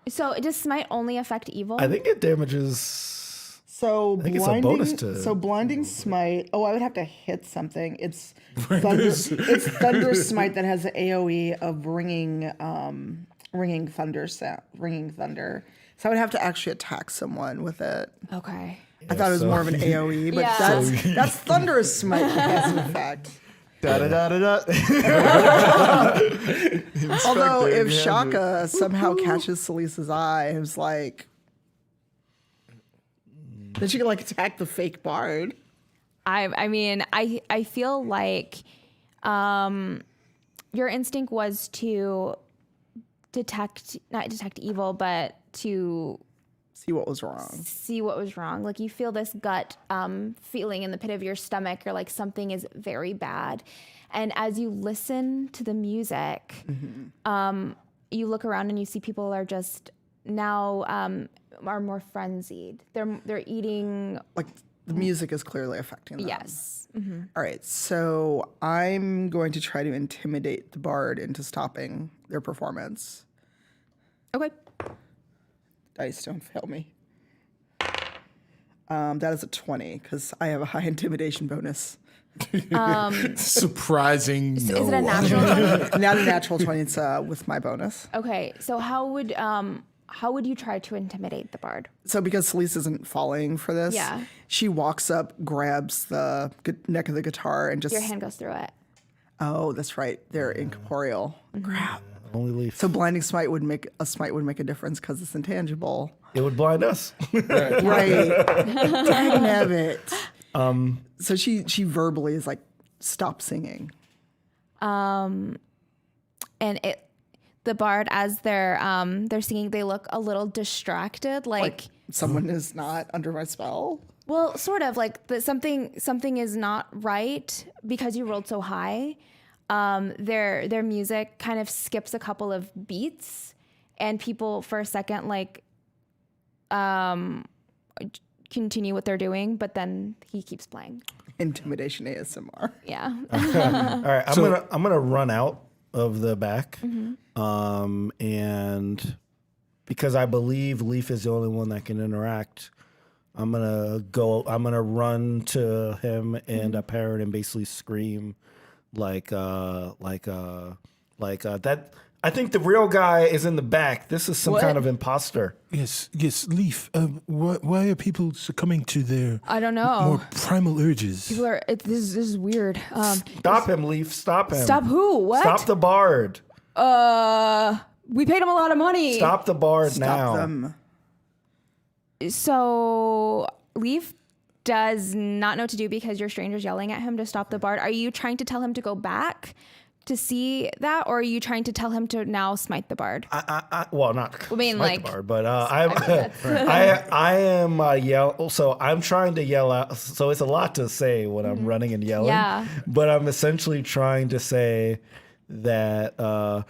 [SPEAKER 1] So does smite only affect evil?
[SPEAKER 2] I think it damages.
[SPEAKER 3] So
[SPEAKER 2] think it's a
[SPEAKER 3] blinding,
[SPEAKER 2] bonus to-
[SPEAKER 3] so blinding smite. Oh, I would have to hit something. It's it's thunderous smite that has the AOE of ringing thunder sound, ringing thunder. So I would have to actually attack someone with it.
[SPEAKER 1] Okay.
[SPEAKER 3] I thought it was more of an AOE, but
[SPEAKER 1] Yeah.
[SPEAKER 3] that's thunderous smite that has an effect. Although if Shaka somehow catches Selisa's eye, it was like, then she could like attack the fake bard.
[SPEAKER 1] I mean, I feel like your instinct was to not detect evil, but to
[SPEAKER 3] See what was wrong.
[SPEAKER 1] see what was wrong. Like you feel this gut feeling in the pit of your stomach. You're like, something is very bad. And as you listen to the music, you look around and you see people are just now are more frenzied. They're eating.
[SPEAKER 3] Like the music is clearly affecting them.
[SPEAKER 1] Yes.
[SPEAKER 3] All right, so I'm going to try to intimidate the bard into stopping their performance.
[SPEAKER 1] Okay.
[SPEAKER 3] Dice, don't fail me. That is a 20 because I have a high intimidation bonus.
[SPEAKER 5] Surprising.
[SPEAKER 1] Is
[SPEAKER 5] no.
[SPEAKER 1] it a natural 20?
[SPEAKER 3] Not a natural 20, it's with my bonus.
[SPEAKER 1] Okay. So how would you try to intimidate the bard?
[SPEAKER 3] So because Celeste isn't falling for this,
[SPEAKER 1] Yeah.
[SPEAKER 3] she walks up, grabs the neck of the guitar, and just...
[SPEAKER 1] Your hand goes through it.
[SPEAKER 3] Oh, that's right. They're incorporeal. Crap.
[SPEAKER 2] Only Leaf.
[SPEAKER 3] So blinding smite would make a difference because it's intangible.
[SPEAKER 2] It would blind us.
[SPEAKER 3] Right. Dang it. So she verbally is like, stop singing.
[SPEAKER 1] And the bard, as they're singing, they look a little distracted, like
[SPEAKER 3] Someone is not under my spell.
[SPEAKER 1] well, sort of like something is not right because you rolled so high. Their music kind of skips a couple of beats, and people for a second like continue what they're doing, but then he keeps playing.
[SPEAKER 3] Intimidation ASMR.
[SPEAKER 1] Yeah.
[SPEAKER 2] All right, I'm gonna run out of the back, and because I believe Leaf is the only one that can interact, I'm gonna run to him and a parrot and basically scream like that. I think the real guy is in the back. This is some kind of imposter.
[SPEAKER 5] Yes, Leaf. Why are people succumbing to their
[SPEAKER 1] I don't know.
[SPEAKER 5] more primal urges?
[SPEAKER 1] People are. This is weird.
[SPEAKER 2] Stop him, Leaf. Stop him.
[SPEAKER 1] Stop who? What?
[SPEAKER 2] Stop the bard.
[SPEAKER 1] We paid him a lot of money.
[SPEAKER 2] Stop the bard now.
[SPEAKER 3] Stop them.
[SPEAKER 1] So Leaf does not know what to do because your stranger's yelling at him to stop the bard. Are you trying to tell him to go back to see that, or are you trying to tell him to now smite the bard?
[SPEAKER 2] Well, not
[SPEAKER 1] mean,
[SPEAKER 2] smite
[SPEAKER 1] like-
[SPEAKER 2] the bard, but I am yell. So I'm trying to yell out. So it's a lot to say when I'm running and yelling.
[SPEAKER 1] Yeah.
[SPEAKER 2] But I'm essentially trying to say that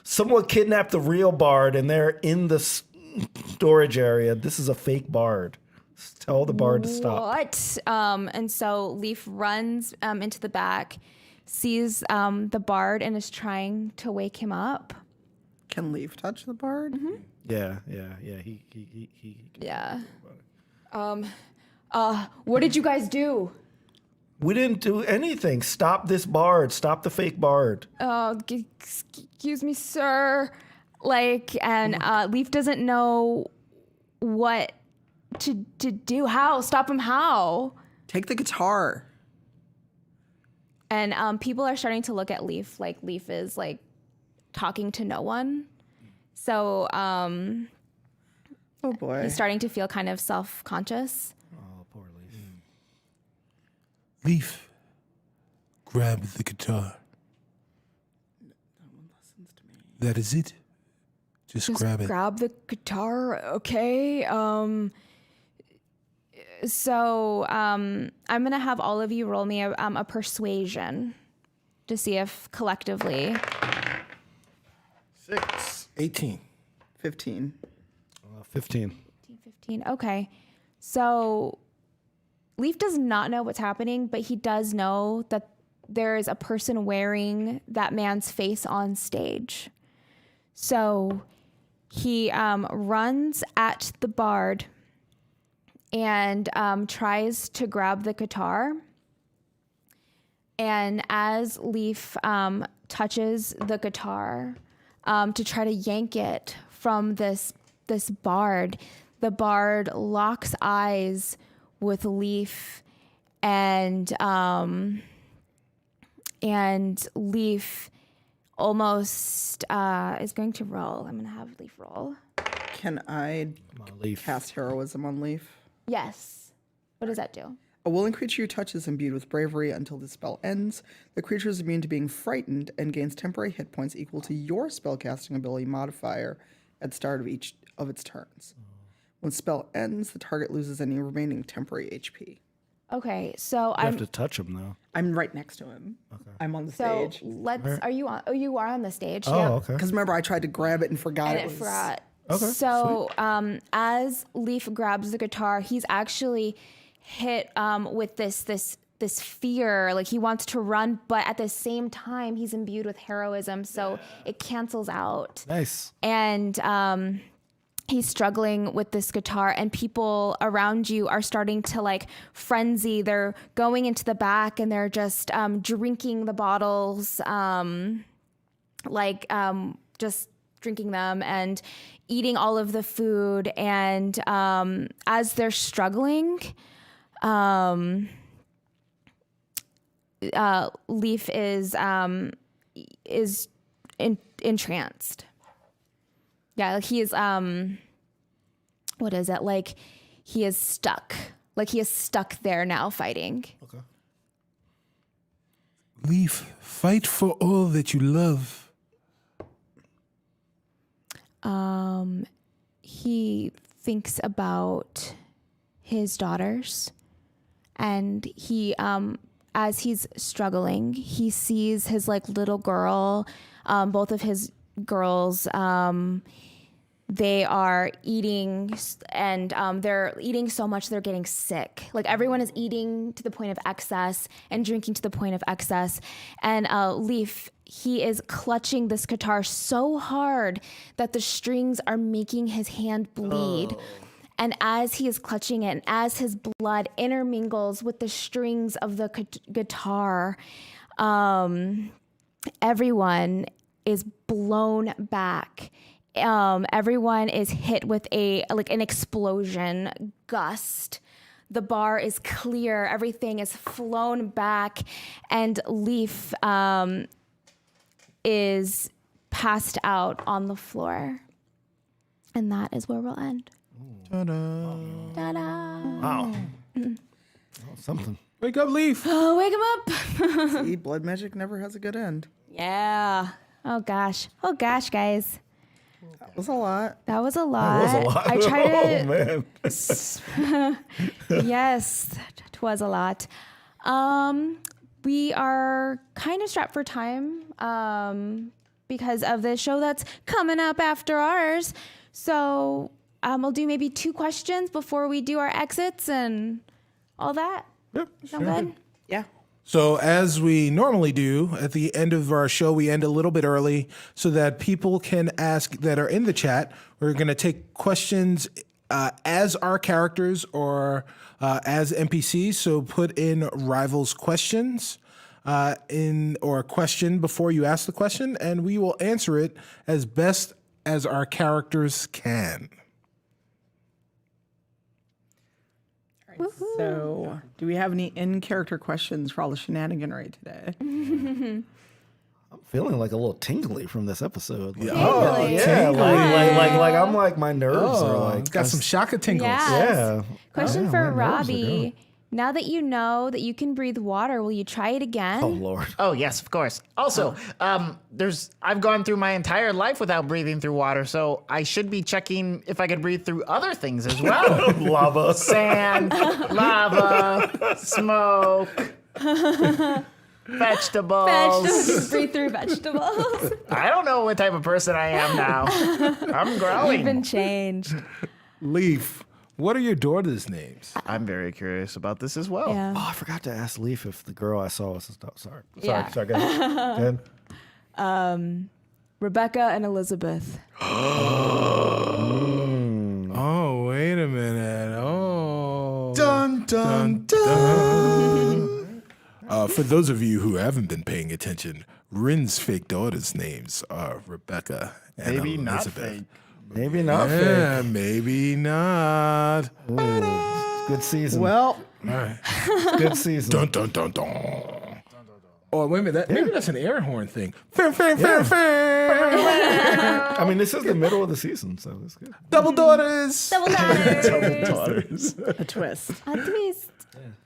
[SPEAKER 2] someone kidnapped the real bard and they're in the storage area. This is a fake bard. Tell the bard to stop.
[SPEAKER 1] What? And so Leaf runs into the back, sees the bard, and is trying to wake him up.
[SPEAKER 3] Can Leaf touch the bard?
[SPEAKER 2] Yeah. He
[SPEAKER 1] Yeah. What did you guys do?
[SPEAKER 2] We didn't do anything. Stop this bard. Stop the fake bard.
[SPEAKER 1] Excuse me, sir. And Leaf doesn't know what to do. How? Stop him how?
[SPEAKER 3] Take the guitar.
[SPEAKER 1] And people are starting to look at Leaf like Leaf is like talking to no one. So
[SPEAKER 3] Oh boy.
[SPEAKER 1] he's starting to feel kind of self-conscious.
[SPEAKER 2] Oh, poor Leaf.
[SPEAKER 5] Leaf, grab the guitar.
[SPEAKER 3] No one listens to me.
[SPEAKER 5] That is it. Just grab it.
[SPEAKER 7] Grab the guitar, okay?
[SPEAKER 1] So I'm gonna have all of you roll me a persuasion to see if collectively.
[SPEAKER 5] 18.
[SPEAKER 3] 15.
[SPEAKER 2] 15.
[SPEAKER 1] 15. Okay. So Leaf does not know what's happening, but he does know that there is a person wearing that man's face on stage. So he runs at the bard and tries to grab the guitar. And as Leaf touches the guitar to try to yank it from this bard, the bard locks eyes with Leaf, and Leaf almost is going to roll. I'm going to have Leaf roll.
[SPEAKER 3] Can I
[SPEAKER 2] Come on, Leaf.
[SPEAKER 3] cast heroism on Leaf?
[SPEAKER 1] Yes. What does that do?
[SPEAKER 3] A willing creature you touch is imbued with bravery until the spell ends. The creature is immune to being frightened and gains temporary hit points equal to your spellcasting ability modifier at the start of each of its turns. When spell ends, the target loses any remaining temporary HP.
[SPEAKER 1] Okay, so
[SPEAKER 2] You have to touch him though.
[SPEAKER 3] I'm right next to him. Okay. I'm on the
[SPEAKER 1] so
[SPEAKER 3] stage.
[SPEAKER 1] let's. Are you on? Oh, you are on the stage.
[SPEAKER 2] Oh, okay.
[SPEAKER 3] Because remember, I tried to grab it and forgot
[SPEAKER 1] And
[SPEAKER 3] it
[SPEAKER 1] it
[SPEAKER 3] was.
[SPEAKER 1] forgot.
[SPEAKER 2] Okay,
[SPEAKER 1] So as Leaf grabs the guitar, he's actually hit with this fear. Like he wants to run, but at the same time, he's imbued with heroism, so it cancels out.
[SPEAKER 2] Nice.
[SPEAKER 1] And he's struggling with this guitar, and people around you are starting to like frenzy. They're going into the back and they're just drinking the bottles, just drinking them and eating all of the food. And as they're struggling, Leaf is entranced. Yeah, like he is, what is it? Like he is stuck. Like he is stuck there now fighting.
[SPEAKER 2] Okay.
[SPEAKER 5] Leaf, fight for all that you love.
[SPEAKER 1] He thinks about his daughters, and he, as he's struggling, he sees his like little girl, both of his girls, they are eating, and they're eating so much they're getting sick. Like everyone is eating to the point of excess and drinking to the point of excess. And Leaf, he is clutching this guitar so hard that the strings are making his hand bleed. And as he is clutching it, and as his blood intermingles with the strings of the guitar, everyone is blown back. Everyone is hit with an explosion gust. The bar is clear. Everything is flown back, and Leaf is passed out on the floor. And that is where we'll end.
[SPEAKER 4] Ta-da.
[SPEAKER 1] Ta-da!
[SPEAKER 2] Wow. Something.
[SPEAKER 5] Wake up, Leaf.
[SPEAKER 1] Oh, wake him up!
[SPEAKER 3] See, blood magic never has a good end.
[SPEAKER 1] Yeah. Oh gosh, guys.
[SPEAKER 3] That was a lot.
[SPEAKER 1] That was a lot.
[SPEAKER 2] That was a lot.
[SPEAKER 1] I tried to.
[SPEAKER 2] Oh man.
[SPEAKER 1] Yes, it was a lot. We are kind of strapped for time because of the show that's coming up after ours. So we'll do maybe 2 questions before we do our exits and all that.
[SPEAKER 2] Yep.
[SPEAKER 1] Sound good?
[SPEAKER 3] Yeah.
[SPEAKER 5] So, as we normally do, at the end of our show, we end a little bit early so that people can ask that are in the chat. We're going to take questions as our characters or as NPCs. So, put in Rivals questions or a question before you ask the question, and we will answer it as best as our characters can.
[SPEAKER 3] So, do we have any in-character questions for all the shenaniganry today?
[SPEAKER 2] I'm feeling like a little tingly from this episode. Like,
[SPEAKER 5] Oh,
[SPEAKER 2] yeah, like I'm like my nerves are like
[SPEAKER 5] got some shaka tingles.
[SPEAKER 1] Yes.
[SPEAKER 2] yeah.
[SPEAKER 1] Question
[SPEAKER 2] Yeah,
[SPEAKER 1] for
[SPEAKER 2] my nerves are
[SPEAKER 1] Robbie.
[SPEAKER 2] going.
[SPEAKER 1] Now that you know that you can breathe water, will you try it again?
[SPEAKER 2] Oh Lord.
[SPEAKER 6] Oh yes, of course. Also, I've gone through my entire life without breathing through water, so I should be checking if I could breathe through other things as well.
[SPEAKER 2] Lava.
[SPEAKER 6] Sand, lava, smoke, vegetables.
[SPEAKER 1] Vegetables. Breathe through vegetables.
[SPEAKER 6] I don't know what type of person I am now. I'm
[SPEAKER 1] You've
[SPEAKER 6] growing.
[SPEAKER 1] been changed.
[SPEAKER 5] Leaf, what are your daughters' names?
[SPEAKER 4] I'm very curious about this as well.
[SPEAKER 1] Yeah.
[SPEAKER 2] Oh, I forgot to ask Leaf if the girl I saw was his daughter. Sorry.
[SPEAKER 1] Yeah.
[SPEAKER 2] Sorry, go ahead. Go ahead.
[SPEAKER 7] Rebecca and Elizabeth.
[SPEAKER 5] Oh, wait a minute. Oh.
[SPEAKER 4] Dun dun dun.
[SPEAKER 5] For those of you who haven't been paying attention, Rin's fake daughters' names are Rebecca and
[SPEAKER 4] Maybe not
[SPEAKER 5] Elizabeth.
[SPEAKER 4] fake.
[SPEAKER 2] Maybe not
[SPEAKER 5] Yeah, maybe not.
[SPEAKER 2] fake. Ooh, good season.
[SPEAKER 3] Well,
[SPEAKER 2] Good season.
[SPEAKER 5] Dun dun dun dun. Oh, wait a minute. Maybe that's an air horn thing. Fair, fair, fair, fair.
[SPEAKER 2] I mean, this is the middle of the season, so it's good.
[SPEAKER 5] Double daughters.
[SPEAKER 1] Double daughters.
[SPEAKER 4] Daughters.
[SPEAKER 3] a twist.
[SPEAKER 1] A twist.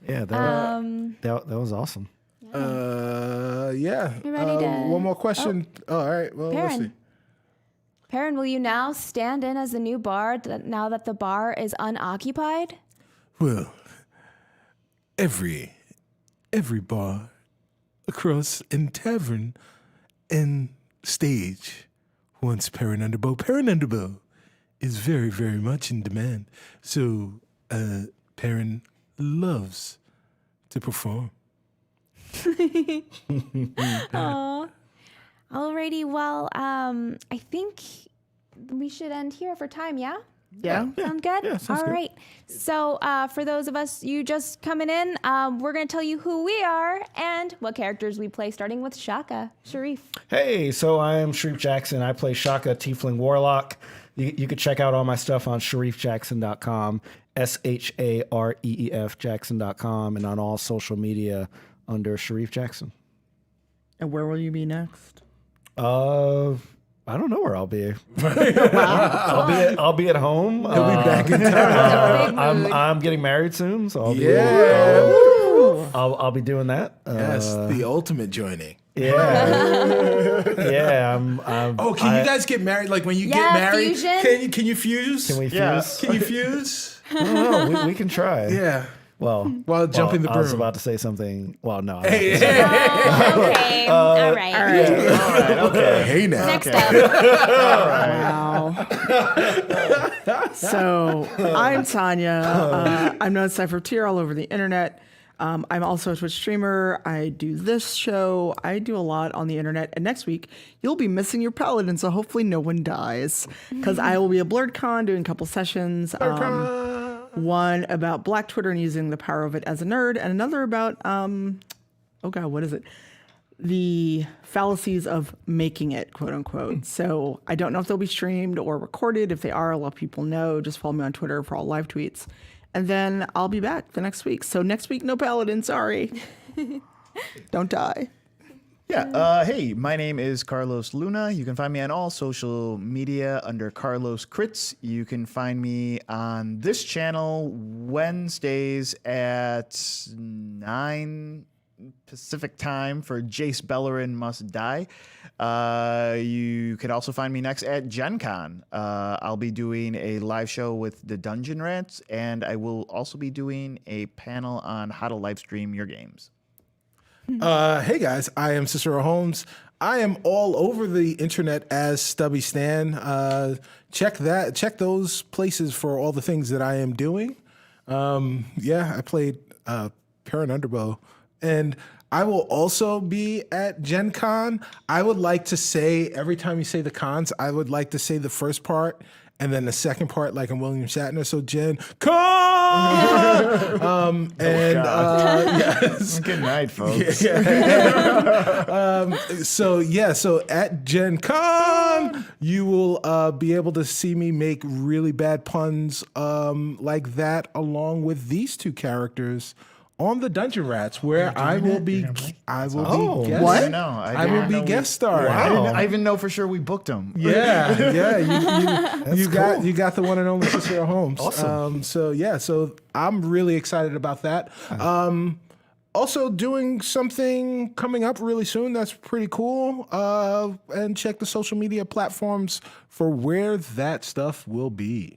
[SPEAKER 2] Yeah, that was awesome.
[SPEAKER 5] Yeah.
[SPEAKER 1] You ready to-
[SPEAKER 5] One more question. Oh, all right. Well, let's see.
[SPEAKER 1] Perrin. Perrin, will you now stand in as the new bard now that the bar is unoccupied?
[SPEAKER 5] Well, every bar across in tavern and stage wants Perrin Underbow. Perrin Underbow is very, very much in demand. So Perrin loves to perform.
[SPEAKER 1] Alrighty, well, I think we should end here for time, yeah?
[SPEAKER 3] Yeah.
[SPEAKER 1] Sound good?
[SPEAKER 2] Yeah, sounds
[SPEAKER 1] All
[SPEAKER 2] good.
[SPEAKER 1] right. So for those of us you just coming in, we're going to tell you who we are and what characters we play, starting with Shaka. Shareef.
[SPEAKER 2] Hey, so I am Shareef Jackson. I play Shaka, Tiefling Warlock. You can check out all my stuff on ShareefJackson.com, SHAREEF Jackson.com, and on all social media under Shareef Jackson.
[SPEAKER 3] And where will you be next?
[SPEAKER 2] I don't know where I'll be. I'll be at home.
[SPEAKER 5] He'll be back in town.
[SPEAKER 2] I'm getting married soon, so I'll be doing that.
[SPEAKER 5] Yes, the ultimate joining.
[SPEAKER 2] Yeah. I'm
[SPEAKER 5] Oh, can you guys get married? Like when you
[SPEAKER 1] Yeah,
[SPEAKER 5] get married,
[SPEAKER 1] fusion.
[SPEAKER 5] can you fuse?
[SPEAKER 2] Can we fuse?
[SPEAKER 5] Can you fuse?
[SPEAKER 2] I don't know. We can try.
[SPEAKER 5] Yeah.
[SPEAKER 2] Well,
[SPEAKER 5] Jump in the
[SPEAKER 2] I was
[SPEAKER 5] broom.
[SPEAKER 2] about to say something. Well, no.
[SPEAKER 1] Okay. All right.
[SPEAKER 4] Okay.
[SPEAKER 5] Hey now.
[SPEAKER 1] Next up.
[SPEAKER 3] Wow. So I'm Tanya. I'm known as Cypher Tier all over the internet. I'm also a Twitch streamer. I do this show. I do a lot on the internet. And next week, you'll be missing your paladin, so hopefully no one dies. Because I will be at BlurredCon doing a couple sessions. One about Black Twitter and using the power of it as a nerd, and another about, oh God, what is it? The fallacies of making it, quote unquote. So I don't know if they'll be streamed or recorded. If they are, I'll let people know. Just follow me on Twitter for all live tweets. And then I'll be back the next week. So next week, no paladin, sorry. Don't die.
[SPEAKER 4] Yeah. Hey, my name is Carlos Luna. You can find me on all social media under Carlos Crits. You can find me on this channel Wednesdays at 9 Pacific time for Jace Bellerin Must Die. You could also find me next at Gen Con. I'll be doing a live show with the Dungeon Rats, and I will also be doing a panel on how to live stream your games.
[SPEAKER 5] Hey guys, I am Cicero Holmes. I am all over the internet as Stubby Stan. Check those places for all the things that I am doing. I played Perrin Underbow, and I will also be at Gen Con. I would like to say, every time you say the cons, I would like to say the first part and then the second part like I'm William Shatner. So Gen Con! Yes.
[SPEAKER 4] Good night, folks.
[SPEAKER 5] So at Gen Con, you will be able to see me make really bad puns like that along with these two characters on the Dungeon Rats, where I will be guest.
[SPEAKER 4] I
[SPEAKER 5] will be guest starring.
[SPEAKER 4] I didn't know for sure we booked him.
[SPEAKER 5] Yeah. You got the one and only Cicero Holmes.
[SPEAKER 2] Awesome.
[SPEAKER 5] So I'm really excited about that. Also doing something coming up really soon that's pretty cool. And check the social media platforms for where that stuff will be.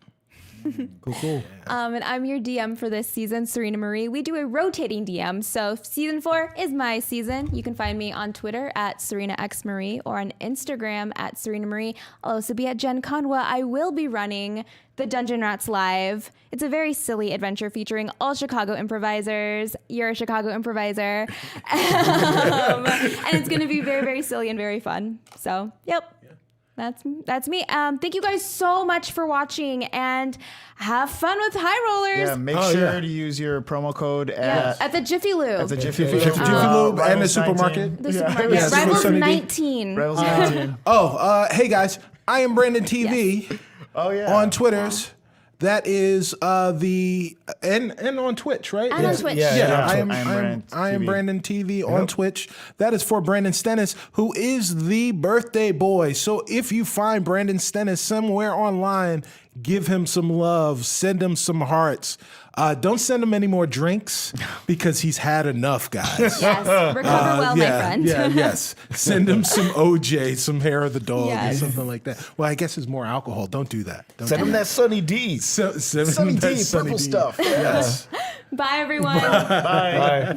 [SPEAKER 5] Cool.
[SPEAKER 1] And I'm your DM for this season, Serena Marie. We do a rotating DM, so season 4 is my season. You can find me on Twitter at SerenaXMarie or on Instagram at Serena Marie. I'll also be at Gen Con, where I will be running the Dungeon Rats Live. It's a very silly adventure featuring all Chicago improvisers. You're a Chicago improviser. And it's going to be very, very silly and very fun. So, yep. That's me. Thank you guys so much for watching, and have fun with High Rollers.
[SPEAKER 4] Yeah, make sure to use your promo code
[SPEAKER 1] At the Jiffy Lube.
[SPEAKER 4] at the Jiffy
[SPEAKER 5] Jiffy Lube and the supermarket.
[SPEAKER 1] The supermarket.
[SPEAKER 5] Yeah,
[SPEAKER 1] Rivals
[SPEAKER 5] Sunny D.
[SPEAKER 1] 19.
[SPEAKER 4] Rivals 19.
[SPEAKER 5] Hey guys, I am Brandon TV
[SPEAKER 4] Oh yeah.
[SPEAKER 5] on Twitters. That is and on Twitch, right?
[SPEAKER 1] And on Twitch.
[SPEAKER 2] Yeah.
[SPEAKER 5] I am
[SPEAKER 4] Brandon
[SPEAKER 5] TV on Twitch. That is for Brandon Stennis, who is the birthday boy. So if you find Brandon Stennis somewhere online, give him some love, send him some hearts. Don't send him any more drinks because he's had enough, guys.
[SPEAKER 1] Yes, recover well, my friend.
[SPEAKER 5] Yes. Send him some OJ, some hair of the dog,
[SPEAKER 1] Yes.
[SPEAKER 5] or something like that. Well, I guess it's more alcohol. Don't do that. Don't
[SPEAKER 2] Send
[SPEAKER 5] do
[SPEAKER 2] him that Sunny D.
[SPEAKER 5] Send him
[SPEAKER 4] Sunny
[SPEAKER 5] that
[SPEAKER 4] D,
[SPEAKER 5] Sunny
[SPEAKER 4] purple
[SPEAKER 5] D.
[SPEAKER 4] stuff.
[SPEAKER 5] Yes.
[SPEAKER 1] Bye, everyone.
[SPEAKER 2] Bye.